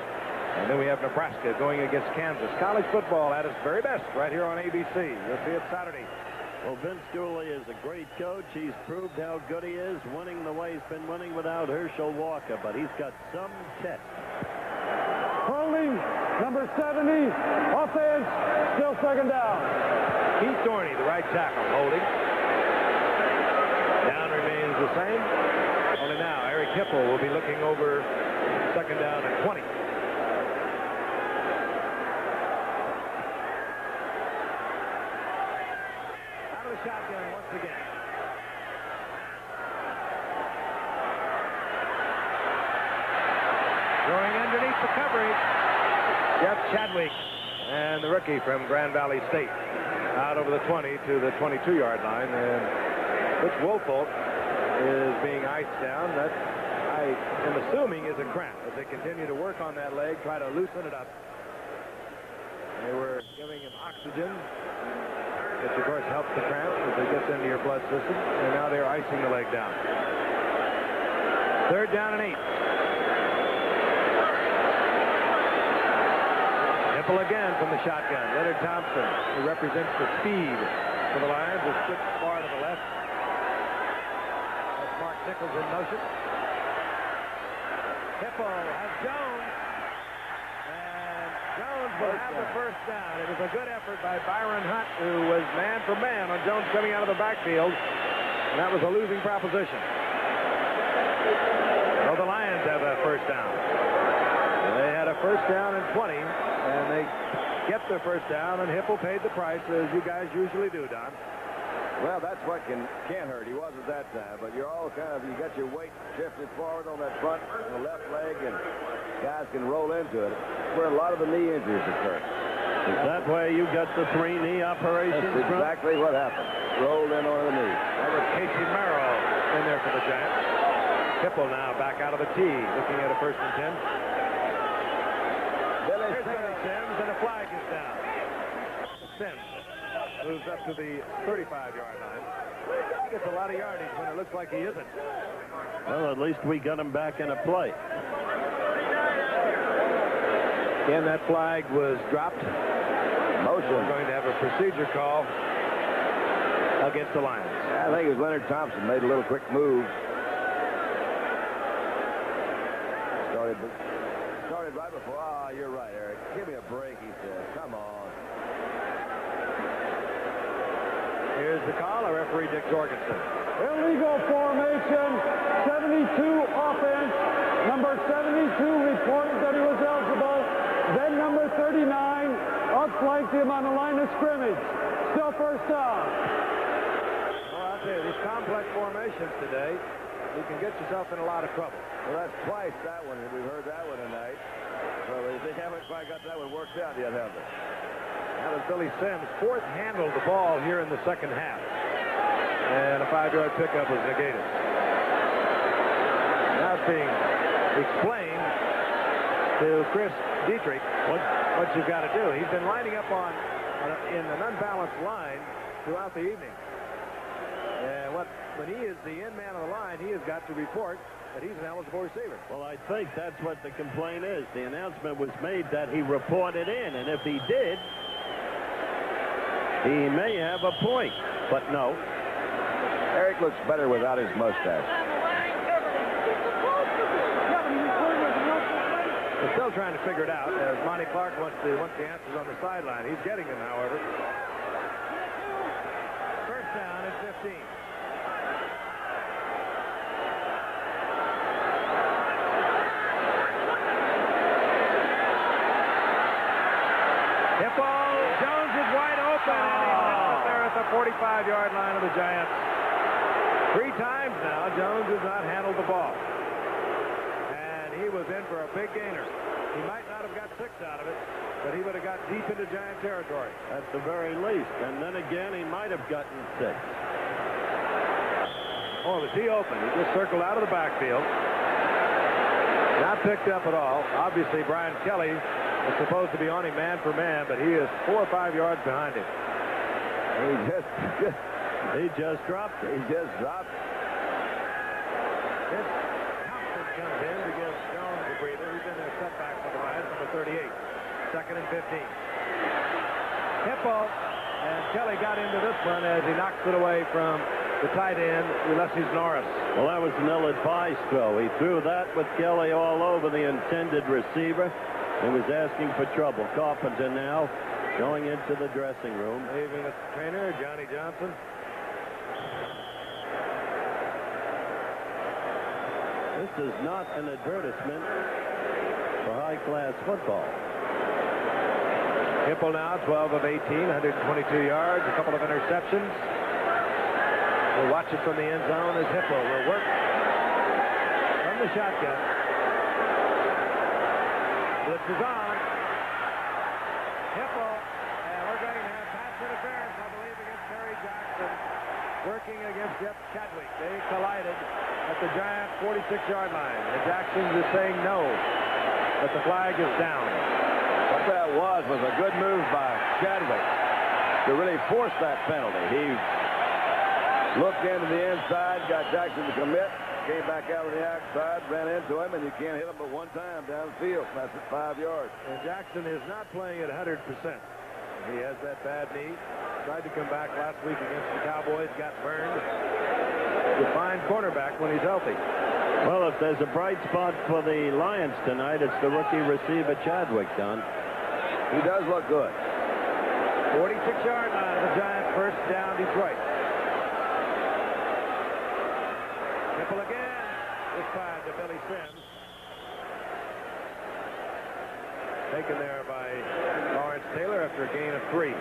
And then we have Nebraska going against Kansas. College football at its very best right here on ABC. You'll see it Saturday. Well, Vince Dooley is a great coach. He's proved how good he is, winning the way he's been winning without Herschel Walker. But he's got some test. Holding, number 70, offense, still second down. Keith Dorney, the right tackle, holding. Down remains the same. Only now, Eric Hipple will be looking over second down and 20. Out of the shotgun once again. Going underneath the coverage. Jeff Chadwick and the rookie from Grand Valley State out over the 20 to the 22-yard line, and Rich Woolfolk is being iced down. That, I am assuming, is a cramp as they continue to work on that leg, try to loosen it up. They were giving him oxygen, which of course helps the cramp as it gets into your blood system, and now they're icing the leg down. 3rd down and 8. Hipple again from the shotgun. Leonard Thompson, who represents the speed for the Lions, is switched far to the left. That's Mark Nichols in motion. Hipple has Jones. And Jones will have the first down. It was a good effort by Byron Hunt, who was man for man on Jones coming out of the backfield. And that was a losing proposition. So the Lions have a first down. They had a first down and 20. And they get their first down, and Hipple paid the price, as you guys usually do, Don. Well, that's what can't hurt. He wasn't that time, but you're all kind of, you got your weight shifted forward on that front, the left leg, and guys can roll into it. That's where a lot of the knee injuries occur. Is that where you got the 3 knee operations That's from? exactly what happened. Rolled in on the knee. That was Casey Merrill in there for the Giants. Hipple now back out of the tee, looking at a 1st and 10. Here's Billy Sims, and a flag is down. Sims moves up to the 35-yard line. He gets a lot of yardage when it looks like he isn't. Well, at least we got him back in a play. Again, that flag was dropped. Motion. We're going to have a procedure call against the Lions. I think it was Leonard Thompson made a little quick move. Started right before. Ah, you're right, Eric. Give me a break, he said. Come on. Here's the call. Our referee, Dick Jorgensen. Illegal formation, 72 offense. Number 72 reported that he was eligible. Then number 39 outflanked him on the line of scrimmage. Still first down. Well, I'll tell you, these complex formations today, you can get yourself in a lot of trouble. Well, that's twice that one. We've heard that one tonight. So they haven't quite got that one worked out yet, have they? That was Billy Sims. 4th handled the ball here in the second half. And a 5-yard pickup was negated. Now it's being explained to Chris Dietrich what you've got to do. He's been lining up in an unbalanced line throughout the evening. And when he is the end man of the line, he has got to report that he's an eligible receiver. Well, I think that's what the complaint is. The announcement was made that he reported in, and if he did, he may have a point. But no. Eric looks better without his mustache. They're still trying to figure it out. As Monty Clark wants the answers on the sideline. He's getting them, however. First down at 15. Jones is wide open, and he misses it there at the 45-yard line of the Giants. 3 times now, Jones has not handled the ball. And he was in for a big gainer. He might not have got 6 out of it, but he would have got deep into Giant territory. At the very least. And then again, he might have gotten 6. Oh, was he open? He just circled out of the backfield. Not picked up at all. Obviously, Brian Kelly is supposed to be on him man for man, but he is 4 or 5 yards behind him. He just dropped it. Thompson comes in to give Jones a breather. He's in a setback for the Lions, number 38. 2nd and 15. Hippo, and Kelly got into this one as he knocks it away from the tight end, Ulysses Norris. Well, that was an ill-advised throw. He threw that with Kelly all over the intended receiver. He was asking for trouble. Carpenter now going into the dressing room. Leaving the trainer, Johnny Johnson. This is not an advertisement for high-class football. Hipple now, 12 of 18, 122 yards, a couple of interceptions. We'll watch it from the end zone as Hipple will work from the shotgun. Blitz is on. Hipple, and we're going to have pass interference, I believe, against Terry Jackson, working against Jeff Chadwick. They collided at the Giant 46-yard line. And Jackson is saying no, but the flag is down. What that was a good move by Chadwick to really force that penalty. He looked into the inside, got Jackson to commit, came back out on the outside, ran into him, and you can't hit him but one time downfield. That's at 5 yards. And Jackson is not playing at 100%. He has that bad knee. Tried to come back last week against the Cowboys, got burned. He's a fine cornerback when he's healthy. Well, if there's a bright spot for the Lions tonight, it's the rookie receiver Chadwick, Don. He does look good. 46-yard line of the Giants, first down, Detroit. Triple again, this time to Billy Sims. Taken there by Lawrence Taylor after a gain of 3.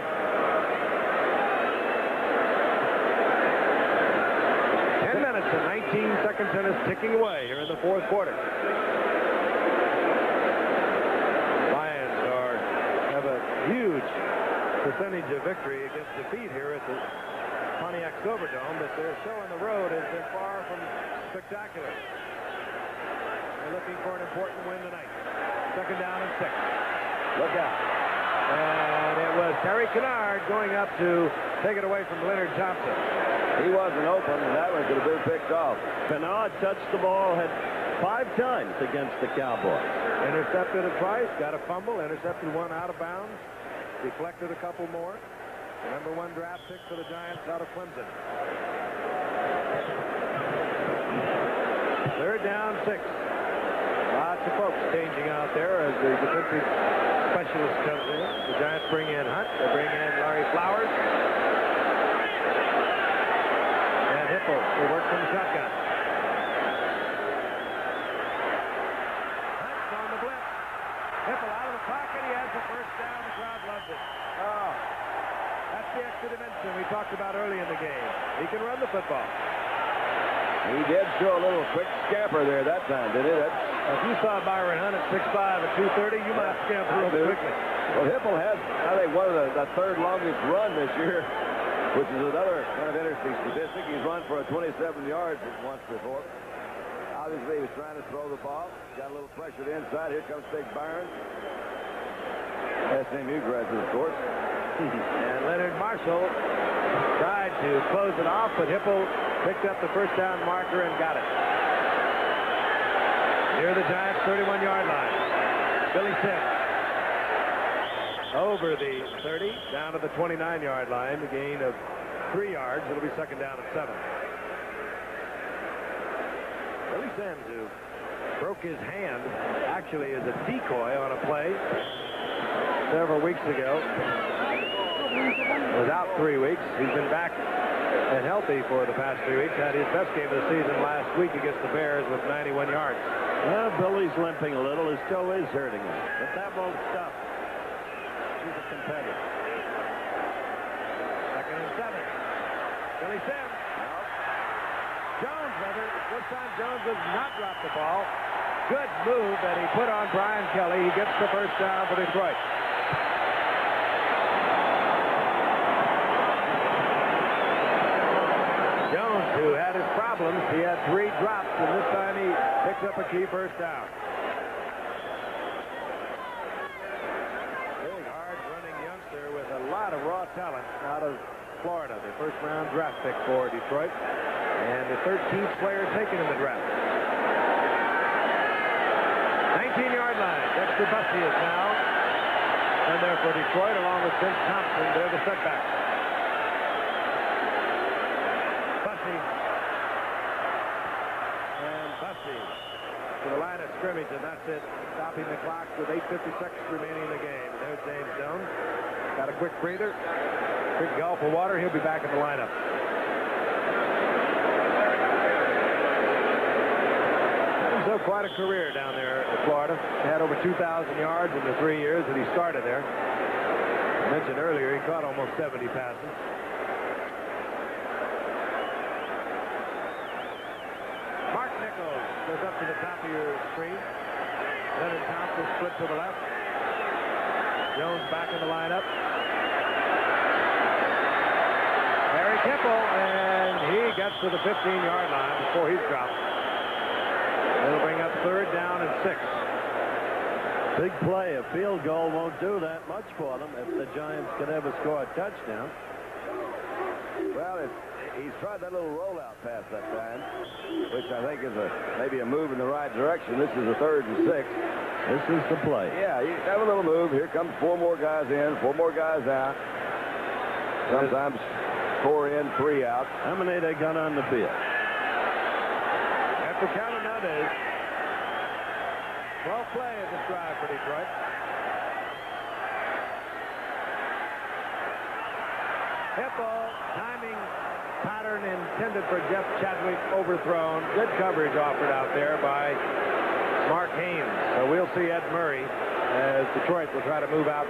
10 minutes and 19 seconds and is ticking away here in the 4th quarter. Lions have a huge percentage of victory against defeat here at the Pontiac Silverdome, but their show on the road has been far from spectacular. They're looking for an important win tonight. 2nd down and 6. Look out. And it was Terry Kennard going up to take it away from Leonard Thompson. He wasn't open, and that one could have been picked off. Kennard touched the ball 5 times against the Cowboys. Intercepted it twice, got a fumble, intercepted one out of bounds, deflected a couple more. Number 1 draft pick for the Giants out of Clemson. 3rd down, 6. Lots of folks changing out there as the defensive specialist comes in. The Giants bring in Hunt. They bring in Larry Flowers. And Hipple will work from the shotgun. Hunt's on the blitz. Hipple out of the pocket. He has the first down. The crowd loves it. Oh, that's the extra dimension we talked about early in the game. He can run the football. He did show a little quick scamper there that time, didn't he? If you saw Byron Hunt at 6'5" at 230, you might scamper real quickly. Well, Hipple has, I think, one of the 3rd longest run this year, which is another kind of interesting statistic. He's run for a 27 yards once before. Obviously, he was trying to throw the ball. Got a little pressure to the inside. Here comes Big Byron. SMU graduate, of course. And Leonard Marshall tried to close it off, but Hipple picked up the first down marker and got it. Near the Giants' 31-yard line. Billy Sims. Over the 30, down to the 29-yard line. The gain of 3 yards. It'll be 2nd down and 7. Billy Sims, who broke his hand, actually as a decoy on a play several weeks ago. Was out 3 weeks. He's been back and healthy for the past 3 weeks. Had his best game of the season last week against the Bears with 91 yards. Well, Billy's limping a little. His toe is hurting him, but that won't stop. He's a competitor. 2nd and 7. Billy Sims. Jones, rather. This time Jones does not drop the ball. Good move that he put on Brian Kelly. He gets the first down for Detroit. Jones, who had his problems, he had 3 drops, and this time he picks up a key first down. Big, hard-running youngster with a lot of raw talent out of Florida, the first-round draft pick for Detroit, and the 13th player taken in the draft. 19-yard line. Dexter Bussey is now in there for Detroit, along with Vince Thompson. They're the setback. Bussey. And Bussey to the line of scrimmage, and that's it. Stopping the clock with 8:56 remaining in the game. There's James Jones. Got a quick breather. Quick gulp of water. He'll be back in the lineup. So quite a career down there in Florida. He had over 2,000 yards in the 3 years that he started there. I mentioned earlier he caught almost 70 passes. Mark Nichols goes up to the top of your screen. Leonard Thompson split to the left. Jones back in the lineup. Harry Kimball, and he gets to the 15-yard line before he's dropped. It'll bring up 3rd down and 6. Big play. A field goal won't do that much for them if the Giants could ever score a touchdown. Well, he's tried that little rollout pass that time, which I think is maybe a move in the right direction. This is a 3rd and 6. This is the play. Yeah, you have a little move. Here comes 4 more guys in, 4 more guys out. Sometimes 4 in, 3 out. How many they got on the field? After counting that is 12 play at this drive for Detroit. Hippo, timing pattern intended for Jeff Chadwick, overthrown. Good coverage offered out there by Mark Haynes. So we'll see Ed Murray as Detroit will try to move out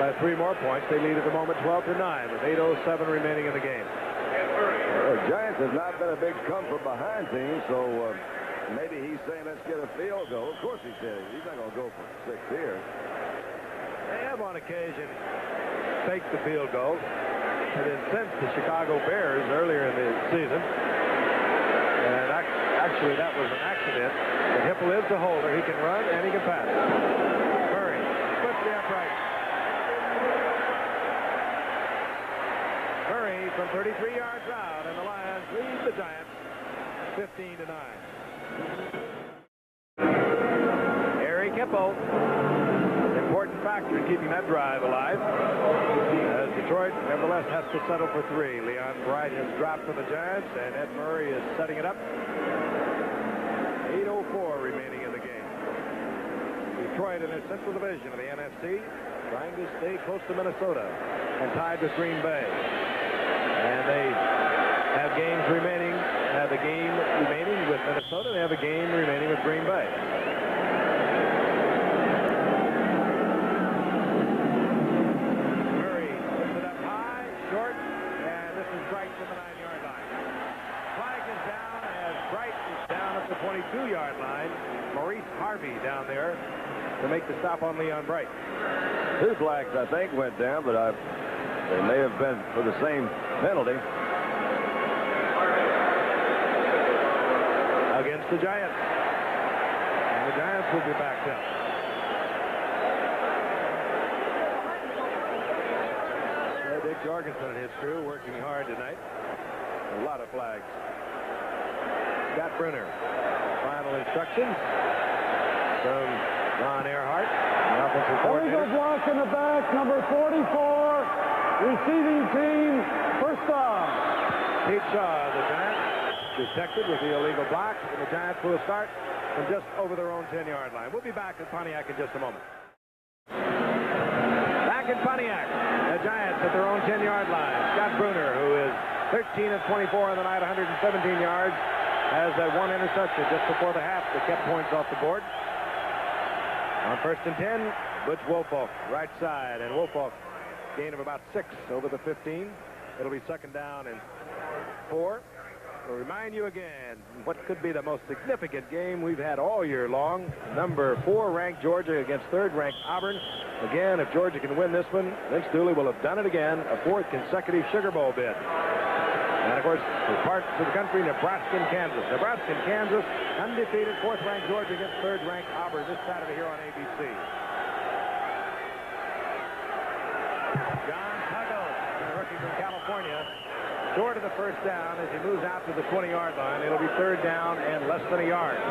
by 3 more points. They lead at the moment 12-9 with 8:07 remaining in the game. The Giants have not been a big come from behind team, so maybe he's saying let's get a field goal. Of course he's saying he's not going to go for 6 here. They have on occasion faked the field goal and incensed the Chicago Bears earlier in the season. And actually that was an accident. But Hipple is the holder. He can run and he can pass. Murray splits the upright. Murray from 33 yards out, and the Lions lead the Giants 15-9. Eric Hippo, important factor in keeping that drive alive. As Detroit, nevertheless, has to settle for 3. Leon Bright has dropped for the Giants, and Ed Murray is setting it up. 8:04 remaining in the game. Detroit in their Central Division of the NFC, trying to stay close to Minnesota and tied with Green Bay. And they have games remaining. Have a game remaining with Minnesota. They have a game remaining with Green Bay. Murray puts it up high, short, and this is Bright from the 9-yard line. Flag is down as Bright is down at the 22-yard line. Maurice Harvey down there to make the stop on Leon Bright. 2 flags, I think, went down, but they may have been for the same penalty. Against the Giants. And the Giants will be backed up. Dick Jorgensen and his crew working hard tonight. A lot of flags. Scott Brenner. Final instructions from Ron Earhart, the offensive coordinator. Illegal block in the back, number 44, receiving team, first down. Pete Shaw, the Giants, detected with the illegal block, and the Giants will start from just over their own 10-yard line. We'll be back at Pontiac in just a moment. Back in Pontiac, the Giants at their own 10-yard line. Scott Bruner, who is 13 of 24 on the night, 117 yards, has that one interception just before the half that kept points off the board. On 1st and 10, Butch Woolfolk, right side, and Woolfolk gain of about 6 over the 15. It'll be 2nd down and 4. We'll remind you again what could be the most significant game we've had all year long. Number 4 ranked Georgia against 3rd ranked Auburn. Again, if Georgia can win this one, Vince Dooley will have done it again, a 4th consecutive Sugar Bowl bid. And, of course, for parts of the country, Nebraska and Kansas. Nebraska and Kansas, undefeated, 4th-ranked Georgia against 3rd-ranked Auburn this Saturday here on ABC. John Tuggle, the rookie from California, short of the 1st down as he moves out to the 20-yard line. It'll be 3rd down and less than a yard.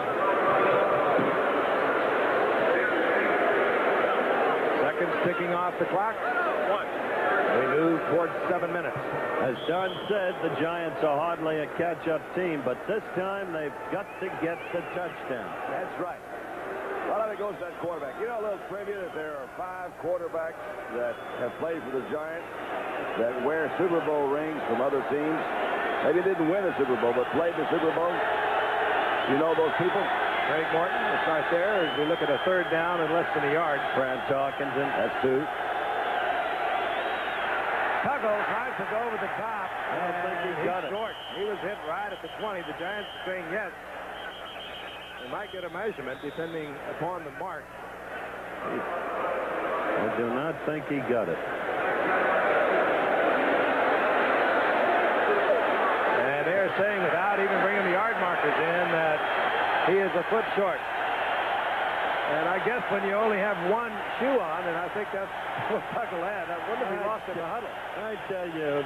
Seconds ticking off the clock. We move towards 7 minutes. As Don said, the Giants are hardly a catch-up team, but this time they've got to get the touchdown. That's right. A lot of it goes to that quarterback. You know, a little trivia that there are 5 quarterbacks that have played for the Giants that wear Super Bowl rings from other teams. Maybe didn't win the Super Bowl, but played the Super Bowl. You know those people? Craig Morton, it's right there as we look at a 3rd down and less than a yard. Brad Hawkinson. That's 2. Tuggle tries to go over the top. I don't think he got it. Short. He was hit right at the 20. The Giants are saying yes. They might get a measurement depending upon the mark. I do not think he got it. And they're saying without even bringing the yard markers in that he is a foot short. And I guess when you only have one shoe on, and I think that's what Tuggle had, that wouldn't have been lost in the huddle. I tell you,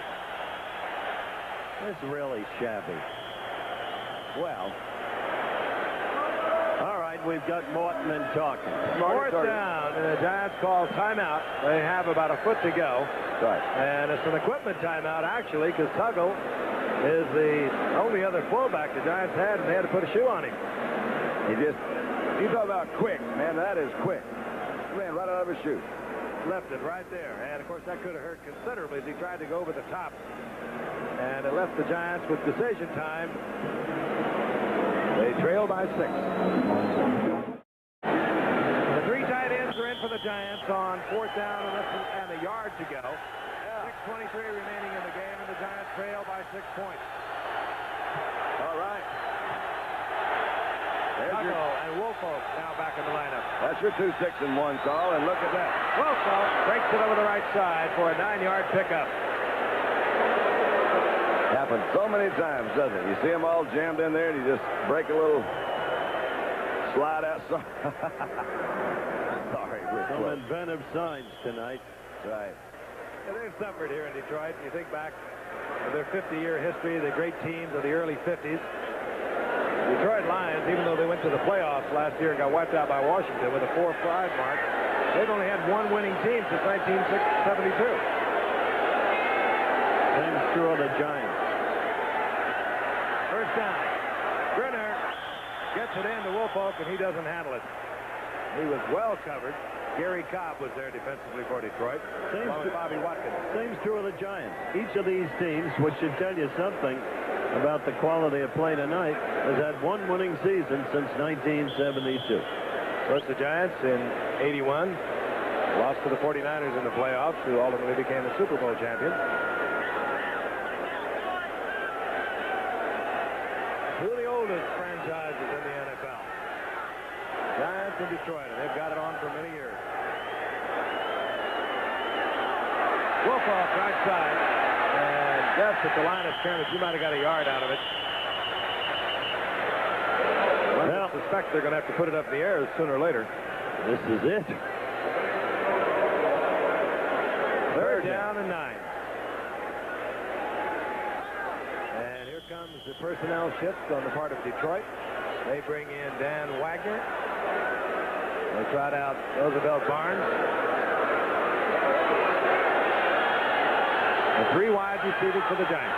it's really shabby. Well, all right, we've got Morton and talking. 4th down, and the Giants call timeout. They have about a foot to go. Right. And it's an equipment timeout, actually, because Tuggle is the only other fullback the Giants had, and they had to put a shoe on him. You talk about quick, man, that is quick. Ran right out of his shoe. Left it right there. And, of course, that could have hurt considerably as he tried to go over the top. And it left the Giants with decision time. They trail by 6. The 3 tight ends are in for the Giants on 4th down and a yard to go. 6:23 remaining in the game, and the Giants trail by 6 points. All right. Tuggle and Woolfolk now back in the lineup. That's your 2 6 and 1 call, and look at that. Woolfolk breaks it over the right side for a 9-yard pickup. Happens so many times, doesn't it? You see them all jammed in there, and you just break a little slide out. Sorry, we're Some close. inventive signs tonight. That's right. Yeah, they've suffered here in Detroit. You think back to their 50-year history, the great teams of the early 50s. Detroit Lions, even though they went to the playoffs last year and got wiped out by Washington with a 4-5 mark, they've only had one winning team since 1972. Same true of the Giants. 1st down. Brenner gets it into Woolfolk, and he doesn't handle it. He was well covered. Gary Cobb was there defensively for Detroit. Along with Bobby Watkins. Same true of the Giants. Each of these teams, which should tell you something about the quality of play tonight, has had one winning season since 1972. Of course, the Giants in 81 lost to the 49ers in the playoffs, who ultimately became the Super Bowl champion. Two of the oldest franchises in the NFL. Giants and Detroit, and they've got it on for many years. Woolfolk right side, and just at the line of scrimmage, you might have got a yard out of it. Well, I suspect they're going to have to put it up in the air sooner or later. This is it. 3rd down and 9. And here comes the personnel shift on the part of Detroit. They bring in Dan Wagner. They trot out Roosevelt Barnes. The 3 wide receivers for the Giants.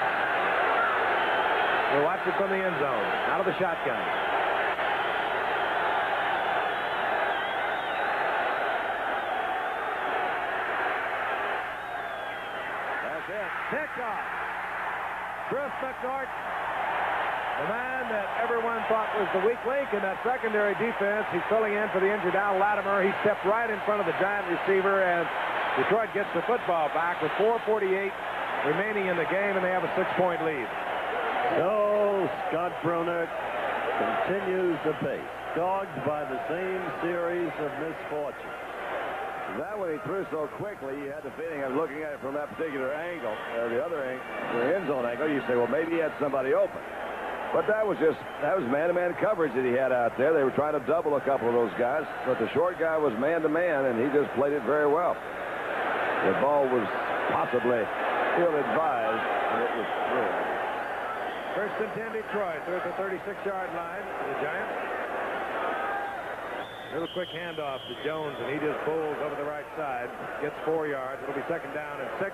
We'll watch it from the end zone, out of the shotgun. picked off. Bruce McNorton, the man that everyone thought was the weak link in that secondary defense. He's filling in for the injured Al Latimer. He stepped right in front of the Giant receiver, and Detroit gets the football back with 4:48 remaining in the game, and they have a 6-point lead. So Scott Brunner continues the pace, dogged by the same series of misfortune. That when he threw so quickly, you had the feeling of looking at it from that particular angle, the other angle, the end zone angle. You say, well, maybe he had somebody open. But that was man-to-man coverage that he had out there. They were trying to double a couple of those guys, but the short guy was man-to-man, and he just played it very well. The ball was possibly ill-advised, and it was through. First and 10 Detroit. They're at the 36-yard line for the Giants. Little quick handoff to Jones, and he just bowls over the right side. Gets 4 yards. It'll be second down and 6.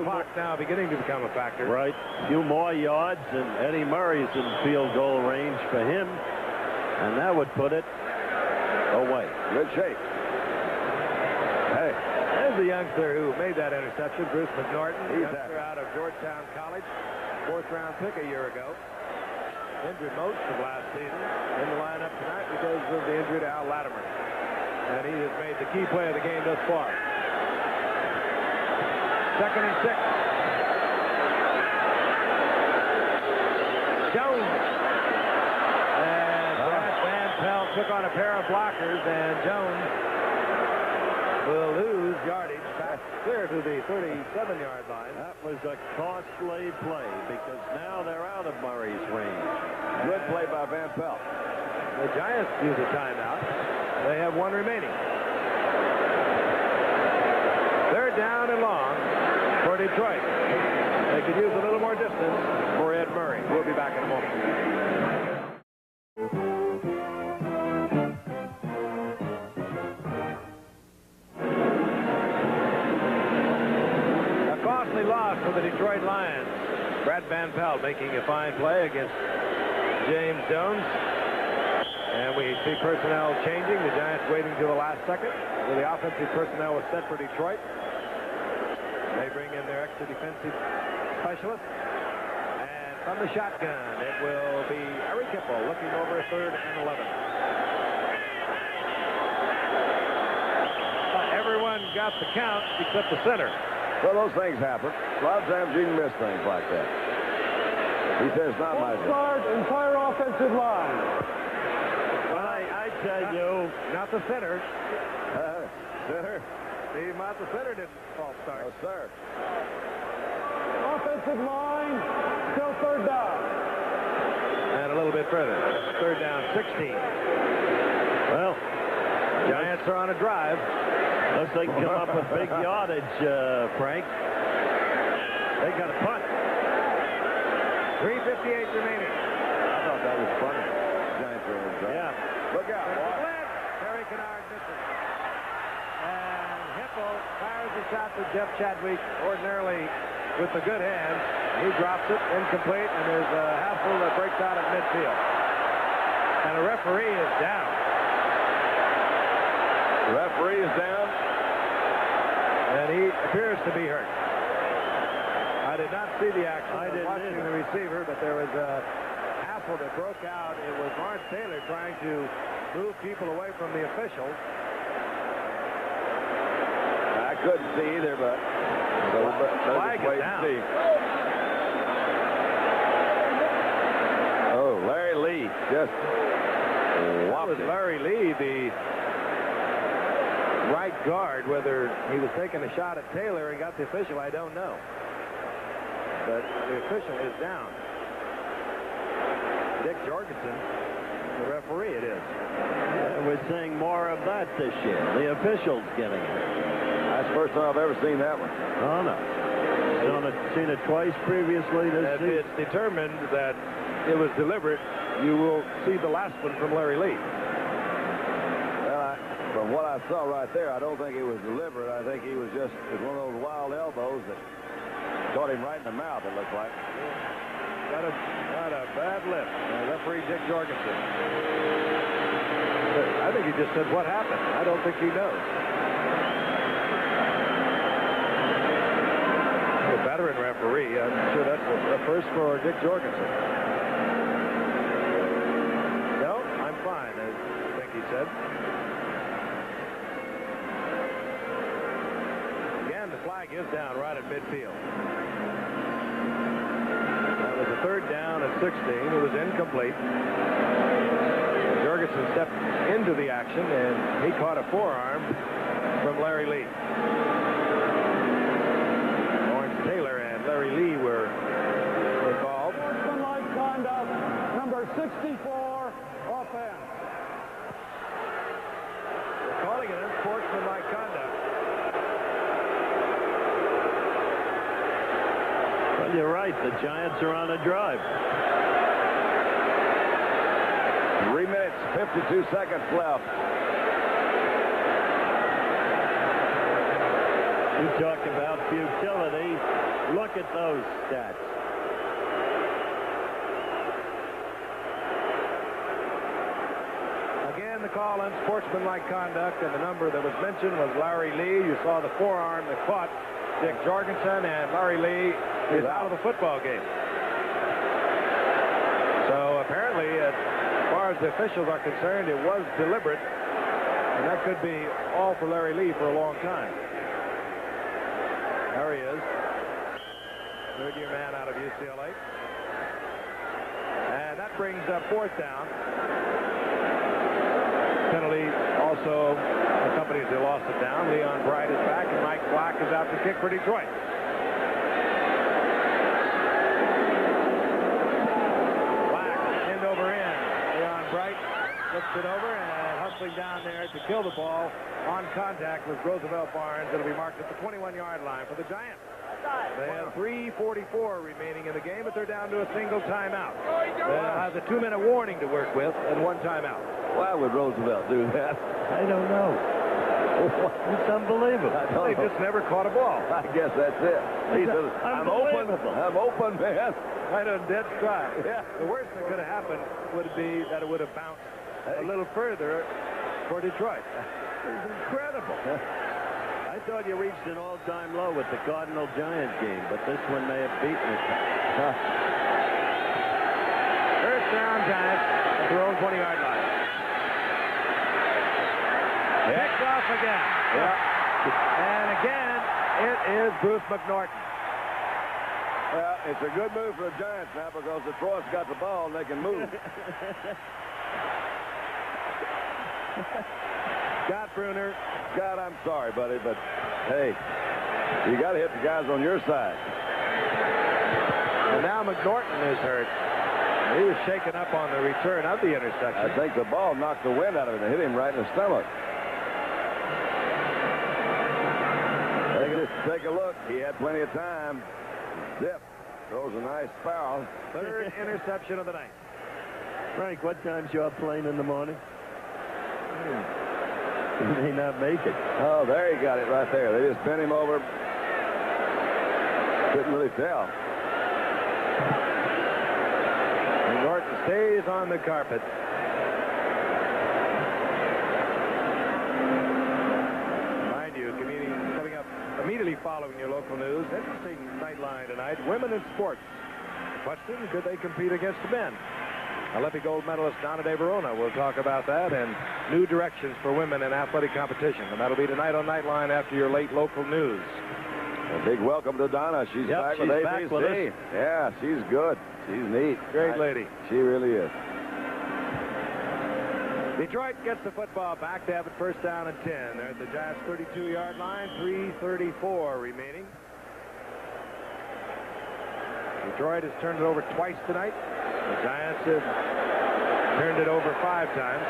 Clock now beginning to become a factor. Right. A few more yards, and Eddie Murray's in field goal range for him. And that would put it away. Good shape. Hey, there's the youngster who made that interception, Bruce McNorton. He's youngster out of Georgetown College. 4th-round pick a year ago. Injured most of last season. In the lineup tonight because of the injury to Al Latimer. And he has made the key play of the game thus far. Second and 6. Jones. And Brad Van Pelt took on a pair of blockers, and Jones will lose yardage back clear to the 37-yard line. That was a costly play because now they're out of Murray's range. Good play by Van Pelt. The Giants use a timeout. They have 1 remaining. Third down and long for Detroit. They could use a little more distance for Ed Murray. We'll be back in a moment. Loss for the Detroit Lions. Brad Van Pelt making a fine play against James Jones. And we see personnel changing. The Giants waiting till the last second. So the offensive personnel was set for Detroit. They bring in their extra defensive specialist. And from the shotgun, it will be Eric Hipple looking over a 3rd and 11. Everyone got the count except the center. Well, those things happen. A lot of times you can miss things like that. He says not my job. Start entire offensive line. Well, I tell you, not the center. Center. Steve Mott, the center didn't false start. No, sir. Offensive line, still 3rd down. And a little bit further. 3rd down, 16. Well, Giants are on a drive. Unless they can come up with big yardage, Frank. They got a punt. 3:58 remaining. I thought that was funny. Giants are in the drive. Yeah. Look out. Terry Kennard misses. And Hipple fires a shot to Jeff Chadwick, ordinarily with the good hands. He drops it, incomplete, and there's a Hassel that breaks out at midfield. And the referee is down. The referee is down. And he appears to be hurt. I did not see the action. I was watching the receiver, but there was a hassle that broke out. It was Lawrence Taylor trying to move people away from the officials. I couldn't see either, but flag is down. Oh, Larry Lee just was Larry Lee, the right guard. Whether he was taking a shot at Taylor and got the official, I don't know. But the official is down. Dick Jorgensen, the referee, it is. We're seeing more of that this year. The officials getting it. That's the first time I've ever seen that one. Oh, no. Seen it twice previously this season. If it's determined that it was deliberate, you will see the last one from Larry Lee. Well, from what I saw right there, I don't think it was deliberate. I think he was just one of those wild elbows that caught him right in the mouth, it looked like. Got a bad lift. Referee Dick Jorgensen. I think he just said what happened. I don't think he knows. The veteran referee referee. I'm sure that's a first for Dick Jorgensen. No, I'm fine, I think he said. Again, the flag is down right at midfield. That was a third down at 16. It was incomplete. Jorgensen stepped into the action, and he caught a forearm from Larry Lee. Lawrence Taylor and Larry Lee were called. Sportsmanlike conduct, number 64, offense. They're calling it unsportsmanlike conduct. Well, you're right. The Giants are on a drive. 3 minutes, 52 seconds left. You talk about futility. Look at those stats. Again, the call unsportsmanlike conduct, and the number that was mentioned was Larry Lee. You saw the forearm that caught Dick Jorgensen, and Larry Lee is out of the football game. So apparently, as far as the officials are concerned, it was deliberate, and that could be all for Larry Lee for a long time. There he is, third-year man out of UCLA. And that brings up fourth down. Penalty also accompanies the loss of down. Leon Bright is back, and Mike Black is out to kick for Detroit. Black, end over end. Leon Bright flips it over, and hustling down there to kill the ball on contact with Roosevelt Barnes. It'll be marked at the 21-yard line for the Giants. They have 3:44 remaining in the game, but they're down to a single timeout. They'll have the 2-minute warning to work with and one timeout. Why would Roosevelt do that? I don't know. It's unbelievable. They just never caught a ball. I guess that's it. He says, I'm open, man. Right on dead strike. Yeah. The worst that could have happened would be that it would have bounced a little further for Detroit. It's incredible. I thought you reached an all-time low with the Cardinal-Giant game, but this one may have beaten it. First down, Giants at their own 20-yard line. Picked off again. Yeah. And again, it is Bruce McNorton. Well, it's a good move for the Giants now because Detroit's got the ball and they can move. Scott Bruner. Scott, I'm sorry, buddy, but hey, you got to hit the guys on your side. And now McNorton is hurt. He was shaken up on the return of the interception. I think the ball knocked the wind out of him and hit him right in the stomach. Take a look. He had plenty of time. Zip. Throws a nice foul. Third interception of the night. Frank, what time's your plane in the morning? He may not make it. Oh, there he got it right there. They just bent him over. Couldn't really tell. And Norton stays on the carpet. Mind you, coming up immediately following your local news. Interesting nightline tonight. Women in sports. Question, could they compete against the men? Olympic gold medalist Donna De Verona will talk about that and new directions for women in athletic competition. And that'll be tonight on Nightline after your late local news. A big welcome to Donna. She's back with ABC. Back with us. Yeah, she's good. She's neat. Great lady. She really is. Detroit gets the football back. They have it first down and 10. They're at the Giants' 32-yard line. 3:34 remaining. Detroit has turned it over twice tonight. The Giants have turned it over 5 times.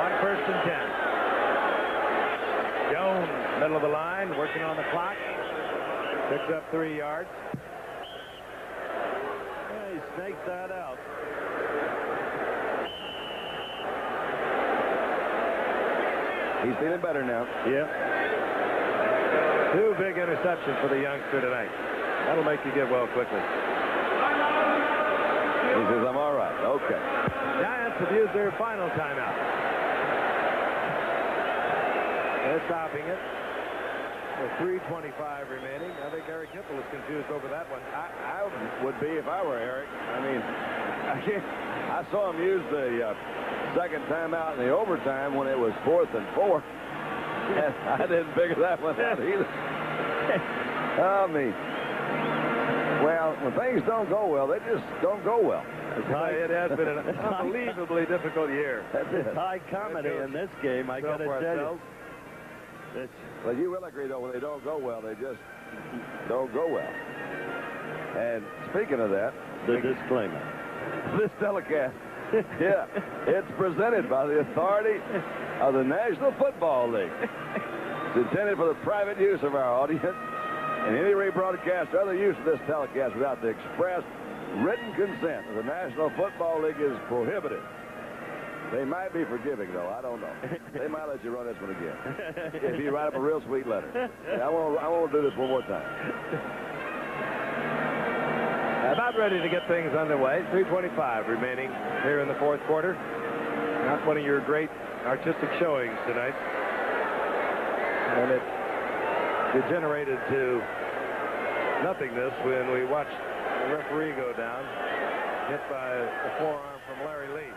On first and 10. Jones, middle of the line, working on the clock. Picks up 3 yards. Yeah, he snaked that out. He's feeling better now. Yep. 2 big interceptions for the youngster tonight. That'll make you get well quickly. He says, I'm all right. Okay. Giants have used their final timeout. They're stopping it. With 3:25 remaining. I think Eric Hipple is confused over that one. I would be if I were Eric. I mean, I saw him use the second timeout in the overtime when it was 4th and 4. And I didn't figure that one out either. I mean, well, when things don't go well, they just don't go well. It has been an unbelievably difficult year. It's high comedy in this game, I got to tell you. Well, you will agree, though, when they don't go well, they just don't go well. And speaking of that, the disclaimer. This telecast, yeah, it's presented by the authority of the National Football League. It's intended for the private use of our audience, and any rebroadcast or other use of this telecast without the express written consent of the National Football League is prohibited. They might be forgiving, though. I don't know. They might let you run this one again if you write up a real sweet letter. Yeah, I want to do this one more time. About ready to get things underway. 3:25 remaining here in the fourth quarter. Not one of your great artistic showings tonight. And it degenerated to nothingness when we watched the referee go down, hit by a forearm from Larry Lee.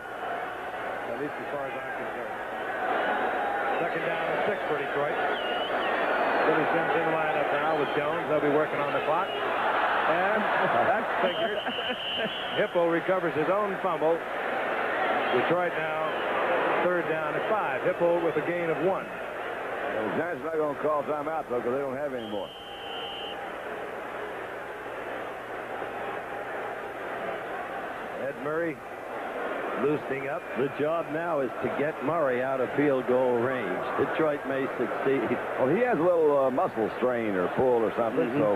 At least as far as I'm concerned. Second down and 6 for Detroit. Billy Sims in the lineup now with Jones. They'll be working on the clock. And that's figured. Hippo recovers his own fumble. Detroit now third down and 5. Hippo with a gain of 1. The Giants are not going to call timeout, though, because they don't have any more. Ed Murray loosening up. The job now is to get Murray out of field goal range. Detroit may succeed. Well, he has a little muscle strain or pull or something, so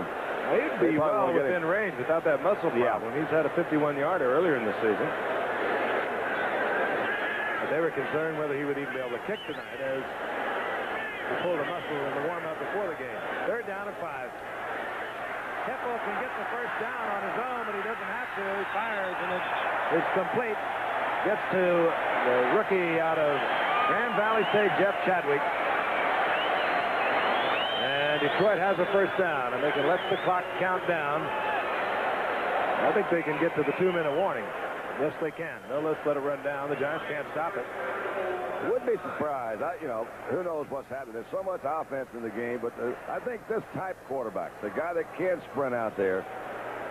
he'd be well within range without that muscle problem. He's had a 51-yarder earlier in the season. But they were concerned whether he would even be able to kick tonight as he pulled a muscle in the warm-up before the game. Third down and 5. Hippo can get the first down on his own, but he doesn't have to. He fires, and it's complete. Gets to the rookie out of Grand Valley State, Jeff Chadwick. And Detroit has a first down, and they can let the clock count down. I think they can get to the 2-minute warning. Yes, they can. They'll just let it run down. The Giants can't stop it. Would be surprised. Who knows what's happening. There's so much offense in the game, but I think this type quarterback, the guy that can sprint out there,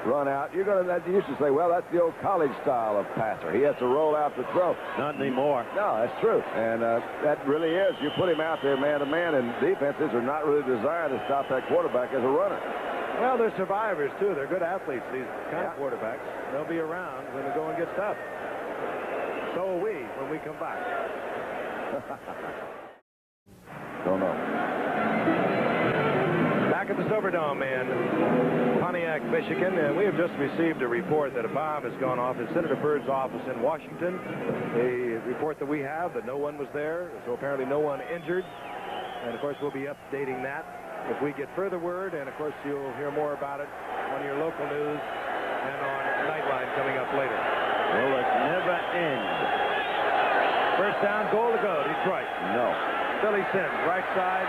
run out, you used to say, well, that's the old college style of passer. He has to roll out the throw. Not anymore. No, that's true. And that really is. You put him out there man-to-man, and defenses are not really designed to stop that quarterback as a runner. Well, they're survivors, too. They're good athletes, these kind of quarterbacks. They'll be around when the going gets tough. So will we when we come back. Don't know. Back at the Silverdome in Pontiac, Michigan, and we have just received a report that a bomb has gone off in Senator Byrd's office in Washington. A report that we have that no one was there, so apparently no one injured. And, of course, we'll be updating that if we get further word. And, of course, you'll hear more about it on your local news and on Nightline coming up later. Will it never end? First down, goal to go, Detroit. No. Billy Sims, right side.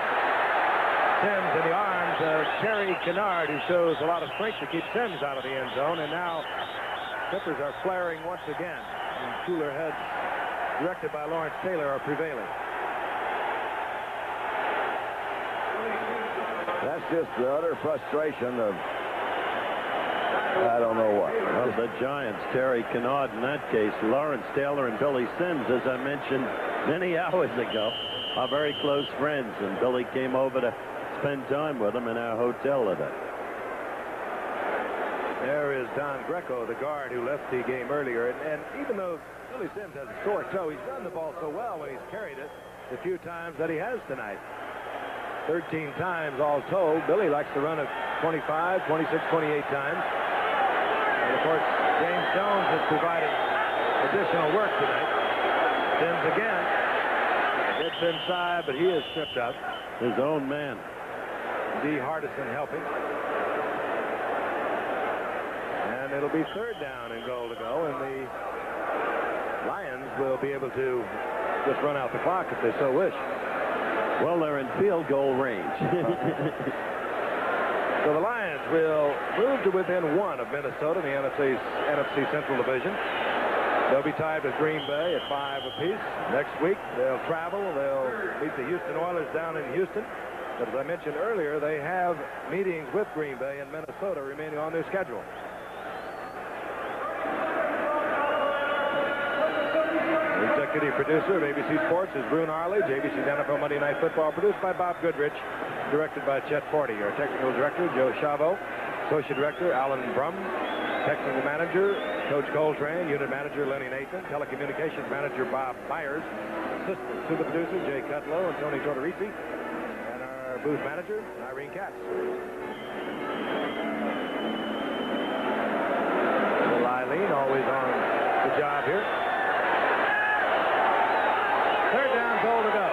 Sims in the arms of Terry Kennard, who shows a lot of strength to keep Sims out of the end zone. And now Clippers are flaring once again. And cooler heads directed by Lawrence Taylor are prevailing. That's just the utter frustration of I don't know what. Well, the Giants, Terry Kennard in that case, Lawrence Taylor and Billy Sims, as I mentioned many hours ago, are very close friends, and Billy came over to spend time with him in our hotel today. There is Don Greco, the guard who left the game earlier, and even though Billy Sims has a sore toe, he's done the ball so well when he's carried it the few times that he has tonight. 13 times all told. Billy likes to run it 25, 26, 28 times. And, of course, James Jones is providing additional work tonight. Sims again. Gets inside, but he is stripped up. His own man. D. Hardison helping. And it'll be third down and goal to go, and the Lions will be able to just run out the clock if they so wish. Well, they're in field goal range. So the Lions will move to within 1 of Minnesota in the NFC Central Division. They'll be tied with Green Bay at 5 apiece. Next week, they'll travel. They'll meet the Houston Oilers down in Houston. But as I mentioned earlier, they have meetings with Green Bay and Minnesota remaining on their schedule. Executive producer of ABC Sports is Brune Arledge. ABC's NFL Monday Night Football produced by Bob Goodrich, directed by Chet Forty. Our technical director, Joe Chavo. Associate director, Alan Brum. Technical manager, Coach Coltrane. Unit manager, Lenny Nathan. Telecommunications manager, Bob Byers. Assistant to the producer, Jay Cutlow and Tony Tortorisi. And our booth manager, Irene Katz. Little Eileen, always on the job here. Third down, goal to go.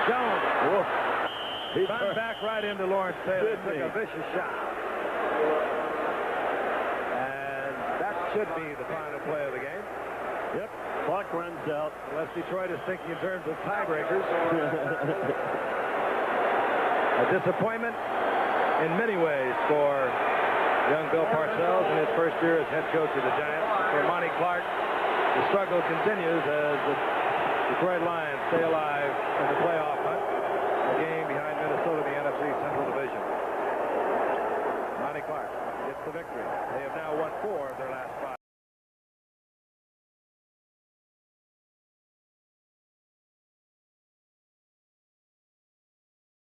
Jones. Whoa. He turned back right into Lawrence Taylor. Took a vicious shot. And that should be the final play of the game. Yep. Clock runs out. Unless Detroit is thinking in terms of tiebreakers. A disappointment in many ways for young Bill Parcells in his first year as head coach of the Giants. For Monty Clark, the struggle continues as the Detroit Lions stay alive in the playoff hunt. A game behind Minnesota in the NFC Central Division. Monty Clark gets the victory. They have now won 4 of their last 5.